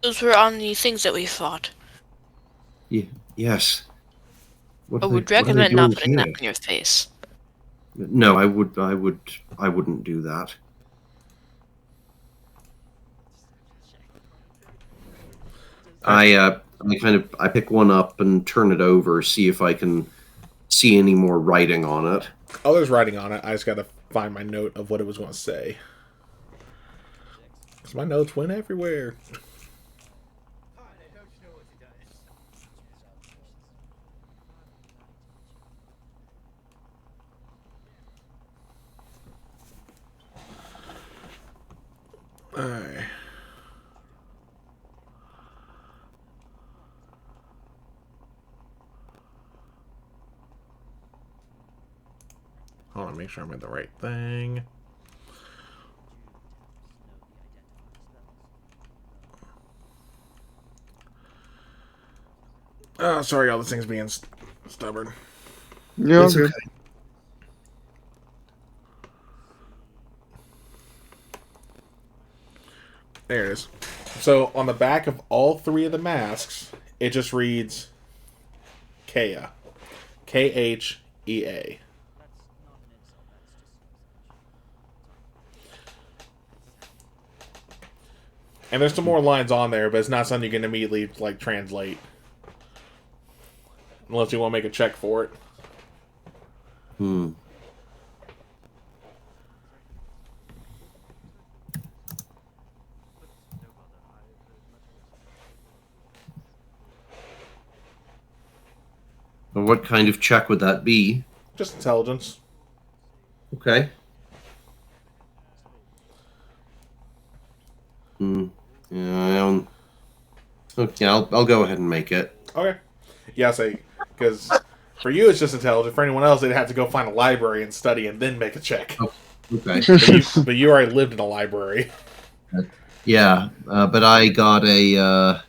Those were on the things that we fought. Yes. I would recommend not putting that on your face. No, I wouldn't do that. I pick one up and turn it over, see if I can see any more writing on it. Oh, there's writing on it. I just gotta find my note of what it was going to say. Because my notes went everywhere. Alright. Hold on, make sure I'm in the right thing. Oh, sorry, all this thing's being stubborn. Yeah, It's okay. okay. There it is. So, on the back of all 3 of the masks, it just reads Khea. Khea. And there's some more lines on there, but it's not something you can immediately translate. Unless you want to make a check for it. And what kind of check would that be? Just intelligence. Okay. Yeah, I don't. Okay, I'll go ahead and make it. Okay. Yeah, say, because for you it's just intelligent. For anyone else, they'd have to go find a library and study and then make a check. Okay. But you already lived in a library. Yeah, but I got a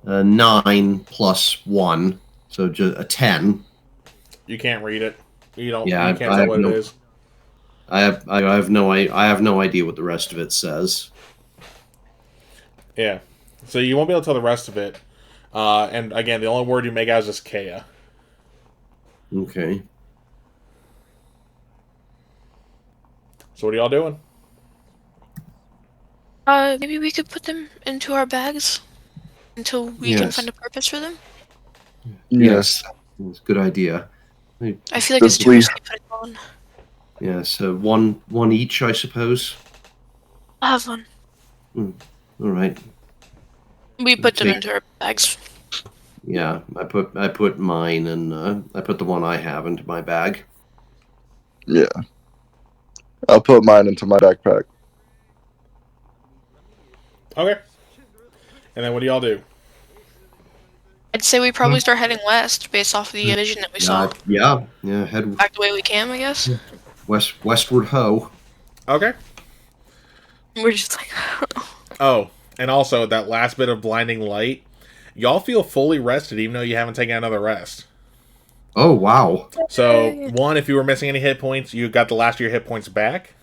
9 plus 1, so just a 10. You can't read it. You don't. Yeah, You can't I tell have what no- it is. I have no idea what the rest of it says. Yeah. So you won't be able to tell the rest of it. And again, the only word you make out is just Kea. Okay. So what are y'all doing? Maybe we could put them into our bags until we can Yes. find a purpose for them. Yes. It's a good idea. I feel like it's too Please. risky putting on. Yeah, so one each, I suppose. I'll have one. All right. We put them Okay. into our bags. Yeah, I put mine and I put the one I have into my bag. Yeah. I'll put mine into my backpack. Okay. And then what do y'all do? I'd say we probably start heading west based off of the vision that we saw. Yeah, head Back the way we can, I guess. westward ho. Okay. We're just like, Oh, and also that last bit of blinding light. Y'all feel fully rested even though you haven't taken another rest. Oh wow. So, one, if you were missing any hit points, you got the last of your hit points back.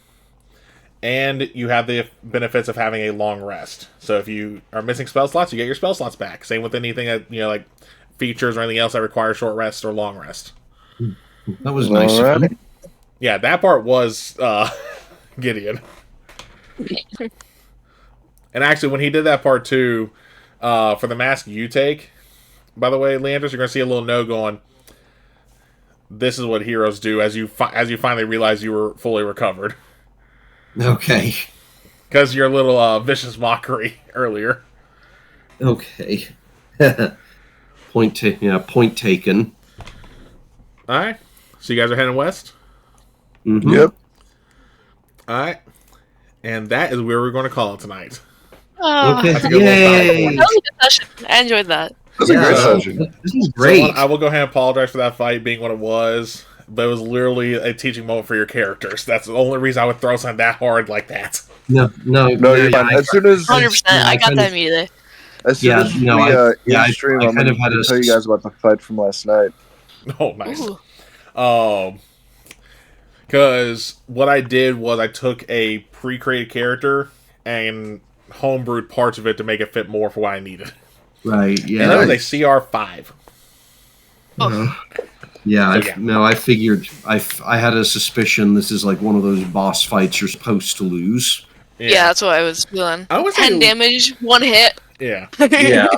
And you have the benefits of having a long rest. So if you are missing spell slots, you get your spell slots back. Same with anything that, like features or anything else that requires short rest or long rest. That was nice of Alright. him. Yeah, that part was Gideon. And actually, when he did that part too, for the mask you take, by the way, Leandros, you're going to see a little note going, this is what heroes do as you finally realize you were fully recovered. Okay. Because your little vicious mockery earlier. Okay. Point taken. Alright. So you guys are heading west? Mhm. Yep. Alright. And that is where we're going to call it tonight. Okay. That's a good Yay! little that was a good session. I enjoyed that. That's a great Yeah. session. This is So great. I will go ahead and apologize for that fight being what it was, but it was literally a teaching moment for your characters. That's the only reason I would throw something that hard like that. No, No, you're fine. As soon as 100%. I got kind that of- immediately. I stream, kind I'm going of had to a tell you guys about the fight from last night. Oh, nice. Ooh. Because what I did was I took a pre-created character and homebrewed parts of it to make it fit more for what I needed. Right. And Yeah. that was a CR5. Yeah, So, yeah. I figured I had a suspicion this is like one of those boss fights you're supposed to lose. Yeah, that's what I was feeling. I would say 10 damage, 1 hit. Yeah. Yeah.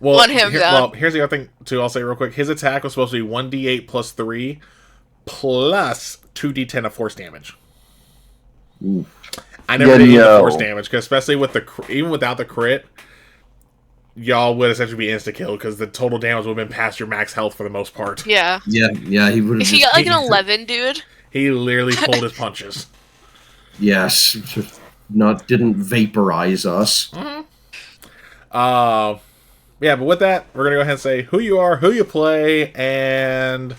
Well, One him down. Well, here's the other thing too. I'll say real quick. His attack was supposed to be 1d8 plus 3 plus 2d10 of force damage. Ooh. I never did even the no. force damage because especially with even without the crit, y'all would essentially be insta kill because the total damage would have been past your max health for the most part. Yeah. Yeah, he would have If you got like an 11, dude. He literally pulled his punches. Yes. Didn't vaporize us. Yeah, but with that, we're gonna go ahead and say who you are, who you play, and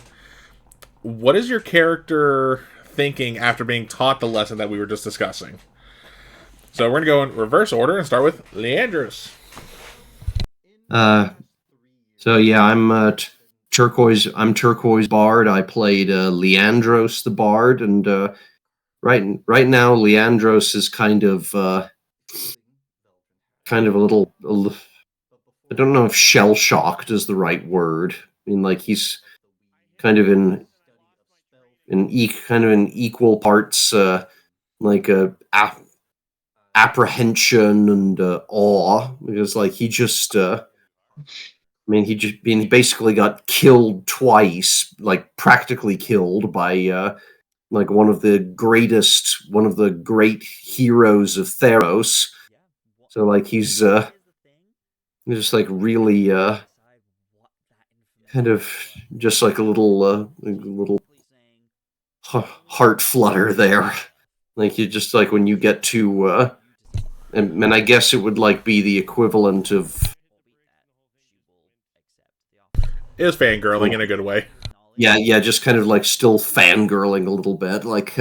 what is your character thinking after being taught the lesson that we were just discussing. So we're gonna go in reverse order and start with Leandros. So yeah, I'm Turquoise. I'm Turquoise Bard. I played Leandros the Bard, and right now Leandros is kind of a little. I don't know if shell shocked is the right word. I mean, like he's kind of in equal parts, like apprehension and awe, because like he basically got killed twice, like practically killed by like one of the great heroes of Theros. So like he's just like really kind of just like a little heart flutter there. Like you just like when you get to and I guess it would like be the equivalent of It was fangirling in a good way. yeah, just kind of like still fangirling a little bit. Like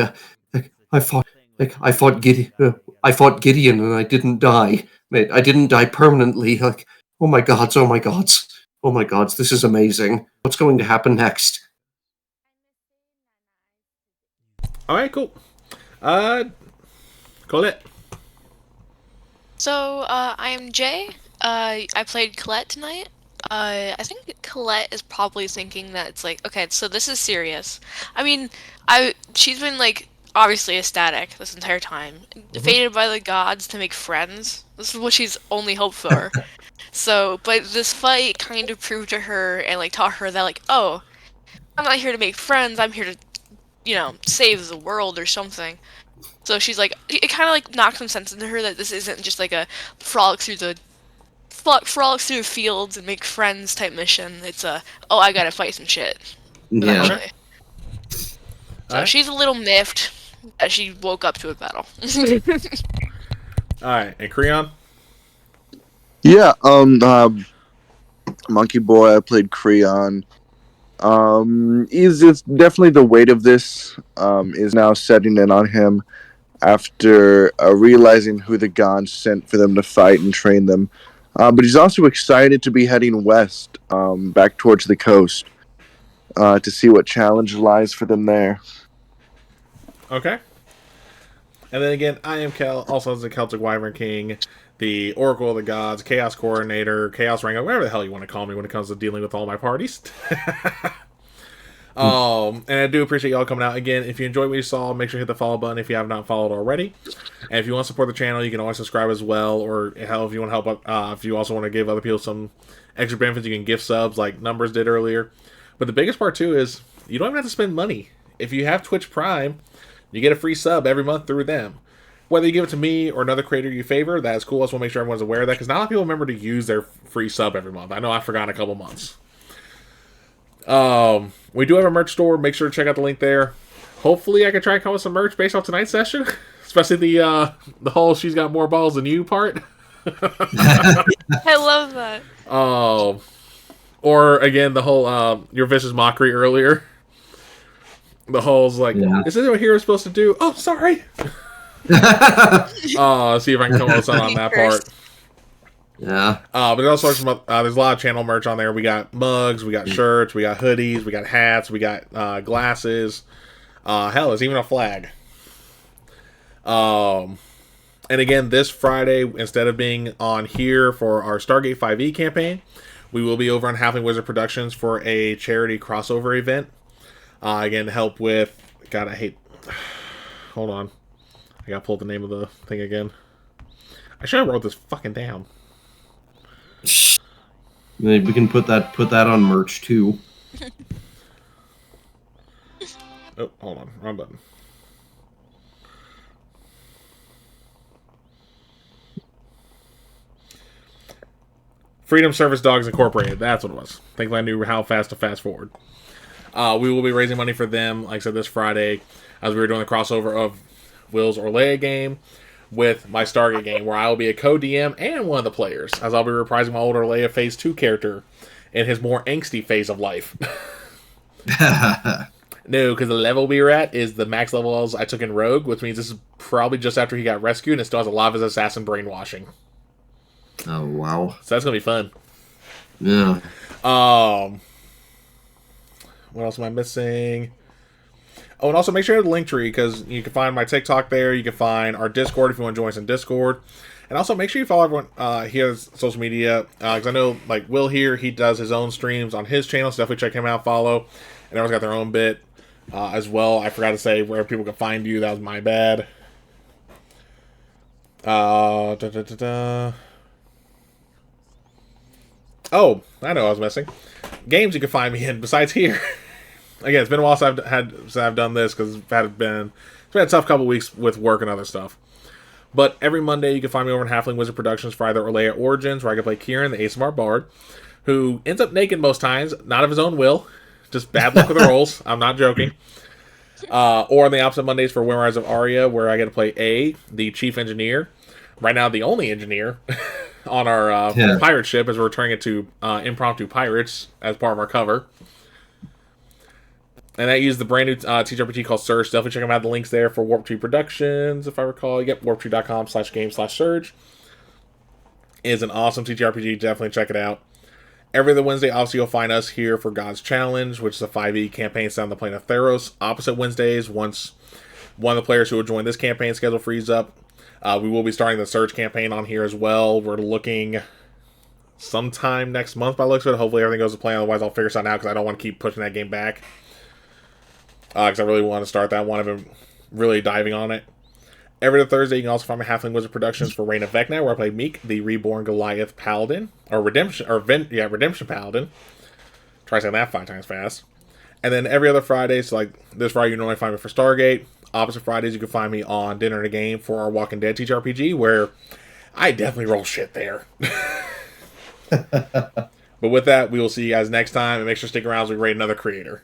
I Like I fought Gideon and I didn't die. I didn't die permanently. Like, oh my gods, oh my gods, oh my gods, this is amazing. What's going to happen next? All right, cool. Colette. So, I am Jay. I played Colette tonight. I think Colette is probably thinking that it's like, okay, so this is serious. I mean, she's been like obviously ecstatic this entire time, fated by the gods to make friends. This is what she's only hoped for. So, but this fight kind of proved to her and like taught her that like, oh, I'm not here to make friends. I'm here to, save the world or something. So she's like, it kind of like knocked some sense into her that this isn't just like a frolic through the fields and make friends type mission. It's oh, I gotta fight some shit. Yeah. Actually. So Alright. she's a little miffed that she woke up to a battle. All right, and Creon. Yeah, Monkey Boy, I played Creon. It's definitely the weight of this is now setting in on him after realizing who the gods sent for them to fight and train them. But he's also excited to be heading west, back towards the coast, to see what challenge lies for them there. Okay. And then again, I am Kel, also as the Celtic Wyvern King, the Oracle of the Gods, Chaos Coordinator, Chaos Rango, whatever the hell you want to call me when it comes to dealing with all my parties. And I do appreciate y'all coming out. Again, if you enjoyed what you saw, make sure to hit the follow button if you have not followed already. And if you want to support the channel, you can always subscribe as well. Or hell, if you want to help, if you also want to give other people some extra benefits, you can gift subs like Numbers did earlier. But the biggest part too is you don't even have to spend money. If you have Twitch Prime, you get a free sub every month through them. Whether you give it to me or another creator you favor, that is cool. I just want to make sure everyone's aware of that because not a lot of people remember to use their free sub every month. I know I forgot in a couple months. We do have a merch store. Make sure to check out the link there. Hopefully, I can try and come with some merch based off tonight's session, especially the whole "she's got more balls than you" part. I love that. Or again, the whole your vicious mockery earlier. The whole's like, Is this what hero's supposed to do? Oh, sorry. See if I can come up with something on that part. Yeah. But there's also some, there's a lot of channel merch on there. We got mugs, we got shirts, we got hoodies, we got hats, we got glasses. Hell, there's even a flag. And again, this Friday, instead of being on here for our Stargate 5e campaign, we will be over on Halfling Wizard Productions for a charity crossover event. Again, to help with... God, I hate... Hold on. I gotta pull up the name of the thing again. I should have wrote this fucking down. We can put that on merch too. Oh, hold on. Wrong button. Freedom Service Dogs Incorporated. That's what it was. Think I knew how fast to fast forward. We will be raising money for them, like I said, this Friday, as we were doing the crossover of Will's Orlea game with my Stargate game, where I will be a co-DM and one of the players, as I'll be reprising my old Orlea Phase 2 character in his more angsty phase of life. No, because the level we were at is the max levels I took in Rogue, which means this is probably just after he got rescued, and it still has a lot of his assassin brainwashing. Oh, wow. So that's going to be fun. Yeah. What else am I missing? Oh, and also make sure you have the link tree, because you can find my TikTok there. You can find our Discord if you want to join us in Discord. And also make sure you follow everyone his social media, because I know, like, Will here, he does his own streams on his channel, so definitely check him out, follow. And everyone's got their own bit as well. I forgot to say where people can find you. That was my bad. Oh, I know I was missing. Games you can find me in besides here. Again, it's been a while since I've done this because it's been a tough couple weeks with work and other stuff. But every Monday you can find me over in Halfling Wizard Productions for either Orlea Origins, where I can play Kieran, the ASMR Bard, who ends up naked most times, not of his own will, just bad luck with the rolls. I'm not joking. Or on the opposite Mondays for Winrise of Aria, where I get to play A, the Chief Engineer, right now the only engineer on our pirate ship, as we're turning it to impromptu pirates as part of our cover. And I use the brand new TTRPG called Surge. Definitely check them out. The links there for Warp Tree Productions, if I recall. Yep, warptree.com/game/surge. Is an awesome TTRPG. Definitely check it out. Every other Wednesday, obviously, you'll find us here for God's Challenge, which is a 5e campaign set on the plane of Theros. Opposite Wednesdays, once one of the players who will join this campaign schedule frees up, we will be starting the Surge campaign on here as well. We're looking sometime next month by the looks of it. Hopefully everything goes to plan. Otherwise, I'll figure something out because I don't want to keep pushing that game back. Because I really want to start that one. I've been really diving on it. Every other Thursday, you can also find my Halfling Wizard Productions for Reign of Vecna, where I play Meek, the Reborn Goliath Paladin, or Redemption Paladin. Try saying that 5 times fast. And then every other Friday, so like this Friday, you normally find me for Stargate. Opposite Fridays, you can find me on Dinner and a Game for our Walking Dead TTRPG, where I definitely roll shit there. But with that, we will see you guys next time, and make sure to stick around as we rate another creator.